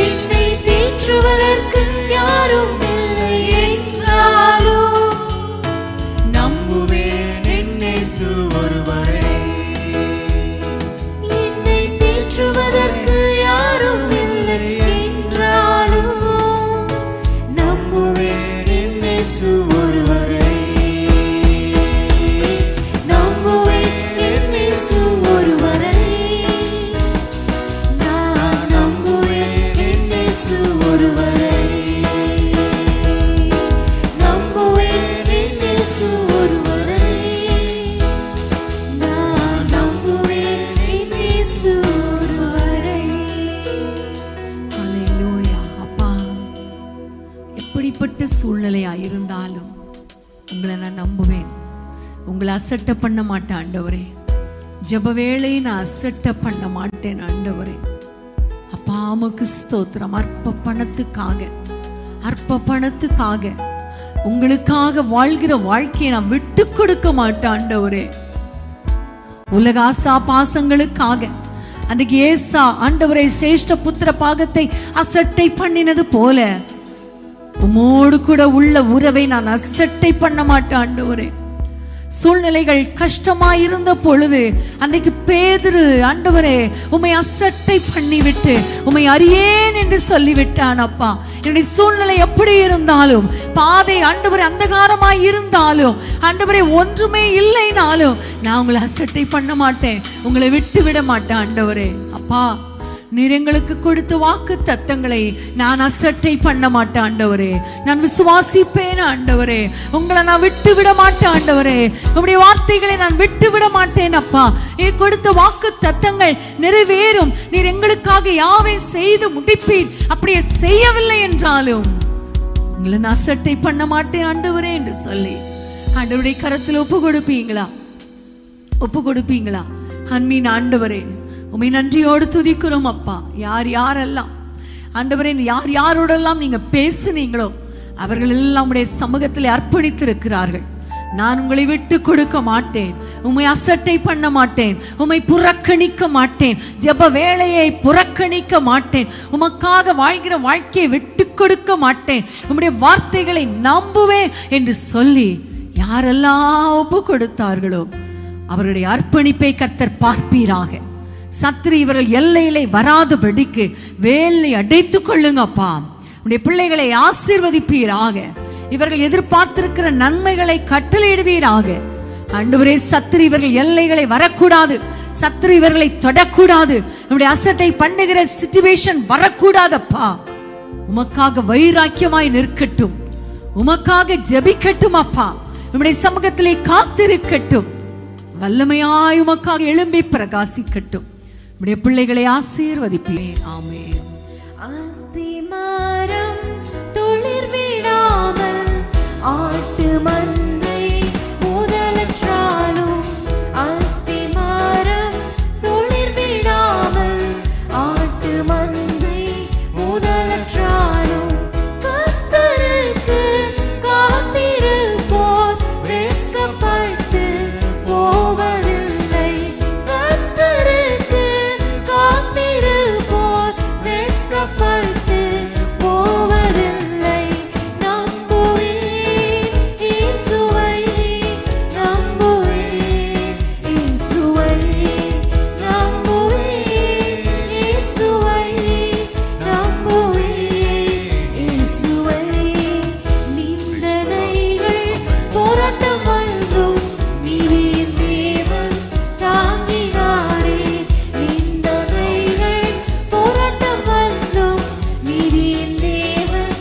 என்னை தேற்றுவதற்கு யாரும் இல்லை என்றாலும், நம்புவேன் என் இயேசு ஒருவரை. என்னை தேற்றுவதற்கு யாரும் இல்லை என்றாலும், நம்புவேன் என் இயேசு ஒருவரை. நம்புவேன் என் இயேசு ஒருவரை. நான் நம்புவேன் என் இயேசு ஒருவரை. நம்புவேன் என் இயேசு ஒருவரை. நான் நம்புவேன் என் இயேசு ஒருவரை. ஹல்லேலூயா. அப்பா, எப்படிப்பட்ட சூழ்நிலையா இருந்தாலும் உங்களை நான் நம்புவேன். உங்களை அசட்டை பண்ண மாட்டேன் ஆண்டவரே. ஜெப வேளையை நான் அசட்டை பண்ண மாட்டேன் ஆண்டவரே. அப்பா, உமக்கு ஸ்தோத்திரம். அற்ப பணத்துக்காக உங்களுக்காக வாழ்கிற வாழ்க்கையை நான் விட்டு கொடுக்க மாட்டேன் ஆண்டவரே. உலக ஆசா பாசங்களுக்காக அன்றைக்கு ஏசா ஆண்டவரை சிரேஷ்ட புத்திர பாகத்தை அசட்டை பண்ணினது போல உம்மோடு கூட உள்ள உறவை நான் அசட்டை பண்ண மாட்டேன் ஆண்டவரே. சூழ்நிலைகள் கஷ்டமாயிருந்த பொழுது அன்றைக்கு பேதுரு ஆண்டவரே உம்மை அசட்டை பண்ணிவிட்டு உம்மை அறியேன் என்று சொல்லிவிட்டான். அப்பா, என்னுடைய சூழ்நிலை எப்படி இருந்தாலும், பாதை ஆண்டவரே அந்தகாரமாய் இருந்தாலும், ஆண்டவரே ஒன்றுமே இல்லைனாலும் நான் உங்களை அசட்டை பண்ண மாட்டேன், உங்களை விட்டு விட மாட்டேன் ஆண்டவரே. அப்பா, நீர் எங்களுக்கு கொடுத்த வாக்கு தத்தங்களை நான் அசட்டை பண்ண மாட்டேன் ஆண்டவரே. நான் விசுவாசிப்பேன் ஆண்டவரே. உங்களை நான் விட்டு விட மாட்டேன் ஆண்டவரே. உங்களுடைய வார்த்தைகளை நான் விட்டு விட மாட்டேன் அப்பா. நீர் கொடுத்த வாக்கு தத்தங்கள் நிறைவேறும். நீர் எங்களுக்காக யாவை செய்து முடிப்பீர். அப்படியே செய்யவில்லை என்றாலும் உங்களை நான் அசட்டை பண்ண மாட்டேன் ஆண்டவரே என்று சொல்லி ஆண்டவருடைய கரத்தில் ஒப்பு கொடுப்பீங்களா? அன்பின் ஆண்டவரே, உம்மை நன்றியோடு துதிக்கிறோம் அப்பா. யாரெல்லாம் ஆண்டவரே, யாரோடெல்லாம் நீங்க பேசுனீங்களோ அவர்கள் எல்லாம் உடைய சமூகத்தில் அர்ப்பணித்திருக்கிறார்கள். நான் உங்களை விட்டு கொடுக்க மாட்டேன், உம்மை அசட்டை பண்ண மாட்டேன், உம்மை புறக்கணிக்க மாட்டேன், ஜெப வேளையை புறக்கணிக்க மாட்டேன், உமக்காக வாழ்கிற வாழ்க்கையை விட்டு கொடுக்க மாட்டேன், உம்முடைய வார்த்தைகளை நம்புவேன் என்று சொல்லி யாரெல்லாம் ஒப்பு கொடுத்தார்களோ அவருடைய அர்ப்பணிப்பை கர்த்தர் பார்ப்பீராக. சத்துரு இவர்கள் எல்லையிலே வராதபடிக்கு வேலை அடைத்துக் கொள்ளுங்கப்பா. உடைய பிள்ளைகளை ஆசீர்வதிப்பீராக. இவர்கள் எதிர்பார்த்திருக்கிற நன்மைகளை கட்டளையிடுவீராக. ஆண்டவரே, சத்துரு இவர்கள் எல்லைகளை வரக்கூடாது, சத்துரு இவர்களை தொடக்கூடாது, நம்முடைய அசட்டை பண்ணுகிற சிச்சுவேஷன் வரக்கூடாதப்பா. உமக்காக வைராக்கியமாய் நிற்கட்டும், உமக்காக ஜெபிக்கட்டும் அப்பா. நம்முடைய சமூகத்திலே காத்திருக்கட்டும், வல்லமையாய் உமக்காக எழும்பி பிரகாசிக்கட்டும். நம்முடைய பிள்ளைகளை ஆசீர்வதிப்பீர். ஆமென். அத்திமரம் துளிர் விடாமல் ஆட்டு மந்தை முதலற்றாலும், அத்திமரம் துளிர் விடாமல் ஆட்டு மந்தை முதலற்றாலும், கர்த்தருக்கு காத்திருப்போர் வெட்கப்பட்டு போவதில்லை. கர்த்தருக்கு காத்திருப்போர் வெட்கப்பட்டு போவதில்லை. நம்புவேன் இயேசுவை, நம்புவேன் இயேசுவை, நம்புவேன் இயேசுவை, நம்புவேன் இயேசுவை. நிந்தனைகள் போராட்டம் வந்தும் நீரின் தேவன் தாங்கினாரே. நிந்தனைகள் போராட்டம் வந்தும் நீரின் தேவன்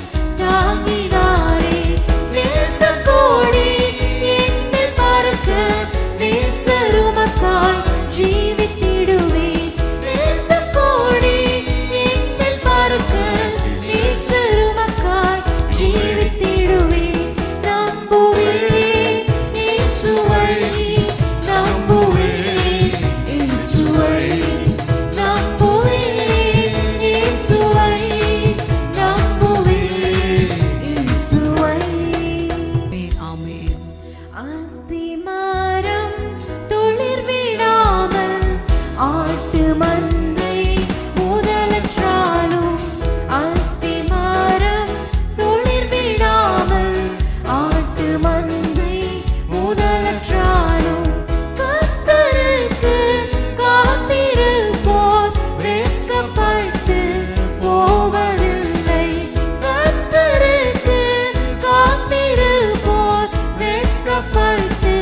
தாங்கினாரே. நேசக்கோடி என்னில் பறக்க நேசருமக்காய் ஜீவித்திடுவேன். நேசக்கோடி என்னில் பறக்க நேசருமக்காய் ஜீவித்திடுவேன். நம்புவேன் இயேசுவை, நம்புவேன் இயேசுவை, நம்புவேன் இயேசுவை, நம்புவேன் இயேசுவை. ஆமென். அத்திமரம் துளிர் விடாமல் ஆட்டு மந்தை முதலற்றாலும், அத்திமரம் துளிர் விடாமல் ஆட்டு மந்தை முதலற்றாலும், கர்த்தருக்கு காத்திருப்போர் வெட்கப்பட்டு போவதில்லை. கர்த்தருக்கு காத்திருப்போர் வெட்கப்பட்டு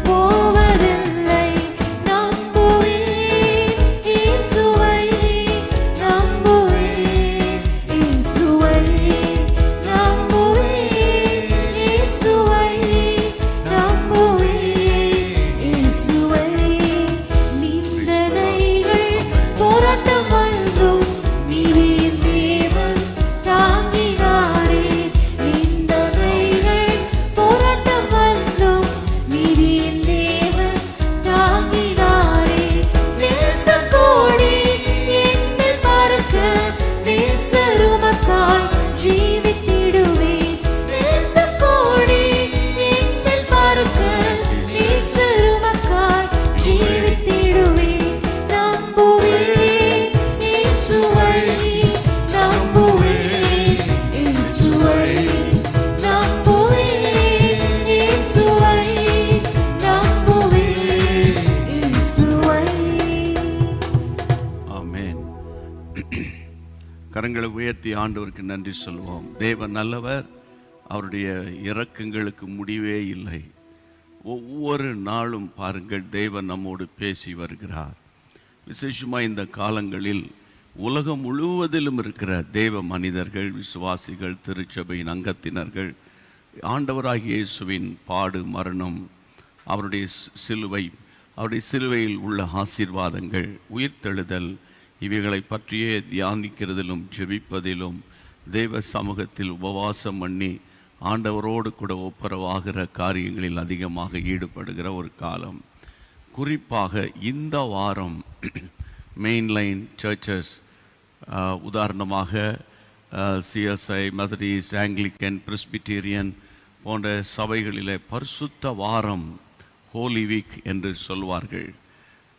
போவதில்லை. நம்புவேன் இயேசுவை, நம்புவேன் இயேசுவை, நம்புவேன் இயேசுவை, நம்புவேன் இயேசுவை. நிந்தனைகள் போராட்டம் வந்தும் நீரின் தேவன் தாங்கினாரே. நிந்தனைகள் போராட்டம் வந்தும் நீரின் தேவன் தாங்கினாரே. நேசக்கோடி என்னில் பறக்க நேசருமக்காய் ஜீவித்திடுவேன். நேசக்கோடி என்னில் பறக்க நேசருமக்காய் ஜீவித்திடுவேன். நம்புவேன் இயேசுவை, நம்புவேன் இயேசுவை, நம்புவேன் இயேசுவை, நம்புவேன் இயேசுவை. ஆமென். கரங்களை உயர்த்தி ஆண்டவருக்கு நன்றி சொல்வோம். தேவன் நல்லவர், அவருடைய இரக்கங்களுக்கு முடிவே இல்லை. ஒவ்வொரு நாளும் பாருங்கள், தேவன் நம்மோடு பேசி வருகிறார். விசேஷமாக இந்த காலங்களில் உலகம் முழுவதிலும் இருக்கிற தேவ மனிதர்கள், விசுவாசிகள், திருச்சபையின் அங்கத்தினர்கள் ஆண்டவராகிய இயேசுவின் பாடு, மரணம், அவருடைய சிலுவை, அவருடைய சிலுவையில் உள்ள ஆசீர்வாதங்கள், உயிர்த்தெழுதல், இவைகளை பற்றியே தியானிக்கிறதிலும் ஜெபிப்பதிலும் தேவ சமூகத்தில் உபவாசம் பண்ணி ஆண்டவரோடு கூட ஒப்புரவாகிற காரியங்களில் அதிகமாக ஈடுபடுகிற ஒரு காலம். குறிப்பாக இந்த வாரம் மெயின்லைன் சர்ச்சஸ், உதாரணமாக சிஎஸ்ஐ, மெத்தடிஸ்ட், ஆங்கிலிக்கன், பிரெஸ்பிட்டேரியன் போன்ற சபைகளிலே பரிசுத்த வாரம், ஹோலி வீக் என்று சொல்வார்கள்.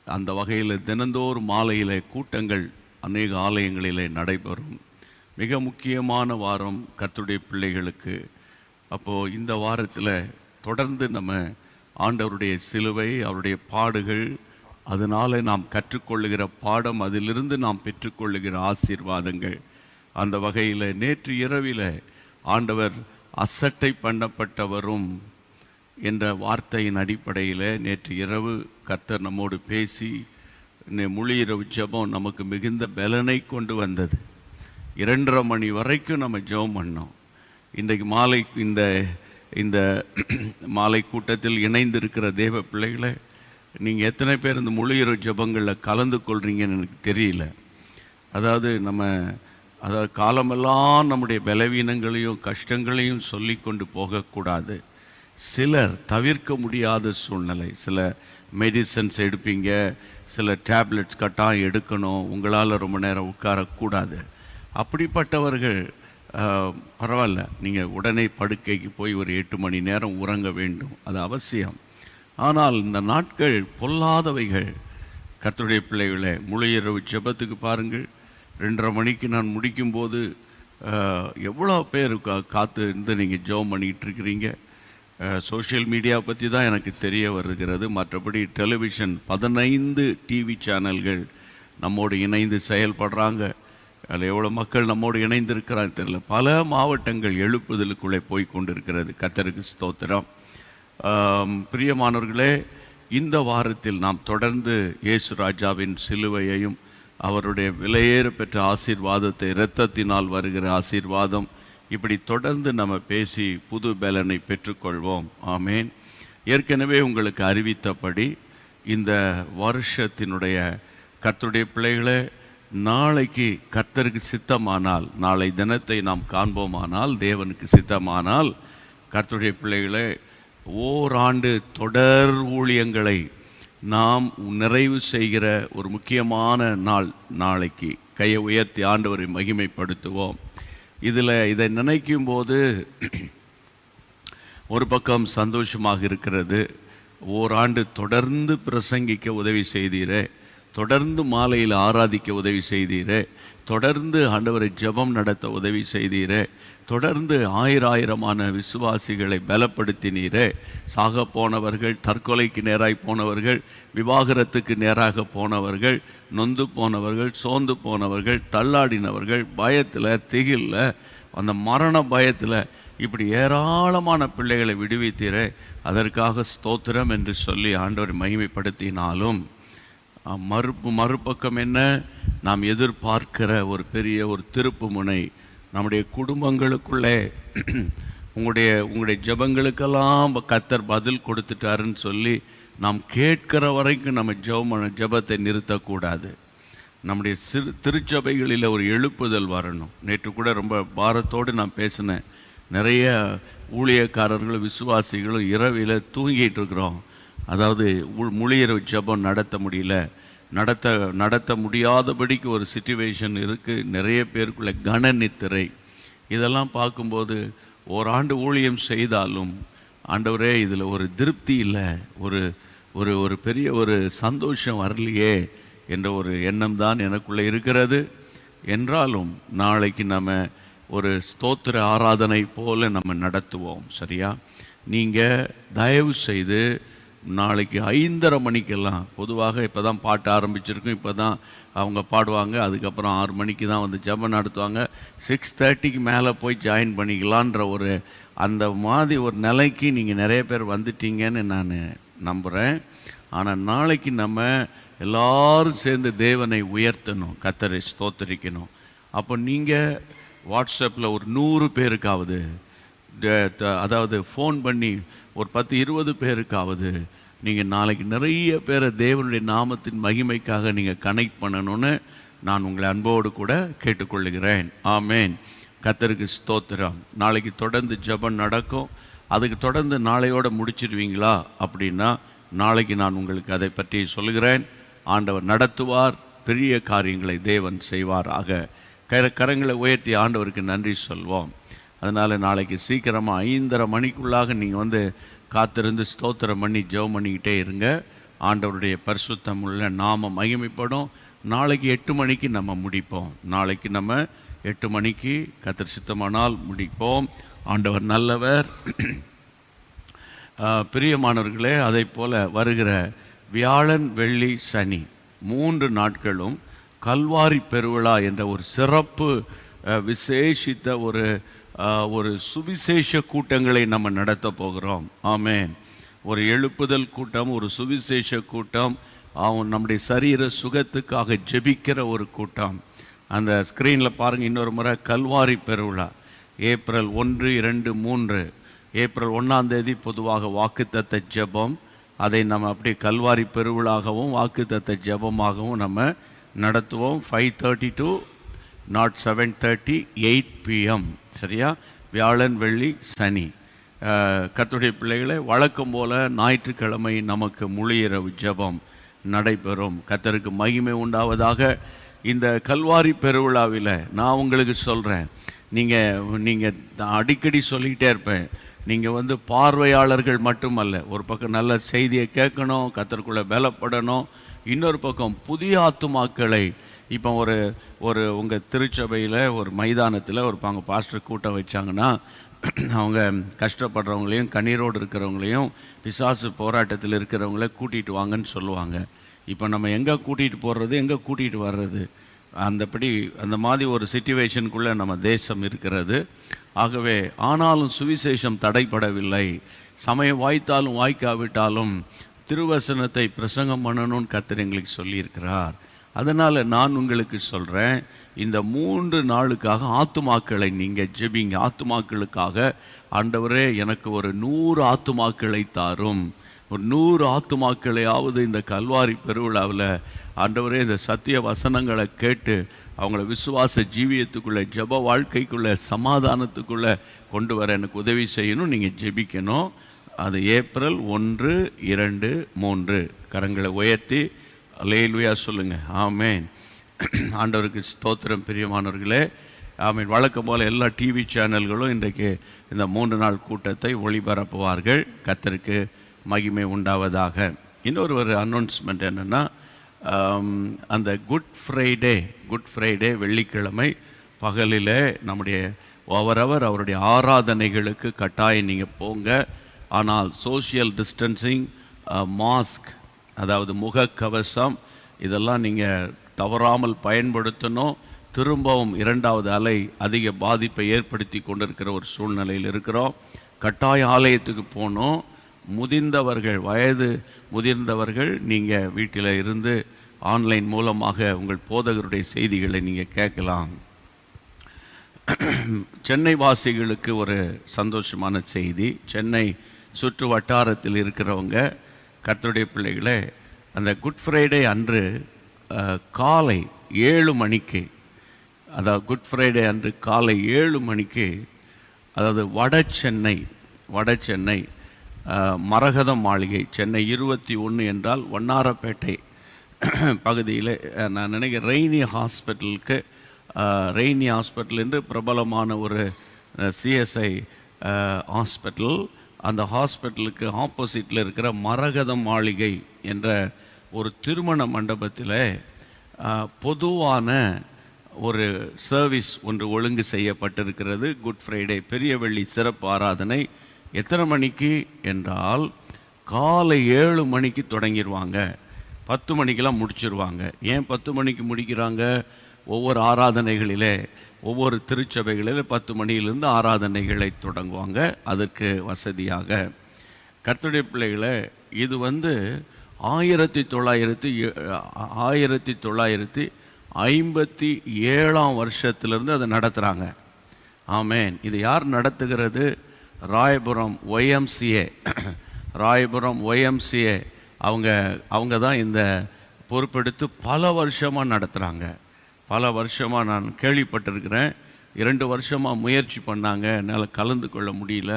அந்த வகையில் தினந்தோறும் மாலையிலே கூட்டங்கள் அநேக ஆலயங்களிலே நடைபெறும். மிக முக்கியமான வாரம் கர்த்தருடைய பிள்ளைகளுக்கு. அப்போது இந்த வாரத்தில் தொடர்ந்து நம்ம ஆண்டவருடைய சிலுவை, அவருடைய பாடுகள், அதனால் நாம் கற்றுக்கொள்ளுகிற பாடம், அதிலிருந்து நாம் பெற்றுக்கொள்ளுகிற ஆசீர்வாதங்கள். அந்த வகையில் நேற்று இரவில் ஆண்டவர் அசட்டை பண்ணப்பட்டவரும் என்ற வார்த்தையின் அடிப்படையில் நேற்று இரவு கர்த்தர் நம்மோடு பேசி முழு இரவு ஜெபம் நமக்கு மிகுந்த பலனை கொண்டு வந்தது. 2:30 மணி வரைக்கும் நம்ம ஜெபம் பண்ணோம். இன்றைக்கு மாலை இந்த மாலை கூட்டத்தில் இணைந்திருக்கிற தேவ பிள்ளைகளை நீங்கள் எத்தனை பேர் இந்த முழு இரவு ஜெபங்களில் கலந்து கொள்கிறீங்கன்னு எனக்கு தெரியல. அதாவது காலமெல்லாம் நம்முடைய பலவீனங்களையும் கஷ்டங்களையும் சொல்லி கொண்டு போகக்கூடாது. சிலர் தவிர்க்க முடியாத சூழ்நிலை, சில மெடிசன்ஸ் எடுப்பீங்க, சில டேப்லெட்ஸ் கட்டாயம் எடுக்கணும், உங்களால் ரொம்ப நேரம் உட்காரக்கூடாது. அப்படிப்பட்டவர்கள் பரவாயில்ல, நீங்கள் உடனே படுக்கைக்கு போய் ஒரு 8 மணி நேரம் உறங்க வேண்டும், அது அவசியம். ஆனால் இந்த நாட்கள் பொல்லாதவைகள். கர்த்தருடைய பிள்ளைகளை முழு இரவு ஜெபத்துக்கு பாருங்கள். 2:30 மணிக்கு நான் முடிக்கும்போது எவ்வளோ பேர் காத்து இருந்து நீங்கள் ஜெபம் பண்ணிகிட்டு இருக்கிறீங்க. சோஷியல் மீடியா பற்றி தான் எனக்கு தெரிய வருகிறது. மற்றபடி டெலிவிஷன் 15 டிவி சேனல்கள் நம்மோடு இணைந்து செயல்படுறாங்க. அதில் எவ்வளோ மக்கள் நம்மோடு இணைந்திருக்கிறான்னு தெரியல. பல மாவட்டங்கள் எழுப்புதலுக்குள்ளே போய் கொண்டிருக்கிறது. கர்த்தருக்கு ஸ்தோத்திரம். பிரியமானவர்களே, இந்த வாரத்தில் நாம் தொடர்ந்து இயேசு ராஜாவின் சிலுவையையும் அவருடைய விலையேற பெற்ற ஆசீர்வாதத்தை, இரத்தத்தினால் வருகிற ஆசீர்வாதம், இப்படி தொடர்ந்து நம்ம பேசி புது பலனை பெற்றுக்கொள்வோம். ஆமேன். ஏற்கனவே உங்களுக்கு அறிவித்தபடி இந்த வருஷத்தினுடைய கர்த்தருடைய பிள்ளைகளை, நாளைக்கு கர்த்தருக்கு சித்தமானால், நாளை தினத்தை நாம் காண்போமானால், தேவனுக்கு சித்தமானால், கர்த்தருடைய பிள்ளைகளை ஓராண்டு தொடர் ஊழியங்களை நாம் நிறைவு செய்கிற ஒரு முக்கியமான நாள் நாளைக்கு. கையை உயர்த்தி ஆண்டவரை மகிமைப்படுத்துவோம். இதை நினைக்கும் போது ஒரு பக்கம் சந்தோஷமாக இருக்கிறது. ஓராண்டு தொடர்ந்து பிரசங்கிக்க உதவி செய்தீரே, தொடர்ந்து மாலையில் ஆராதிக்க உதவி செய்தீரே, தொடர்ந்து ஆண்டவரை ஜெபம் நடத்த உதவி செய்தீரே, தொடர்ந்து ஆயிரமான விசுவாசிகளை பலப்படுத்தினீரே. சாக போனவர்கள், தற்கொலைக்கு நேராய் போனவர்கள், விவாகரத்துக்கு நேராக போனவர்கள், நொந்து போனவர்கள், சோர்ந்து போனவர்கள், தள்ளாடினவர்கள், பயத்தில், திகில்ல, அந்த மரண பயத்தில், இப்படி ஏராளமான பிள்ளைகளை விடுவித்தீரே. அதற்காக ஸ்தோத்திரம் என்று சொல்லி ஆண்டவரை மகிமைப்படுத்தினாலும் மறுபக்கம் என்ன? நாம் எதிர்பார்க்கிற ஒரு பெரிய ஒரு திருப்பு முனை நம்முடைய குடும்பங்களுக்குள்ளே. உங்களுடைய ஜெபங்களுக்கெல்லாம் கர்த்தர் பதில் கொடுத்துட்டாருன்னு சொல்லி நாம் கேட்கிற வரைக்கும் நம்ம ஜெபத்தை நிறுத்தக்கூடாது. நம்முடைய திருச்சபைகளில் ஒரு எழுப்புதல் வரணும். நேற்று கூட ரொம்ப பாரத்தோடு நான் பேசினேன். நிறைய ஊழியக்காரர்களும் விசுவாசிகளும் இரவில் தூங்கிட்டு இருக்கிறோம். அதாவது முழு இரவு ஜெபம் நடத்த முடியல, நடத்த முடியாதபடிக்கு ஒரு சிச்சுவேஷன் இருக்குது. நிறைய பேருக்குள்ள கனநித்திரை. இதெல்லாம் பார்க்கும்போது ஓராண்டு ஊழியம் செய்தாலும் ஆண்டவரே இதில் ஒரு திருப்தி இல்லை, ஒரு பெரிய ஒரு சந்தோஷம் வரலையே என்ற ஒரு எண்ணம் தான் எனக்குள்ளே இருக்கிறது. என்றாலும் நாளைக்கு நம்ம ஒரு ஸ்தோத்திர ஆராதனை போல நம்ம நடத்துவோம். சரியா? நீங்கள் தயவு செய்து நாளைக்கு 5:30 மணிக்கெல்லாம், பொதுவாக இப்போ தான் பாட்டு ஆரம்பிச்சிருக்கும், இப்போ தான் அவங்க பாடுவாங்க, அதுக்கப்புறம் 6 மணிக்கு தான் வந்து ஜெபம் நடத்துவாங்க. 6:30க்கு மேலே போய் ஜாயின் பண்ணிக்கலான்ற ஒரு அந்த மாதிரி ஒரு நிலைக்கு நீங்கள் நிறைய பேர் வந்துட்டீங்கன்னு நான் நம்புகிறேன். ஆனால் நாளைக்கு நம்ம எல்லாரும் சேர்ந்து தேவனை உயர்த்தணும், கர்த்தரை ஸ்தோத்தரிக்கணும். அப்போ நீங்கள் வாட்ஸ்அப்பில் ஒரு 100 பேருக்காவது, அதாவது ஃபோன் பண்ணி ஒரு 10-20 பேருக்காவது நீங்கள் நாளைக்கு நிறைய பேரை தேவனுடைய நாமத்தின் மகிமைக்காக நீங்கள் கனெக்ட் பண்ணணும்னு நான் உங்களை அன்போடு கூட கேட்டுக்கொள்ளுகிறேன். ஆமேன். கர்த்தருக்கு ஸ்தோத்திரம். நாளைக்கு தொடர்ந்து ஜெபம் நடக்கும். அதுக்கு தொடர்ந்து நாளையோடு முடிச்சிடுவீங்களா அப்படின்னா நாளைக்கு நான் உங்களுக்கு அதை பற்றி சொல்கிறேன். ஆண்டவர் நடத்துவார், பெரிய காரியங்களை தேவன் செய்வாராக. கரங்களை உயர்த்தி ஆண்டவருக்கு நன்றி சொல்வோம். அதனால் நாளைக்கு சீக்கிரமாக 5:30 மணிக்குள்ளாக நீங்கள் வந்து காத்திருந்து ஸ்தோத்திரம் பண்ணி ஜெபம் பண்ணிக்கிட்டே இருங்க. ஆண்டவருடைய பரிசுத்தம் உள்ள நாமம் மகிமைப்படும். நாளைக்கு 8 மணிக்கு நம்ம முடிப்போம். நாளைக்கு நம்ம 8 மணிக்கு கர்த்தர் சித்தமானால் முடிப்போம். ஆண்டவர் நல்லவர். பிரியமானவர்களே, அதை போல் வருகிற வியாழன், வெள்ளி, சனி 3 நாட்களும் கல்வாரி பெருவிழா என்ற ஒரு சிறப்பு விசேஷித்த ஒரு சுவிசேஷ கூட்டங்களை நம்ம நடத்த போகிறோம். ஆமென். ஒரு எழுப்புதல் கூட்டம், ஒரு சுவிசேஷ கூட்டம், நம்முடைய சரீர சுகத்துக்காக ஜெபிக்கிற ஒரு கூட்டம். அந்த ஸ்க்ரீனில் பாருங்கள், இன்னொரு முறை கல்வாரி பெருவிழா ஏப்ரல் 1, 2, 3. ஏப்ரல் 1ஆம் தேதி பொதுவாக வாக்குத்தத்த ஜெபம். அதை நம்ம அப்படியே கல்வாரி பெருவிழாகவும் வாக்குத்தத்த ஜெபமாகவும் நம்ம நடத்துவோம். 5:30 to not 7:30, 8 PM. சரியா? வியாழன், வெள்ளி, சனி. கர்த்தருடைய பிள்ளைகளை, வழக்கம் போல் ஞாயிற்றுக்கிழமை நமக்கு முழு இரவு ஜெபம் நடைபெறும். கர்த்தருக்கு மகிமை உண்டாவதாக. இந்த கல்வாரி பெருவிழாவில் நான் உங்களுக்கு சொல்கிறேன், நீங்கள் அடிக்கடி சொல்லிக்கிட்டே இருப்பேன், நீங்கள் வந்து பார்வையாளர்கள் மட்டுமல்ல, ஒரு பக்கம் நல்ல செய்தியை கேட்கணும், கர்த்தருக்குள்ளே பலப்படணும், இன்னொரு பக்கம் புதிய ஆத்துமாக்களை. இப்போ ஒரு உங்கள் திருச்சபையில் ஒரு மைதானத்தில் ஒரு பாஸ்டர் கூட்டம் வச்சாங்கன்னா, அவங்க கஷ்டப்படுறவங்களையும் கண்ணீரோடு இருக்கிறவங்களையும் பிசாசு போராட்டத்தில் இருக்கிறவங்கள கூட்டிகிட்டு வாங்கன்னு சொல்லுவாங்க. இப்போ நம்ம எங்கே கூட்டிகிட்டு போடுறது, எங்கே கூட்டிகிட்டு வர்றது, அந்த மாதிரி ஒரு சிச்சுவேஷனுக்குள்ளே நம்ம தேசம் இருக்கிறது. ஆகவே ஆனாலும் சுவிசேஷம் தடைப்படவில்லை. சமயம் வாய்த்தாலும் வாய்க்காவிட்டாலும் திருவசனத்தை பிரசங்கம் பண்ணணும்னு கர்த்தர் எங்களுக்கு சொல்லியிருக்கிறார். அதனால் நான் உங்களுக்கு சொல்கிறேன், இந்த 3 நாளுக்காக ஆத்துமாக்களை நீங்கள் ஜெபிங்க. ஆத்துமாக்களுக்காக, ஆண்டவரே எனக்கு ஒரு 100 ஆத்துமாக்களை தாரும், ஒரு 100 ஆத்துமாக்களையாவது இந்த கல்வாரி பெருவிழாவில் ஆண்டவரே இந்த சத்திய வசனங்களை கேட்டு அவங்கள விசுவாச ஜீவியத்துக்குள்ளே, ஜெப வாழ்க்கைக்குள்ளே, சமாதானத்துக்குள்ளே கொண்டு வர எனக்கு உதவி செய்யணும். நீங்கள் ஜெபிக்கணும். அது ஏப்ரல் 1, 2, 3. கரங்களை உயர்த்தி அல்லேலூயா சொல்லுங்கள். ஆமேன். ஆண்டவருக்கு ஸ்தோத்திரம். பிரியமானவர்களே, ஆமேன். வழக்கம் போல் எல்லா டிவி சேனல்களும் இன்றைக்கு இந்த 3 நாள் கூட்டத்தை ஒளிபரப்புவார்கள். கர்த்தருக்கு மகிமை உண்டாவதாக. இன்னொரு அனௌன்ஸ்மெண்ட் என்னென்னா, அந்த குட் ஃப்ரைடே வெள்ளிக்கிழமை பகலில் நம்முடைய அவருடைய ஆராதனைகளுக்கு கட்டாயம் நீங்கள் போங்க. ஆனால் சோஷியல் டிஸ்டன்சிங், மாஸ்க், அதாவது முகக்கவசம், இதெல்லாம் நீங்கள் தவறாமல் பயன்படுத்தணும். திரும்பவும் 2வது அலை அதிக பாதிப்பை ஏற்படுத்தி கொண்டிருக்கிற ஒரு சூழ்நிலையில் இருக்கிறோம். கட்டாய ஆலயத்துக்கு போகணும். வயது முதிர்ந்தவர்கள் நீங்கள் வீட்டில் இருந்து ஆன்லைன் மூலமாக உங்கள் போதகருடைய செய்திகளை நீங்கள் கேட்கலாம். சென்னை வாசிகளுக்கு ஒரு சந்தோஷமான செய்தி. சென்னை சுற்று வட்டாரத்தில் இருக்கிறவங்க, கர்த்தருடைய பிள்ளைகளே, அந்த குட் ஃப்ரைடே அன்று காலை 7 மணிக்கு, அதாவது குட் ஃப்ரைடே அன்று காலை 7 மணிக்கு, அதாவது வட சென்னை மரகதம் மாளிகை, சென்னை 21 என்றால் வண்ணாரப்பேட்டை பகுதியில், நான் நினைக்கிறேன் ரெய்னி ஹாஸ்பிட்டல் என்று பிரபலமான ஒரு சிஎஸ்ஐ ஹாஸ்பிட்டல், அந்த ஹாஸ்பிட்டலுக்கு ஆப்போசிட்டில் இருக்கிற மரகதம் மாளிகை என்ற ஒரு திருமண மண்டபத்தில் பொதுவான ஒரு சர்வீஸ் ஒன்று ஒழுங்கு செய்யப்பட்டிருக்கிறது. குட் ஃப்ரைடே பெரிய வெள்ளி சிறப்பு ஆராதனை. எத்தனை மணிக்கு என்றால் காலை 7 மணிக்கு தொடங்கிடுவாங்க, 10 மணிக்கெல்லாம் முடிச்சிருவாங்க. ஏன் 10 மணிக்கு முடிக்கிறாங்க? ஒவ்வொரு ஆராதனைகளிலே, ஒவ்வொரு திருச்சபைகளில் 10 மணியிலிருந்து ஆராதனைகளை தொடங்குவாங்க. அதற்கு வசதியாக கர்த்தருடைய பிள்ளைகளை, இது 1957ஆம் வருஷத்திலிருந்து அதை நடத்துகிறாங்க. ஆமேன். இது யார் நடத்துகிறது? ராயபுரம் ஒய்எம்சிஏ அவங்க தான் இந்த பொறுப்பெடுத்து பல வருஷமாக நடத்துகிறாங்க. பல வருஷமாக நான் கேள்விப்பட்டிருக்கிறேன். 2 வருஷமாக முயற்சி பண்ணாங்க, என்னால் கலந்து கொள்ள முடியல.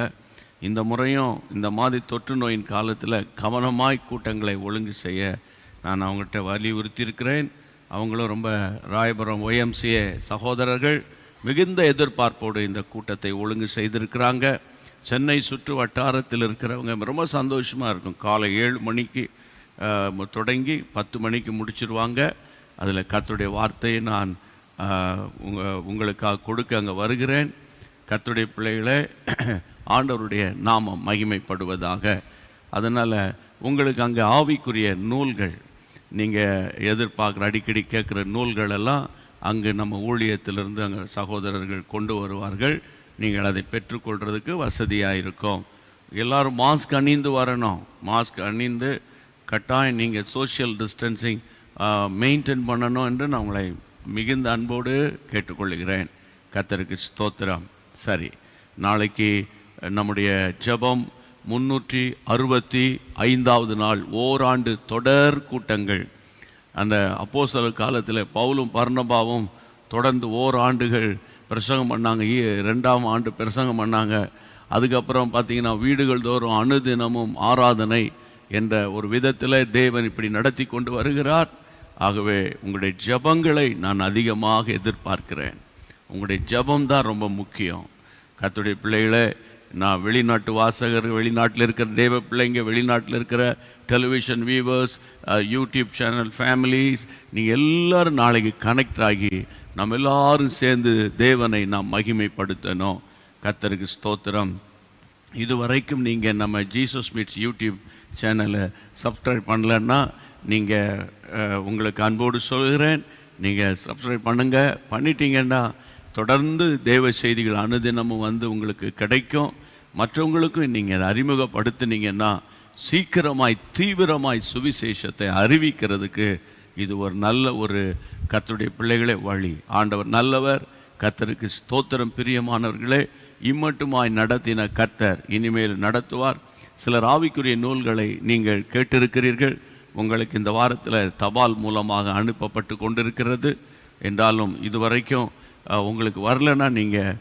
இந்த முறையும் இந்த மாதிரி தொற்று நோயின் காலத்தில் கவனமாய் கூட்டங்களை ஒழுங்கு செய்ய நான் அவங்கள்ட்ட வலியுறுத்தி இருக்கிறேன். அவங்களும் ரொம்ப ராயபுரம் ஒய்எம்சிஏ சகோதரர்கள் மிகுந்த எதிர்பார்ப்போடு இந்த கூட்டத்தை ஒழுங்கு செய்திருக்கிறாங்க. சென்னை சுற்று வட்டாரத்தில் இருக்கிறவங்க ரொம்ப சந்தோஷமாக இருக்கும். காலை 7 மணிக்கு தொடங்கி 10 மணிக்கு முடிச்சிருவாங்க. அதில் கர்த்தருடைய வார்த்தையை நான் உங்களுக்காக கொடுக்க அங்கே வருகிறேன். கர்த்தருடைய பிள்ளைகளே, ஆண்டவருடைய நாமம் மகிமைப்படுவதாக. அதனால் உங்களுக்கு அங்கே ஆவிக்குரிய நூல்கள், நீங்கள் எதிர்பார்க்குற அடிக்கடி கேட்குற நூல்கள் எல்லாம் அங்கு நம்ம ஊழியத்திலிருந்து அங்கே சகோதரர்கள் கொண்டு வருவார்கள். நீங்கள் அதை பெற்றுக்கொள்கிறதுக்கு வசதியாக இருக்கும். எல்லோரும் மாஸ்க் அணிந்து வரணும். மாஸ்க் அணிந்து கட்டாயம் நீங்கள் சோஷியல் டிஸ்டன்சிங் மெயின்டைன் பண்ணணும் என்று நான் உங்களை மிகுந்த அன்போடு கேட்டுக்கொள்கிறேன். கர்த்தருக்கு ஸ்தோத்திரம். சரி, நாளைக்கு நம்முடைய ஜெபம் 365வது நாள், ஓராண்டு தொடர் கூட்டங்கள். அந்த அப்போஸ்தலர் காலத்தில் பவுலும் பர்னபாவும் தொடர்ந்து ஓராண்டுகள் பிரசங்கம் பண்ணாங்க. 2ஆம் ஆண்டு பிரசங்கம் பண்ணாங்க. அதுக்கப்புறம் பார்த்திங்கன்னா வீடுகள் தோறும் அனுதினமும் ஆராதனை என்ற ஒரு விதத்தில் தேவன் இப்படி நடத்தி கொண்டு வருகிறார். ஆகவே உங்களுடைய ஜெபங்களை நான் அதிகமாக எதிர்பார்க்கிறேன். உங்களுடைய ஜெபம்தான் ரொம்ப முக்கியம். கர்த்தருடைய பிள்ளைகளை, நான் வெளிநாட்டு வாசகர்கள், வெளிநாட்டில் இருக்கிற தேவ பிள்ளைங்க, வெளிநாட்டில் இருக்கிற television viewers, YouTube channel families, நீங்கள் எல்லோரும் நாளைக்கு கனெக்ட் ஆகி நம்ம எல்லாரும் சேர்ந்து தேவனை நாம் மகிமைப்படுத்தணும். கர்த்தருக்கு ஸ்தோத்திரம். இதுவரைக்கும் நீங்கள் நம்ம ஜீசஸ் மீட்ஸ் யூடியூப் சேனலை சப்ஸ்கிரைப் பண்ணலன்னா நீங்கள் உங்களுக்கு அன்போடு சொல்கிறேன், நீங்கள் சப்ஸ்கிரைப் பண்ணுங்கள். பண்ணிட்டீங்கன்னா தொடர்ந்து தேவ செய்திகள் அனுதினமும் வந்து உங்களுக்கு கிடைக்கும். மற்றவங்களுக்கும் நீங்கள் அதை அறிமுகப்படுத்தினீங்கன்னா சீக்கிரமாய் தீவிரமாய் சுவிசேஷத்தை அறிவிக்கிறதுக்கு இது ஒரு நல்ல ஒரு கர்த்தருடைய பிள்ளைகளே வழி. ஆண்டவர் நல்லவர். கர்த்தருக்கு ஸ்தோத்திரம். பிரியமானவர்களே, இம்மட்டுமாய் நடத்தின கர்த்தர் இனிமேல் நடத்துவார். சிலர் ஆவிக்குரிய நூல்களை நீங்கள் கேட்டிருக்கிறீர்கள். உங்களுக்கு இந்த வாரத்தில் தபால் மூலமாக அனுப்பப்பட்டு கொண்டிருக்கிறது. என்றாலும் இதுவரைக்கும் உங்களுக்கு வரலைன்னா நீங்கள்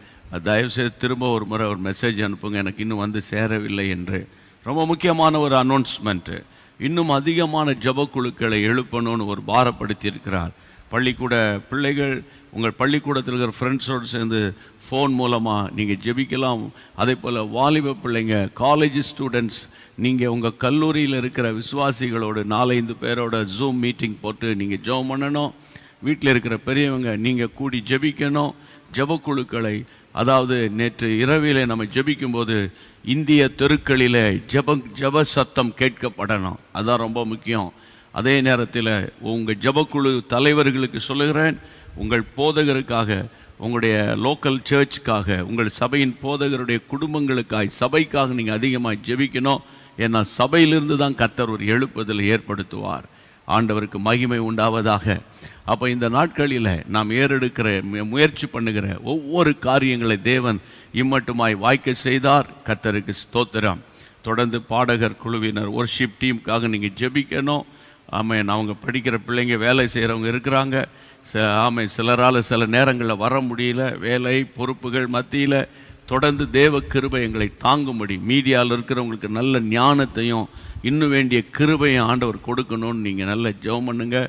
தயவுசெய்து திரும்ப ஒரு முறை ஒரு மெசேஜ் அனுப்புங்க, எனக்கு இன்னும் வந்து சேரவில்லை என்று. ரொம்ப முக்கியமான ஒரு அனௌன்ஸ்மெண்ட்டு. இன்னும் அதிகமான ஜெபக்குழுக்களை எழுப்பணும்னு ஒரு பாரப்படுத்தியிருக்கிறார். பள்ளிக்கூட பிள்ளைகள், உங்கள் பள்ளிக்கூடத்தில் இருக்கிற ஃப்ரெண்ட்ஸோடு சேர்ந்து ஃபோன் மூலமாக நீங்கள் ஜெபிக்கலாம். அதே போல் வாலிப பிள்ளைங்க, காலேஜ் ஸ்டூடெண்ட்ஸ், நீங்கள் உங்கள் கல்லூரியில் இருக்கிற விசுவாசிகளோடு 4-5 பேரோட ஜூம் மீட்டிங் போட்டு நீங்கள் ஜெபம் பண்ணணும். வீட்டில் இருக்கிற பெரியவங்க நீங்கள் கூடி ஜெபிக்கணும். ஜெபக்குழுக்களை, அதாவது நேற்று இரவிலே நம்ம ஜெபிக்கும்போது இந்திய தெருக்களிலே ஜெப சத்தம் கேட்கப்படணும். அதுதான் ரொம்ப முக்கியம். அதே நேரத்தில் உங்கள் ஜெபக்குழு தலைவர்களுக்கு சொல்லுகிறேன், உங்கள் போதகருக்காக, உங்களுடைய லோக்கல் சர்ச்சுக்காக, உங்கள் சபையின் போதகருடைய குடும்பங்களுக்காக, சபைக்காக நீங்கள் அதிகமாக ஜெபிக்கணும். ஏன்னா சபையிலிருந்து தான் கர்த்தர் ஒரு எழுப்புதலை ஏற்படுத்துவார். ஆண்டவருக்கு மகிமை உண்டாவதாக. அப்போ இந்த நாட்களில் நாம் ஏறெடுக்கிற முயற்சி பண்ணுகிற ஒவ்வொரு காரியங்களை தேவன் இம்மட்டுமாய் வாய்க்க செய்தார். கர்த்தருக்கு ஸ்தோத்திரம். தொடர்ந்து பாடகர் குழுவினர், ஒர்ஷிப் டீமுக்காக நீங்கள் ஜெபிக்கணும். ஆமாம், அவங்க படிக்கிற பிள்ளைங்க, வேலை செய்கிறவங்க இருக்கிறாங்க. ஆமாம், சிலரால் சில நேரங்களில் வர முடியல, வேலை பொறுப்புகள் மத்தியில். தொடர்ந்து தேவ கிருபை எங்களை தாங்கும்படி மீடியாவில் இருக்கிறவங்களுக்கு நல்ல ஞானத்தையும் இன்னும் வேண்டிய கிருபையும் ஆண்டவர் கொடுக்கணும்னு நீங்கள் நல்ல ஜெபம் பண்ணுங்க.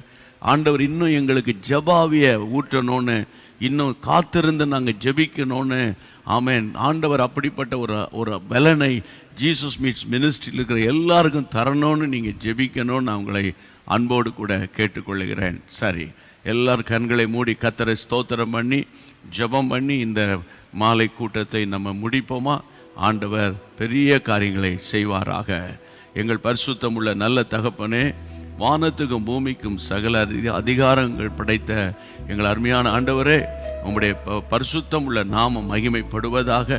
ஆண்டவர் இன்னும் எங்களுக்கு ஜெபாவிய ஊற்றணும்னு, இன்னும் காத்திருந்து நாங்கள் ஜெபிக்கணும்னு. ஆமேன். ஆண்டவர் அப்படிப்பட்ட ஒரு பலனை ஜீசஸ் மீட்ஸ் மினிஸ்ட்ரியில் இருக்கிற எல்லாருக்கும் தரணும்னு நீங்கள் ஜெபிக்கணும்னு நான் உங்களை அன்போடு கூட கேட்டுக்கொள்கிறேன். சரி, எல்லாரும் கண்களை மூடி கர்த்தரை ஸ்தோத்திரம் பண்ணி ஜெபம் பண்ணி இந்த மாலை கூட்டத்தை நம்ம முடிப்போமா? ஆண்டவர் பெரிய காரியங்களை செய்வாராக. எங்கள் பரிசுத்தமுள்ள நல்ல தகப்பனே, வானத்துக்கும் பூமிக்கும் சகல அதிகாரங்கள் படைத்த எங்கள் அருமையான ஆண்டவரே, உம்முடைய பரிசுத்தம் உள்ள நாமம் மகிமைப்படுவதாக.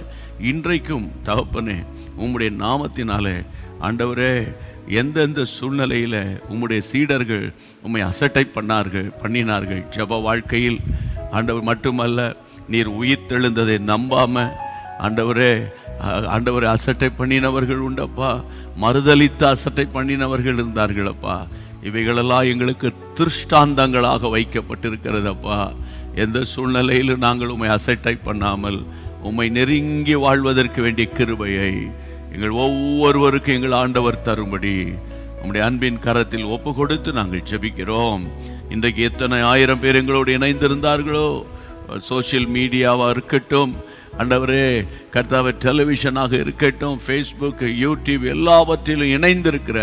இன்றைக்கும் தகப்பனே, உம்முடைய நாமத்தினாலே ஆண்டவரே, எந்தெந்த சூழ்நிலையில் உம்முடைய சீடர்கள் உம்மை அசட்டை பண்ணினார்கள் ஜெப வாழ்க்கையில், ஆண்டவர் மட்டுமல்ல, நீர் உயிர் தெழுந்ததை நம்பாம ஆண்டவரே அசட்டை பண்ணினவர்கள் உண்டப்பா. மறுதலித்து அசட்டை பண்ணினவர்கள் இருந்தார்களப்பா. இவைகளெல்லாம் எங்களுக்கு திருஷ்டாந்தங்களாக வைக்கப்பட்டிருக்கிறதப்பா. எந்த சூழ்நிலையிலும் நாங்கள் உம்மை அசட்டை பண்ணாமல் உம்மை நெருங்கி வாழ்வதற்கு வேண்டிய கிருபையை எங்கள் ஒவ்வொருவருக்கும் எங்கள் ஆண்டவர் தரும்படி உம்முடைய அன்பின் கரத்தில் ஒப்பு கொடுத்து நாங்கள் ஜெபிக்கிறோம். இன்றைக்கு எத்தனை 1000 பேர் எங்களோடு இணைந்திருந்தார்களோ, சோஷியல் மீடியாவாக இருக்கட்டும், ஆண்டவரே கர்த்தாவே டெலிவிஷனாக இருக்கட்டும், ஃபேஸ்புக், யூடியூப் எல்லாவற்றிலும் இணைந்திருக்கிற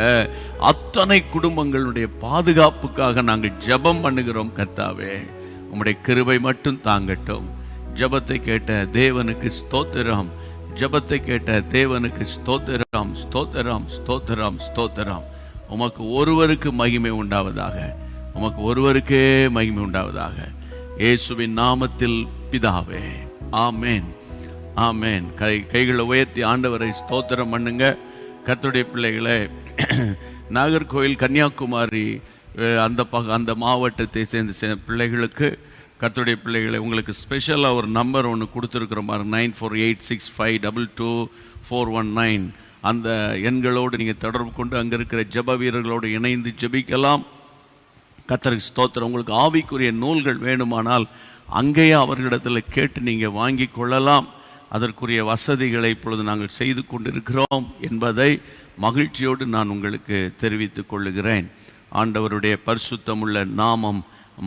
அத்தனை குடும்பங்களுடைய பாதுகாப்புக்காக நாங்கள் ஜெபம் பண்ணுகிறோம். கர்த்தாவே உம்முடைய கிருபை மட்டும் தாங்கட்டும். ஜெபத்தை கேட்ட தேவனுக்கு ஸ்தோத்திரம், ஜெபத்தை கேட்ட தேவனுக்கு ஸ்தோத்திரம், ஸ்தோத்திரம், ஸ்தோத்திரம், ஸ்தோத்திரம். உமக்கு ஒருவருக்கு மகிமை உண்டாவதாக, உமக்கு ஒருவருக்கே மகிமை உண்டாவதாக. இயேசுவின் நாமத்தில் பிதாவே, ஆமேன், ஆமேன். கைகளை உயர்த்தி ஆண்டவரை ஸ்தோத்திரம் பண்ணுங்க. கர்த்தருடைய பிள்ளைகளே, நாகர்கோவில், கன்னியாகுமரி அந்த மாவட்டத்தை சேர்ந்த பிள்ளைகளுக்கு, கர்த்தருடைய பிள்ளைகளை, உங்களுக்கு ஸ்பெஷலாக ஒரு நம்பர் ஒன்று கொடுத்துருக்குற மாதிரி 9486522419 அந்த எண்களோடு நீங்கள் தொடர்பு கொண்டு அங்கே இருக்கிற ஜெப வீரர்களோடு இணைந்து ஜெபிக்கலாம். கர்த்தருக்கு ஸ்தோத்திரம். உங்களுக்கு ஆவிக்குரிய நூல்கள் வேணுமானால் அங்கேயே அவர்களிடத்தில் கேட்டு நீங்கள் வாங்கி கொள்ளலாம். அதற்குரிய வசதிகளை இப்பொழுது நாங்கள் செய்து கொண்டிருக்கிறோம் என்பதை மகிழ்ச்சியோடு நான் உங்களுக்கு தெரிவித்துக் கொள்ளுகிறேன். ஆண்டவருடைய பரிசுத்தமுள்ள நாமம்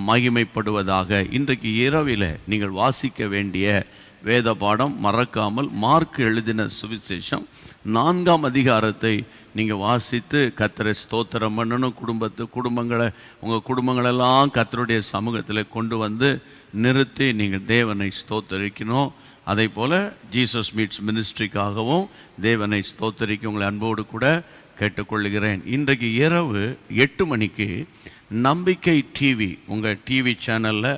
மகிமைப்படுவதாக. இன்றைக்கு இரவில் நீங்கள் வாசிக்க வேண்டிய வேத பாடம் மறக்காமல் மார்க் எழுதின சுவிசேஷம் 4ஆம் அதிகாரத்தை நீங்கள் வாசித்து கர்த்தரை ஸ்தோத்திரம் பண்ணணும். உங்கள் குடும்பங்களெல்லாம் கர்த்தருடைய சமூகத்தில் கொண்டு வந்து நிறுத்தி நீங்கள் தேவனை ஸ்தோத்தரிக்கணும். அதே போல் ஜீசஸ் மீட்ஸ் மினிஸ்ட்ரிக்காகவும் தேவனை ஸ்தோத்தரிக்க உங்களை அன்போடு கூட கேட்டுக்கொள்ளுகிறேன். இன்றைக்கு இரவு 8 மணிக்கு நம்பிக்கை டிவி, உங்கள் டிவி சேனலில்,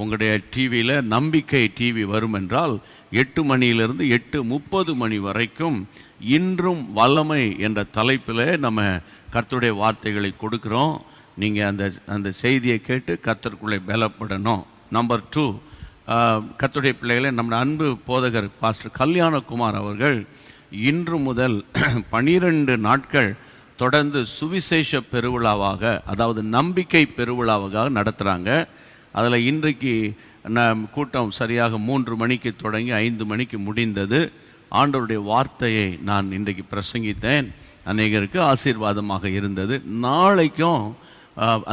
உங்களுடைய டிவியில் நம்பிக்கை டிவி வரும் என்றால் 8 மணியிலிருந்து 8:30 மணி வரைக்கும் இன்றும் வல்லமை என்ற தலைப்பில் நம்ம கர்த்தருடைய வார்த்தைகளை கொடுக்குறோம். நீங்கள் அந்த செய்தியை கேட்டு கர்த்தருக்குள்ளே பலப்படணும். நம்பர் 2, கர்த்தருடைய பிள்ளைகளை, நம்ம அன்பு போதகர் பாஸ்டர் கல்யாணகுமார் அவர்கள் இன்று முதல் 12 நாட்கள் தொடர்ந்து சுவிசேஷ பெருவிழாவாக, அதாவது நம்பிக்கை பெருவிழாவாக நடத்துகிறாங்க. அதில் இன்றைக்கு கூட்டம் சரியாக 3 மணிக்கு தொடங்கி 5 மணிக்கு முடிந்தது. ஆண்டவருடைய வார்த்தையை நான் இன்றைக்கு பிரசங்கித்தேன். அநேகருக்கு ஆசீர்வாதமாக இருந்தது. நாளைக்கும்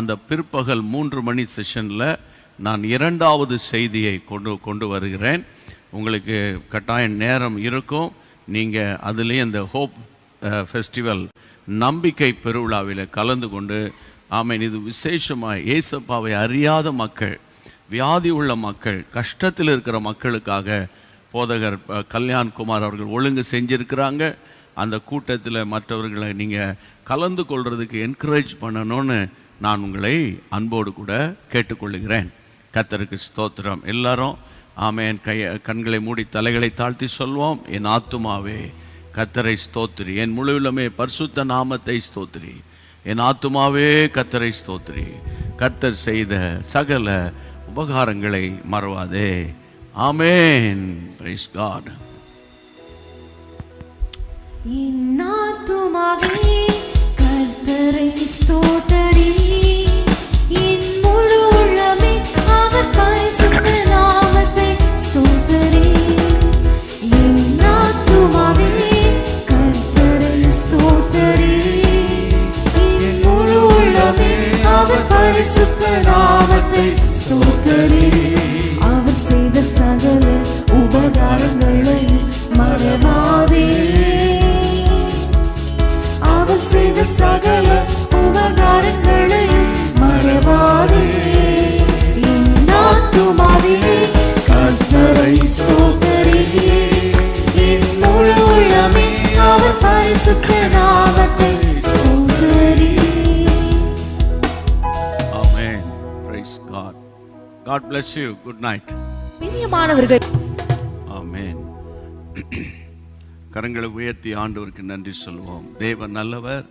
அந்த பிற்பகல் 3 மணி செஷனில் நான் 2வது செய்தியை கொண்டு வருகிறேன். உங்களுக்கு கட்டாயம் நேரம் இருக்கும். நீங்கள் அதுலேயும் இந்த ஹோப் ஃபெஸ்டிவல் நம்பிக்கை பெருவிழாவில் கலந்து கொண்டு, ஆமேன், இது விசேஷமாக ஏசப்பாவை அறியாத மக்கள், வியாதி உள்ள மக்கள், கஷ்டத்தில் இருக்கிற மக்களுக்காக போதகர் கல்யாண்குமார் அவர்கள் ஒழுங்கு செஞ்சுருக்கிறாங்க. அந்த கூட்டத்தில் மற்றவர்களை நீங்கள் கலந்து கொள்வதுக்கு என்கரேஜ் பண்ணணும்னு நான் உங்களை அன்போடு கூட கேட்டுக்கொள்ளுகிறேன். கர்த்தருக்கு ஸ்தோத்திரம். எல்லாரும் ஆமேன் கண்களை மூடி தலைகளை தாழ்த்தி சொல்வோம். என் ஆத்துமாவே கர்த்தரை ஸ்தோத்திரி, என் முழுவிலுமே பரிசுத்த நாமத்தை ஸ்தோத்திரி. என் ஆத்துமாவே கர்த்தரை ஸ்தோத்திரி, கர்த்தர் செய்த சகல உபகாரங்களை மறவாதே. ஆமென். Praise God. என் ஆத்துமாவே கர்த்தரை ஸ்தோத்திரி, என் முழு உள்ளமே அவர் பரிசுத்த நாமத்தை ஸ்தோத்திரி. என் ஆத்துமாவே கர்த்தரை ஸ்தோத்திரி, என் முழு உள்ளமே அவர் பரிசுத்த நாமத்தை ஸ்தோத்திரி. அவர் செய்த சகல உபகாரங்களை மறவாதே, அவர் செய்த சகல உபகாரங்களை மறவாதே. என் ஆத்துமாவே கர்த்தரை ஸ்தோத்திரி, என் முழு உள்ளமே அவர் பரிசுத்த நாமத்தை ஸ்தோத்திரி. ஆமென். Praise God. God bless you. Good night. பிரியமானவர்கள், ஆமென். கரங்களை உயர்த்தி ஆண்டவருக்கு நன்றி சொல்வோம். தேவன் நல்லவர்,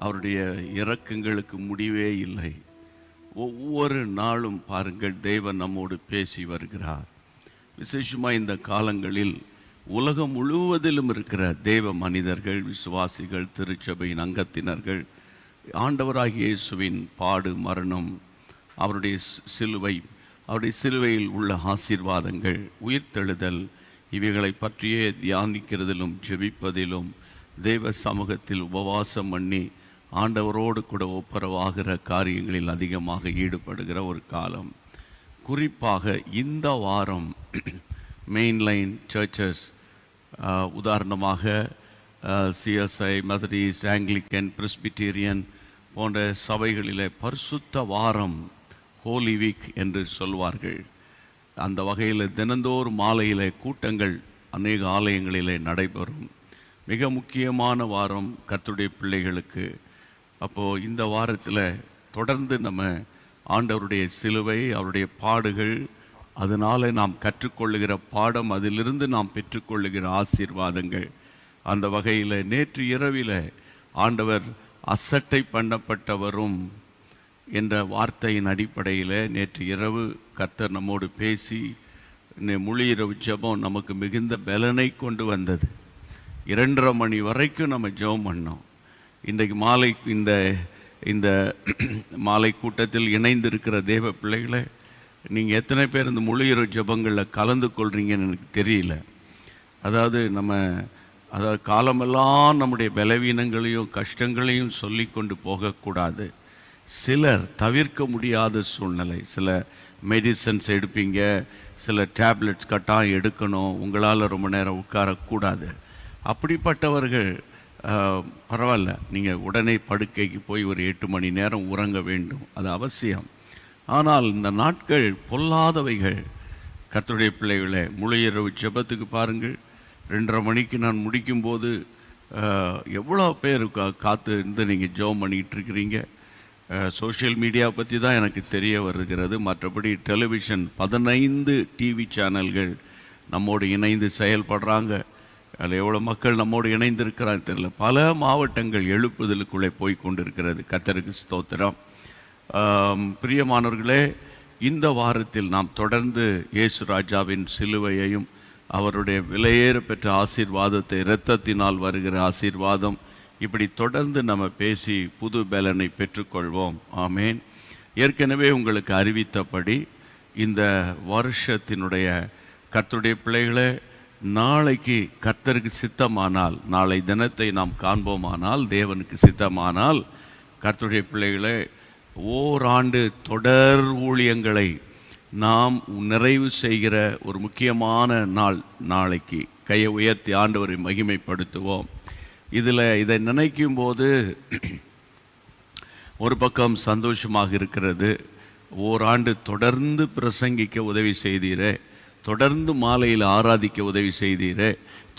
அவருடைய இரக்கங்களுக்கு முடிவே இல்லை. ஒவ்வொரு நாளும் பாருங்கள், தேவன் நம்மோடு பேசி வருகிறார். விசேஷமாக இந்த காலங்களில் உலகம் முழுவதிலும் இருக்கிற தேவ மனிதர்கள், விசுவாசிகள், திருச்சபையின் அங்கத்தினர்கள் ஆண்டவராகிய இயேசுவின் பாடு, மரணம், அவருடைய சிலுவை, அவருடைய சிலுவையில் உள்ள ஆசீர்வாதங்கள், உயிர்த்தெழுதல், இவைகளை பற்றியே தியானிக்கிறதிலும் ஜெபிப்பதிலும் தேவ சமூகத்தில் உபவாசம் பண்ணி ஆண்டவரோடு கூட ஒப்புரவாகிற காரியங்களில் அதிகமாக ஈடுபடுகிற ஒரு காலம். குறிப்பாக இந்த வாரம் மெயின்லைன் சர்ச்சஸ், உதாரணமாக சிஎஸ்ஐ, மெத்தடிஸ்ட், ஆங்கிலிக்கன், பிரெஸ்பிட்டேரியன் போன்ற சபைகளிலே பரிசுத்த வாரம், ஹோலி வீக் என்று சொல்வார்கள். அந்த வகையில் தினந்தோறும் மாலையிலே கூட்டங்கள் அநேக ஆலயங்களிலே நடைபெறும். மிக முக்கியமான வாரம் கர்த்தருடைய பிள்ளைகளுக்கு. அப்போது இந்த வாரத்தில் தொடர்ந்து நம்ம ஆண்டவருடைய சிலுவை, அவருடைய பாடுகள், அதனால் நாம் கற்றுக்கொள்ளுகிற பாடம், அதிலிருந்து நாம் பெற்றுக்கொள்ளுகிற ஆசீர்வாதங்கள். அந்த வகையில் நேற்று இரவில் ஆண்டவர் அசட்டை பண்ணப்பட்டவரும் என்ற வார்த்தையின் அடிப்படையில் நேற்று இரவு கர்த்தர் நம்மோடு பேசி முழு இரவு ஜெபம் நமக்கு மிகுந்த பலனை கொண்டு வந்தது. 2:30 மணி வரைக்கும் நம்ம ஜெபம் பண்ணோம். இன்றைக்கு மாலை இந்த மாலை கூட்டத்தில் இணைந்திருக்கிற தேவ பிள்ளைகளை, நீங்கள் எத்தனை பேர் இந்த முழு இரவு ஜெபங்களில் கலந்து கொள்கிறீங்கன்னு எனக்கு தெரியல. அதாவது காலமெல்லாம் நம்முடைய பலவீனங்களையும் கஷ்டங்களையும் சொல்லி கொண்டு போகக்கூடாது. சிலர் தவிர்க்க முடியாத சூழ்நிலை, சில மெடிசன்ஸ் எடுப்பீங்க, சில டேப்லெட்ஸ் கட்டாயம் எடுக்கணும், உங்களால் ரொம்ப நேரம் உட்காரக்கூடாது. அப்படிப்பட்டவர்கள் பரவாயில்ல, நீங்கள் உடனே படுக்கைக்கு போய் ஒரு 8 மணி நேரம் உறங்க வேண்டும், அது அவசியம். ஆனால் இந்த நாட்கள் பொல்லாதவைகள். கர்த்தருடைய பிள்ளைகளை, முழு இரவு ஜெபத்துக்கு பாருங்கள். 2:30 மணிக்கு நான் முடிக்கும்போது எவ்வளோ பேர் காத்து இருந்து நீங்கள் ஜெபம் பண்ணிக்கிட்டு இருக்கிறீங்க. சோஷியல் மீடியா பற்றி தான் எனக்கு தெரிய வருகிறது. மற்றபடி டெலிவிஷன் 15 டிவி சேனல்கள் நம்மோடு இணைந்து செயல்படுறாங்க. அதில் எவ்வளோ மக்கள் நம்மோடு இணைந்திருக்கிறாங்க தெரியல. பல மாவட்டங்கள் எழுப்புதலுக்குள்ளே போய் கொண்டிருக்கிறது. கர்த்தருக்கு ஸ்தோத்திரம். பிரியமானவர்களே, இந்த வாரத்தில் நாம் தொடர்ந்து இயேசு ராஜாவின் சிலுவையையும் அவருடைய விலையேற பெற்ற ஆசீர்வாதத்தை, இரத்தத்தினால் வருகிற ஆசீர்வாதம், இப்படி தொடர்ந்து நம்ம பேசி புது பலனை பெற்றுக்கொள்வோம். ஆமேன். ஏற்கனவே உங்களுக்கு அறிவித்தபடி இந்த வருஷத்தினுடைய கர்த்தருடைய பிள்ளைகளை, நாளைக்கு கர்த்தருக்கு சித்தமானால், நாளை தினத்தை நாம் காண்போமானால், தேவனுக்கு சித்தமானால், கர்த்தருடைய பிள்ளைகளை ஓராண்டு தொடர் ஊழியங்களை நாம் நிறைவு செய்கிற ஒரு முக்கியமான நாள் நாளைக்கு. கையை உயர்த்தி ஆண்டவரை மகிமைப்படுத்துவோம். இதை நினைக்கும் போது ஒரு பக்கம் சந்தோஷமாக இருக்கிறது. ஓராண்டு தொடர்ந்து பிரசங்கிக்க உதவி செய்தீரே, தொடர்ந்து மாலையில் ஆராதிக்க உதவி செய்தீரே,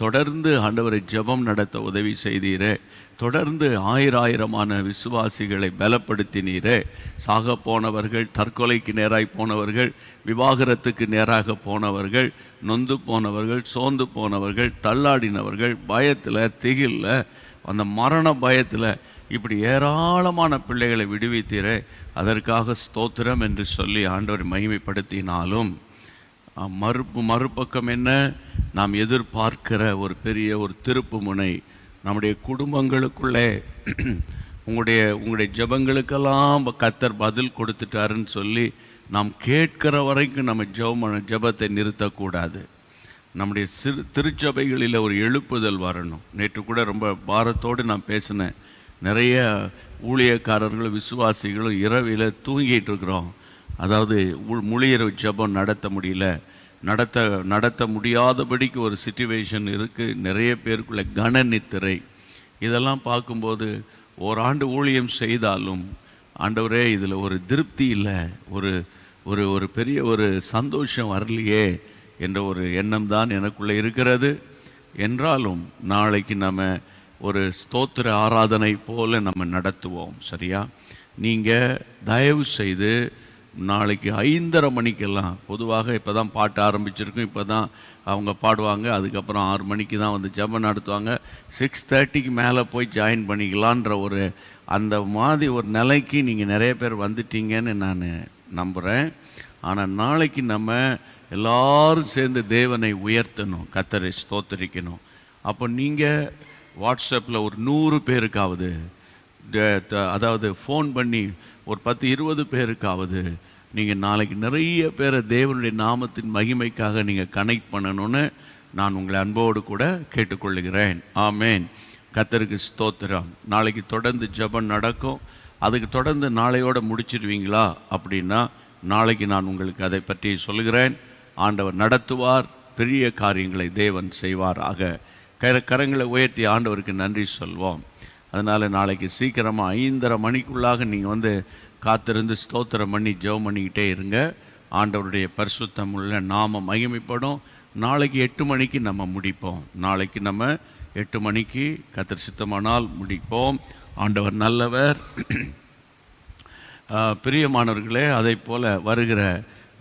தொடர்ந்து ஆண்டவரை ஜெபம் நடத்த உதவி செய்தீரே, தொடர்ந்து ஆயிரமான விசுவாசிகளை பலப்படுத்தினீரே. சாக போனவர்கள், தற்கொலைக்கு நேராய் போனவர்கள், விவாகரத்துக்கு நேராக போனவர்கள், நொந்து போனவர்கள், சோர்ந்து போனவர்கள், தள்ளாடினவர்கள், பயத்தில், திகில்ல, அந்த மரண பயத்தில், இப்படி ஏராளமான பிள்ளைகளை விடுவித்தீரே. அதற்காக ஸ்தோத்திரம் என்று சொல்லி ஆண்டவரை மகிமைப்படுத்தினாலும் மறுபக்கம் என்ன? நாம் எதிர்பார்க்கிற ஒரு பெரிய ஒரு திருப்பு முனை நம்முடைய குடும்பங்களுக்குள்ளே உங்களுடைய ஜெபங்களுக்கெல்லாம் கர்த்தர் பதில் கொடுத்துட்டாருன்னு சொல்லி நாம் கேட்கிற வரைக்கும் நம்ம ஜெபத்தை நிறுத்தக்கூடாது. நம்முடைய திருச்சபைகளில் ஒரு எழுப்புதல் வரணும். நேற்று கூட ரொம்ப பாரத்தோடு நான் பேசினேன். நிறைய ஊழியக்காரர்களும் விசுவாசிகளும் இரவில் தூங்கிட்டு இருக்கிறோம். அதாவது முழு இரவு ஜெபம் நடத்த முடியல, நடத்த முடியாதபடிக்கு ஒரு சிச்சுவேஷன் இருக்குது. நிறைய பேருக்குள்ள கனநித்திரை. இதெல்லாம் பார்க்கும்போது ஓராண்டு ஊழியம் செய்தாலும் ஆண்டவரே இதில் ஒரு திருப்தி இல்லை, ஒரு பெரிய ஒரு சந்தோஷம் வரலையே என்ற ஒரு எண்ணம் தான் எனக்குள்ளே இருக்கிறது. என்றாலும் நாளைக்கு நம்ம ஒரு ஸ்தோத்திர ஆராதனை போல நம்ம நடத்துவோம். சரியா? நீங்கள் தயவு செய்து நாளைக்கு 5:30 மணிக்கெல்லாம், பொதுவாக இப்போ தான் பாட்டு ஆரம்பிச்சிருக்கும், இப்போ தான் அவங்க பாடுவாங்க, அதுக்கப்புறம் 6 மணிக்கு தான் வந்து ஜெபம் நடத்துவாங்க. 6:30க்கு மேலே போய் ஜாயின் பண்ணிக்கலான்ற ஒரு அந்த மாதிரி ஒரு நிலைக்கு நீங்கள் நிறைய பேர் வந்துட்டீங்கன்னு நான் நம்புகிறேன். ஆனால் நாளைக்கு நம்ம எல்லாரும் சேர்ந்து தேவனை உயர்த்தணும், கர்த்தரை ஸ்தோத்தரிக்கணும். அப்போ நீங்கள் வாட்ஸ்அப்பில் ஒரு 100 பேருக்காவது, அதாவது ஃபோன் பண்ணி ஒரு 10-20 பேருக்காவது நீங்கள் நாளைக்கு நிறைய பேரை தேவனுடைய நாமத்தின் மகிமைக்காக நீங்கள் கனெக்ட் பண்ணணும்னு நான் உங்களை அன்போடு கூட கேட்டுக்கொள்ளுகிறேன். ஆமேன். கர்த்தருக்கு ஸ்தோத்திரம். நாளைக்கு தொடர்ந்து ஜெபம் நடக்கும். அதுக்கு தொடர்ந்து நாளையோடு முடிச்சிடுவீங்களா அப்படின்னா நாளைக்கு நான் உங்களுக்கு அதை பற்றி சொல்கிறேன். ஆண்டவர் நடத்துவார், பெரிய காரியங்களை தேவன் செய்வாராக. கரங்களை உயர்த்தி ஆண்டவருக்கு நன்றி சொல்வோம். அதனால் நாளைக்கு சீக்கிரமாக 5:30 மணிக்குள்ளாக நீங்கள் காத்திருந்து ஸ்தோத்திரம் பண்ணி ஜெபம் பண்ணிக்கிட்டே இருங்க. ஆண்டவருடைய பரிசுத்தம் உள்ள நாம மகிமைப்படும். நாளைக்கு 8 மணிக்கு நம்ம முடிப்போம். நாளைக்கு நம்ம 8 மணிக்கு கர்த்தர் சித்தமானால் முடிப்போம். ஆண்டவர் நல்லவர். பிரியமானவர்களே, அதை போல வருகிற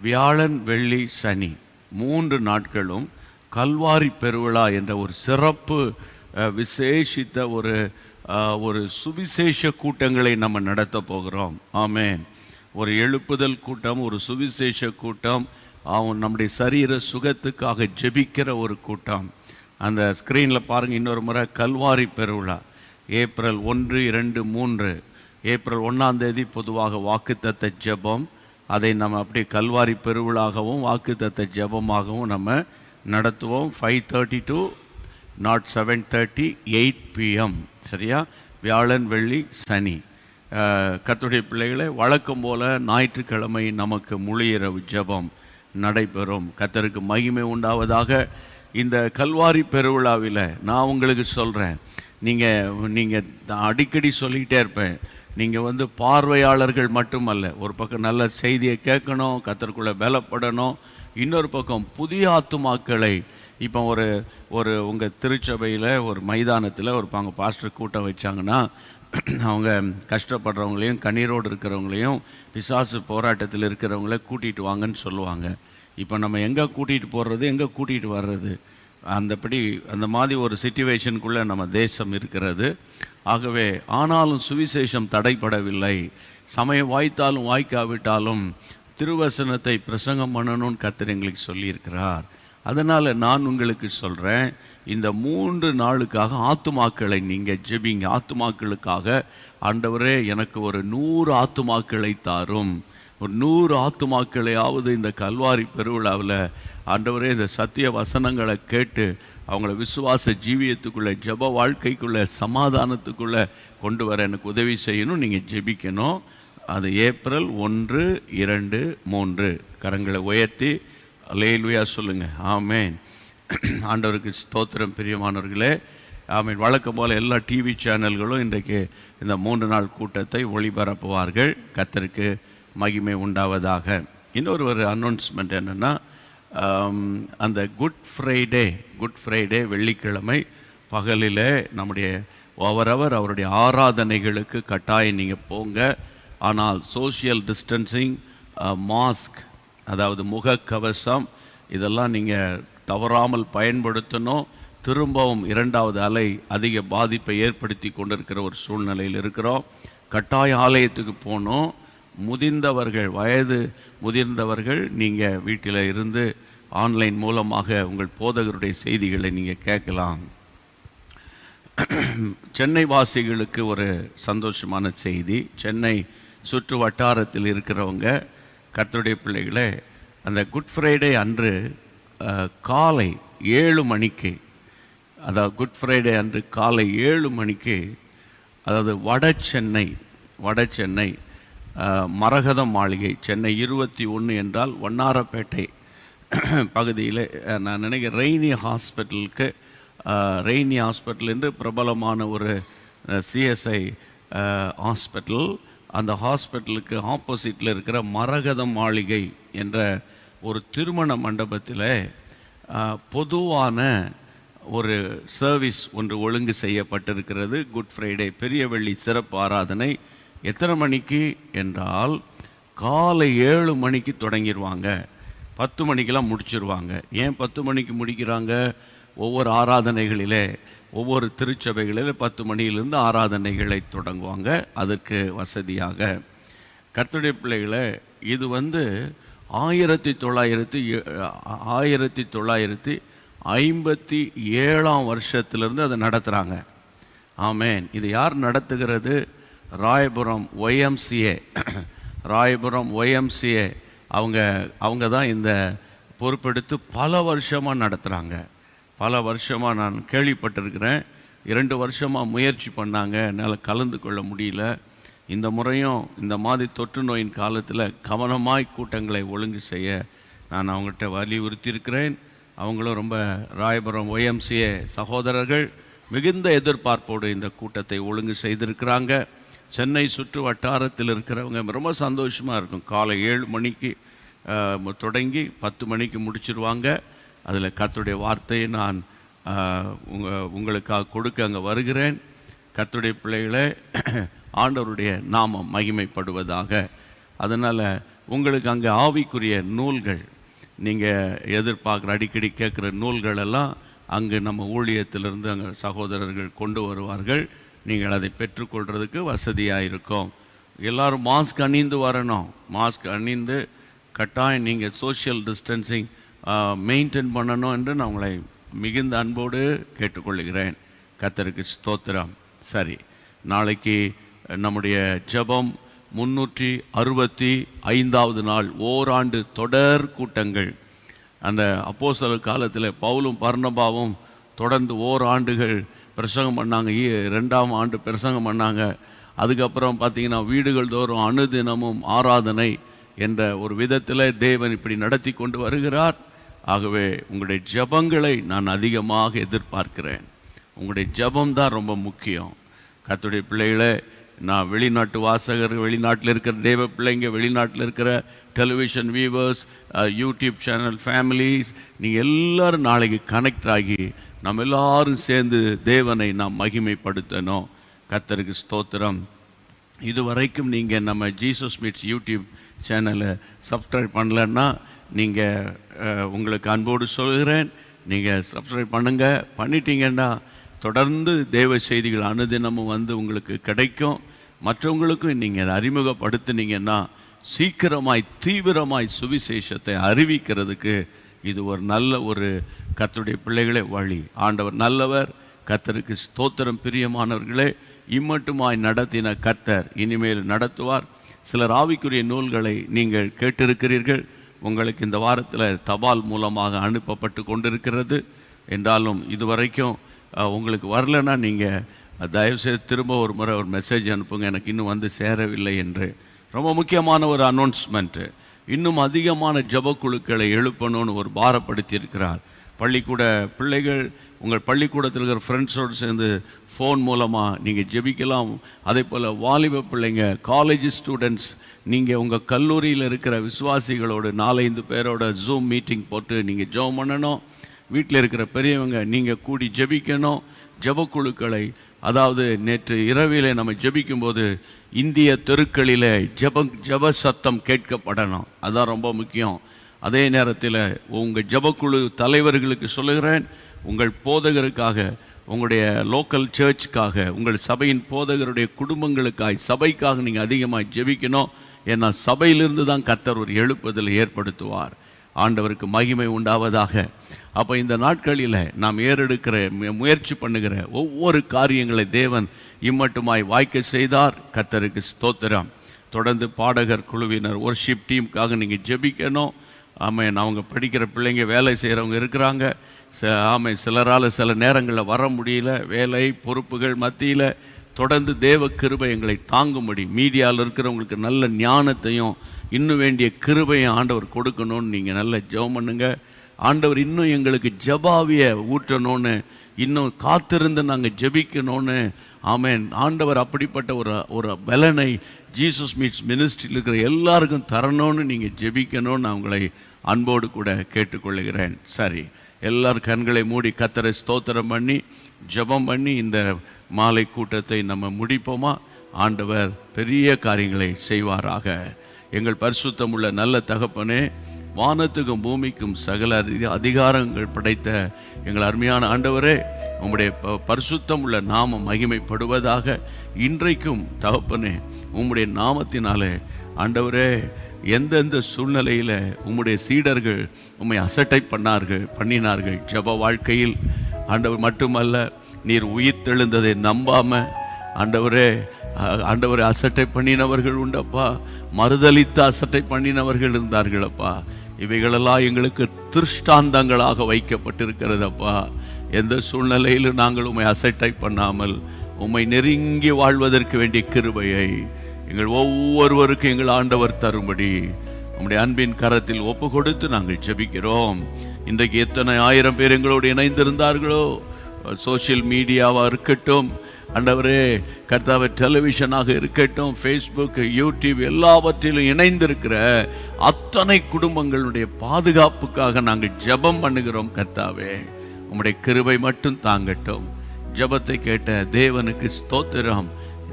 வியாழன், வெள்ளி, சனி 3 நாட்களும் கல்வாரி பெருவிழா என்ற ஒரு சிறப்பு விசேஷித்த ஒரு சுவிசேஷ கூட்டங்களை நம்ம நடத்த போகிறோம். ஆமென். ஒரு எழுப்புதல் கூட்டம், ஒரு சுவிசேஷ கூட்டம், நம்முடைய சரீர சுகத்துக்காக ஜெபிக்கிற ஒரு கூட்டம். அந்த ஸ்க்ரீனில் பாருங்கள், இன்னொரு முறை கல்வாரி பெருவிழா ஏப்ரல் 1, 2, 3. ஏப்ரல் 1ஆம் தேதி பொதுவாக வாக்குத்தத்த ஜெபம். அதை நம்ம அப்படியே கல்வாரி பெருவிழாகவும் வாக்குத்தத்த ஜெபமாகவும் நம்ம நடத்துவோம். 5:30 to 7:30 8 PM. சரியா? வியாழன், வெள்ளி, சனி. கர்த்தருடைய பிள்ளைகளை, வழக்கம் போல ஞாயிற்றுக்கிழமை நமக்கு முழு இரவு ஜெபம் நடைபெறும். கர்த்தருக்கு மகிமை உண்டாவதாக. இந்த கல்வாரி பெருவிழாவில் நான் உங்களுக்கு சொல்கிறேன், நீங்கள் அடிக்கடி சொல்லிக்கிட்டே இருப்பேன், நீங்கள் பார்வையாளர்கள் மட்டுமல்ல, ஒரு பக்கம் நல்ல செய்தியை கேட்கணும், கர்த்தருக்குள்ளே பலப்படணும். இன்னொரு பக்கம் புதிய ஆத்துமாக்களை, இப்போ ஒரு உங்கள் திருச்சபையில் ஒரு மைதானத்தில் ஒரு பாஸ்டர் கூட்டம் வச்சாங்கன்னா, அவங்க கஷ்டப்படுறவங்களையும் கண்ணீரோடு இருக்கிறவங்களையும் பிசாசு போராட்டத்தில் இருக்கிறவங்கள கூட்டிகிட்டு வாங்கன்னு சொல்லுவாங்க. இப்போ நம்ம எங்கே கூட்டிகிட்டு போடுறது, எங்கே கூட்டிகிட்டு வர்றது, அந்த மாதிரி ஒரு சிச்சுவேஷனுக்குள்ளே நம்ம தேசம் இருக்கிறது. ஆகவே ஆனாலும் சுவிசேஷம் தடைப்படவில்லை. சமயம் வாய்த்தாலும் வாய்க்காவிட்டாலும் திருவசனத்தை பிரசங்கம் பண்ணணும்னு கர்த்தர் எங்களுக்கு சொல்லியிருக்கிறார். அதனால் நான் உங்களுக்கு சொல்கிறேன், இந்த 3 நாளுக்காக ஆத்துமாக்களை நீங்கள் ஜெபிங்க. ஆத்துமாக்களுக்காக, ஆண்டவரே எனக்கு ஒரு 100 ஆத்துமாக்களை தாரும், ஒரு 100 ஆத்துமாக்களையாவது இந்த கல்வாரி பெருவிழாவில் ஆண்டவரே இந்த சத்திய வசனங்களை கேட்டு அவங்கள விசுவாச ஜீவியத்துக்குள்ளே, ஜெப வாழ்க்கைக்குள்ளே, சமாதானத்துக்குள்ளே கொண்டு வர எனக்கு உதவி செய்யணும். நீங்கள் ஜெபிக்கணும். அது ஏப்ரல் 1, 2, 3. கரங்களை உயர்த்தி அல்லேலூயா சொல்லுங்கள். ஆமென். ஆண்டவருக்கு ஸ்தோத்திரம். பிரியமானவர்களே, ஆமென். வழக்கம் போல் எல்லா டிவி சேனல்களும் இன்றைக்கு இந்த 3 நாள் கூட்டத்தை ஒளிபரப்புவார்கள். கர்த்தருக்கு மகிமை உண்டாவதாக. இன்னொரு அனௌன்ஸ்மெண்ட் என்னென்னா, அந்த குட் ஃப்ரைடே வெள்ளிக்கிழமை பகலில் நம்முடைய அவருடைய ஆராதனைகளுக்கு கட்டாயம் நீங்கள் போங்க. ஆனால் சோஷியல் டிஸ்டன்சிங், மாஸ்க், அதாவது முகக்கவசம், இதெல்லாம் நீங்கள் தவறாமல் பயன்படுத்தணும். திரும்பவும் 2வது அலை அதிக பாதிப்பை ஏற்படுத்தி கொண்டிருக்கிற ஒரு சூழ்நிலையில் இருக்கிறோம். கட்டாய ஆலயத்துக்கு போகணும். வயது முதிர்ந்தவர்கள் நீங்கள் வீட்டில் இருந்து ஆன்லைன் மூலமாக உங்கள் போதகருடைய செய்திகளை நீங்கள் கேட்கலாம். சென்னை வாசிகளுக்கு ஒரு சந்தோஷமான செய்தி. சென்னை சுற்று வட்டாரத்தில் இருக்கிறவங்க, கர்த்தருடைய பிள்ளைகளே, அந்த குட் ஃப்ரைடே அன்று காலை 7 மணிக்கு, அதாவது குட் ஃப்ரைடே அன்று காலை 7 மணிக்கு, அதாவது வட சென்னை மரகத மாளிகை, சென்னை 21 என்றால் வண்ணாரப்பேட்டை பகுதியில், நான் நினைக்கிறேன் ரெய்னி ஹாஸ்பிட்டல் என்று பிரபலமான ஒரு சிஎஸ்ஐ ஹாஸ்பிட்டல், அந்த ஹாஸ்பிட்டலுக்கு ஆப்போசிட்டில் இருக்கிற மரகத மாளிகை என்ற ஒரு திருமண மண்டபத்தில் பொதுவான ஒரு சர்வீஸ் ஒன்று ஒழுங்கு செய்யப்பட்டிருக்கிறது. குட் ஃப்ரைடே பெரிய வெள்ளி சிறப்பு ஆராதனை. எத்தனை மணிக்கு என்றால் காலை 7 மணிக்கு தொடங்கிடுவாங்க, 10 மணிக்கெல்லாம் முடிச்சிருவாங்க. ஏன் 10 மணிக்கு முடிக்கிறாங்க? ஒவ்வொரு ஆராதனைகளிலே, ஒவ்வொரு திருச்சபைகளில் 10 மணியிலிருந்து ஆராதனைகளை தொடங்குவாங்க. அதற்கு வசதியாக கர்த்தருடைய பிள்ளைகளை, இது 1957 வருஷத்திலிருந்து அதை நடத்துகிறாங்க. ஆமென். இது யார் நடத்துகிறது? ராயபுரம் ஒய்எம்சிஏ அவங்க தான் இந்த பொறுப்பெடுத்து பல வருஷமாக நடத்துகிறாங்க. பல வருஷமாக நான் கேள்விப்பட்டிருக்கிறேன். 2 வருஷமாக முயற்சி பண்ணாங்க, என்னால் கலந்து கொள்ள முடியல. இந்த முறையும் இந்த மாதிரி தொற்று நோயின் காலத்தில் கவனமாய் கூட்டங்களை ஒழுங்கு செய்ய நான் அவங்கள்ட்ட வலியுறுத்தி இருக்கிறேன். அவங்களும் ரொம்ப ராயபுரம் YMCA சகோதரர்கள் மிகுந்த எதிர்பார்ப்போடு இந்த கூட்டத்தை ஒழுங்கு செய்திருக்கிறாங்க. சென்னை சுற்று வட்டாரத்தில் இருக்கிறவங்க ரொம்ப சந்தோஷமாக இருக்கும். காலை 7 மணிக்கு தொடங்கி 10 மணிக்கு முடிச்சிருவாங்க. அதில் கர்த்தருடைய வார்த்தையை நான் உங்களுக்காக கொடுக்க அங்கே வருகிறேன். கர்த்தருடைய பிள்ளைகளே, ஆண்டவருடைய நாமம் மகிமைப்படுவதாக. அதனால் உங்களுக்கு அங்கே ஆவிக்குரிய நூல்கள், நீங்கள் எதிர்பார்க்குற அடிக்கடி கேட்குற நூல்கள் எல்லாம் அங்கு நம்ம ஊழியத்திலிருந்து அங்கே சகோதரர்கள் கொண்டு வருவார்கள். நீங்கள் அதை பெற்றுக்கொள்கிறதுக்கு வசதியாக இருக்கும். எல்லோரும் மாஸ்க் அணிந்து வரணும். மாஸ்க் அணிந்து கட்டாயம் நீங்கள் சோஷியல் டிஸ்டன்சிங் மெயின்டைன் பண்ணணும் என்று நான் உங்களை மிகுந்த அன்போடு கேட்டுக்கொள்கிறேன். கர்த்தருக்கு ஸ்தோத்திரம். சரி, நாளைக்கு நம்முடைய ஜெபம் 365வது நாள், ஓராண்டு தொடர் கூட்டங்கள். அந்த அப்போஸ்தலர் காலத்தில் பவுலும் பர்னபாவும் தொடர்ந்து ஓராண்டுகள் பிரசங்கம் பண்ணாங்க. 2ஆம் ஆண்டு பிரசங்கம் பண்ணாங்க. அதுக்கப்புறம் பார்த்திங்கன்னா வீடுகள் தோறும் அனுதினமும் ஆராதனை என்ற ஒரு விதத்தில் தேவன் இப்படி நடத்தி கொண்டு வருகிறார். ஆகவே உங்களுடைய ஜெபங்களை நான் அதிகமாக எதிர்பார்க்கிறேன். உங்களுடைய ஜெபம்தான் ரொம்ப முக்கியம். கர்த்தருடைய பிள்ளைகளை, நான் வெளிநாட்டு வாசகர், வெளிநாட்டில் இருக்கிற தேவ பிள்ளைங்க, வெளிநாட்டில் இருக்கிற television viewers, YouTube channel families, நீங்கள் எல்லோரும் நாளைக்கு கனெக்ட் ஆகி நம்ம எல்லாரும் சேர்ந்து தேவனை நாம் மகிமைப்படுத்தணும். கர்த்தருக்கு ஸ்தோத்திரம். இதுவரைக்கும் நீங்கள் நம்ம ஜீசஸ் மீட்ஸ் யூடியூப் சேனலை சப்ஸ்கிரைப் பண்ணலன்னா நீங்கள் உங்களுக்கு அன்போடு சொல்கிறேன், நீங்கள் சப்ஸ்கிரைப் பண்ணுங்கள். பண்ணிட்டீங்கன்னா தொடர்ந்து தேவ செய்திகள் அனுதினமும் வந்து உங்களுக்கு கிடைக்கும். மற்றவங்களுக்கும் நீங்கள் அதை அறிமுகப்படுத்தினீங்கன்னா சீக்கிரமாய் தீவிரமாய் சுவிசேஷத்தை அறிவிக்கிறதுக்கு இது ஒரு நல்ல ஒரு கர்த்தருடைய பிள்ளைகளே வழி. ஆண்டவர் நல்லவர். கர்த்தருக்கு ஸ்தோத்திரம். பிரியமானவர்களே, இம்மட்டுமாய் நடத்தின கர்த்தர் இனிமேல் நடத்துவார். சிலர் ஆவிக்குரிய நூல்களை நீங்கள் கேட்டிருக்கிறீர்கள். உங்களுக்கு இந்த வாரத்தில் தபால் மூலமாக அனுப்பப்பட்டு கொண்டிருக்கிறது. என்றாலும் இதுவரைக்கும் உங்களுக்கு வரலைன்னா நீங்கள் தயவுசெய்து திரும்ப ஒரு முறை ஒரு மெசேஜ் அனுப்புங்க, எனக்கு இன்னும் வந்து சேரவில்லை என்று. ரொம்ப முக்கியமான ஒரு அனௌன்ஸ்மெண்ட்டு. இன்னும் அதிகமான ஜபக்குழுக்களை எழுப்பணும்னு ஒரு பாரப்படுத்தியிருக்கிறார். பள்ளிக்கூட பிள்ளைகள், உங்கள் பள்ளிக்கூடத்தில் இருக்கிற ஃப்ரெண்ட்ஸோடு சேர்ந்து ஃபோன் மூலமாக நீங்கள் ஜெபிக்கலாம். அதே போல் வாலிப பிள்ளைங்க, காலேஜ் ஸ்டூடெண்ட்ஸ், நீங்கள் உங்கள் கல்லூரியில் இருக்கிற விசுவாசிகளோடு 4-5 பேரோட ஜூம் மீட்டிங் போட்டு நீங்கள் ஜெபம் பண்ணணும். வீட்டில் இருக்கிற பெரியவங்க நீங்கள் கூடி ஜெபிக்கணும். ஜெபக்குழுக்களை, அதாவது நேற்று இரவிலே நம்ம ஜெபிக்கும்போது இந்திய தெருக்களில் ஜெப சத்தம் கேட்கப்படணும். அதுதான் ரொம்ப முக்கியம். அதே நேரத்தில் உங்கள் ஜெபக்குழு தலைவர்களுக்கு சொல்லுகிறேன், உங்கள் போதகருக்காக, உங்களுடைய லோக்கல் சர்ச்சுக்காக, உங்கள் சபையின் போதகருடைய குடும்பங்களுக்காக, சபைக்காக நீங்கள் அதிகமாக ஜெபிக்கணும். ஏன்னா சபையிலிருந்து தான் கர்த்தர் ஒரு எழுப்புதலை ஏற்படுத்துவார். ஆண்டவருக்கு மகிமை உண்டாவதாக. அப்போ இந்த நாட்களில் நாம் ஏறெடுக்கிற முயற்சி பண்ணுகிற ஒவ்வொரு காரியங்களை தேவன் இம்மட்டுமாய் வாய்க்க செய்தார். கர்த்தருக்கு ஸ்தோத்திரம். தொடர்ந்து பாடகர் குழுவினர், ஒர்ஷிப் டீமுக்காக நீங்கள் ஜெபிக்கணும். ஆமாம், அவங்க படிக்கிற பிள்ளைங்க, வேலை செய்கிறவங்க இருக்கிறாங்க. ஆமாம், சிலரால் சில நேரங்களில் வர முடியல, வேலை பொறுப்புகள் மத்தியில். தொடர்ந்து தேவ கிருபை எங்களை தாங்கும்படி மீடியாவில் இருக்கிறவங்களுக்கு நல்ல ஞானத்தையும் இன்னும் வேண்டிய கிருபையும் ஆண்டவர் கொடுக்கணும்னு நீங்கள் நல்ல ஜெபம் பண்ணுங்க. ஆண்டவர் இன்னும் எங்களுக்கு ஜபாவியை ஊற்றணும்னு, இன்னும் காத்திருந்து நாங்கள் ஜெபிக்கணும்னு. ஆமேன். ஆண்டவர் அப்படிப்பட்ட ஒரு பலனை ஜீசஸ் மீட்ஸ் மினிஸ்ட்ரியில் இருக்கிற எல்லாருக்கும் தரணும்னு நீங்கள் ஜெபிக்கணும்னு நான் உங்களை அன்போடு கூட கேட்டுக்கொள்கிறேன். சரி, எல்லாரும் கண்களை மூடி கர்த்தரை ஸ்தோத்திரம் பண்ணி ஜெபம் பண்ணி இந்த மாலை கூட்டத்தை நம்ம முடிப்போமா? ஆண்டவர் பெரிய காரியங்களை செய்வாராக. எங்கள் பரிசுத்தம் உள்ள நல்ல தகப்பனே, வானத்துக்கும் பூமிக்கும் சகல அதிகாரங்கள் படைத்த எங்கள் அருமையான ஆண்டவரே, உம்முடைய பரிசுத்தம் உள்ள நாமம் மகிமைப்படுவதாக. இன்றைக்கும் தகப்பனே, உம்முடைய நாமத்தினாலே ஆண்டவரே, எந்தெந்த சூழ்நிலையில் உம்முடைய சீடர்கள் உம்மை அசட்டை பண்ணினார்கள் ஜெப வாழ்க்கையில், ஆண்டவர் மட்டுமல்ல, நீர் உயிர் தெழுந்ததை நம்பாம ஆண்டவரே அசட்டை பண்ணினவர்கள் உண்டப்பா. மறுதலித்து அசட்டை பண்ணினவர்கள் இருந்தார்களப்பா. இவைகளெல்லாம் எங்களுக்கு திருஷ்டாந்தங்களாக வைக்கப்பட்டிருக்கிறதப்பா. எந்த சூழ்நிலையிலும் நாங்கள் உம்மை அசட்டை பண்ணாமல் உம்மை நெருங்கி வாழ்வதற்கு வேண்டிய கிருபையை எங்கள் ஒவ்வொருவருக்கும் எங்கள் ஆண்டவர் தரும்படி நம்முடைய அன்பின் கரத்தில் ஒப்பு கொடுத்து நாங்கள் ஜெபிக்கிறோம். இன்றைக்கு எத்தனை ஆயிரம் பேர் எங்களோடு இணைந்திருந்தார்களோ, சோசியல் மீடியாவாக இருக்கட்டும் ஆண்டவரே, கர்த்தாவே டெலிவிஷனாக இருக்கட்டும், ஃபேஸ்புக், யூடியூப் எல்லாவற்றிலும் இணைந்திருக்கிற அத்தனை குடும்பங்களுடைய பாதுகாப்புக்காக நாங்கள் ஜெபம் பண்ணுகிறோம். கர்த்தாவே, உம்முடைய கிருபை மட்டும் தாங்கட்டும். ஜெபத்தை கேட்ட தேவனுக்கு ஸ்தோத்திரம்,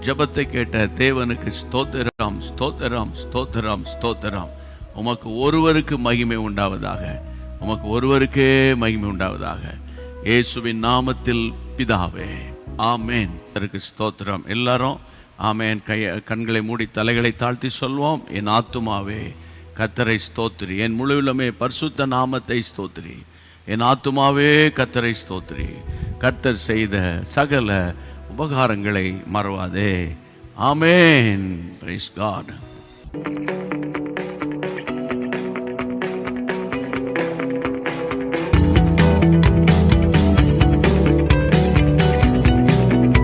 ஜெபத்தை கேட்ட தேவனுக்கு ஸ்தோத்திரம், ஸ்தோத்திரம், ஸ்தோத்திரம், ஸ்தோத்திரம். உமக்கு ஒருவருக்கு மகிமை உண்டாவதாக, உமக்கு ஒருவருக்கே மகிமை உண்டாவதாக. இயேசுவின் நாமத்தில் பிதாவே, ஆமேன். அதற்கு ஸ்தோத்திரம். எல்லாரும் ஆமேன். கண்களை மூடி தலைகளை தாழ்த்தி சொல்வோம். என் ஆத்துமாவே கர்த்தரை ஸ்தோத்திரி, என் முழுவலுமே பரிசுத்த நாமத்தை ஸ்தோத்திரி. என் ஆத்துமாவே கர்த்தரை ஸ்தோத்திரி, கர்த்தர் செய்த சகல உபகாரங்களை மறவாதே. ஆமேன். Praise God.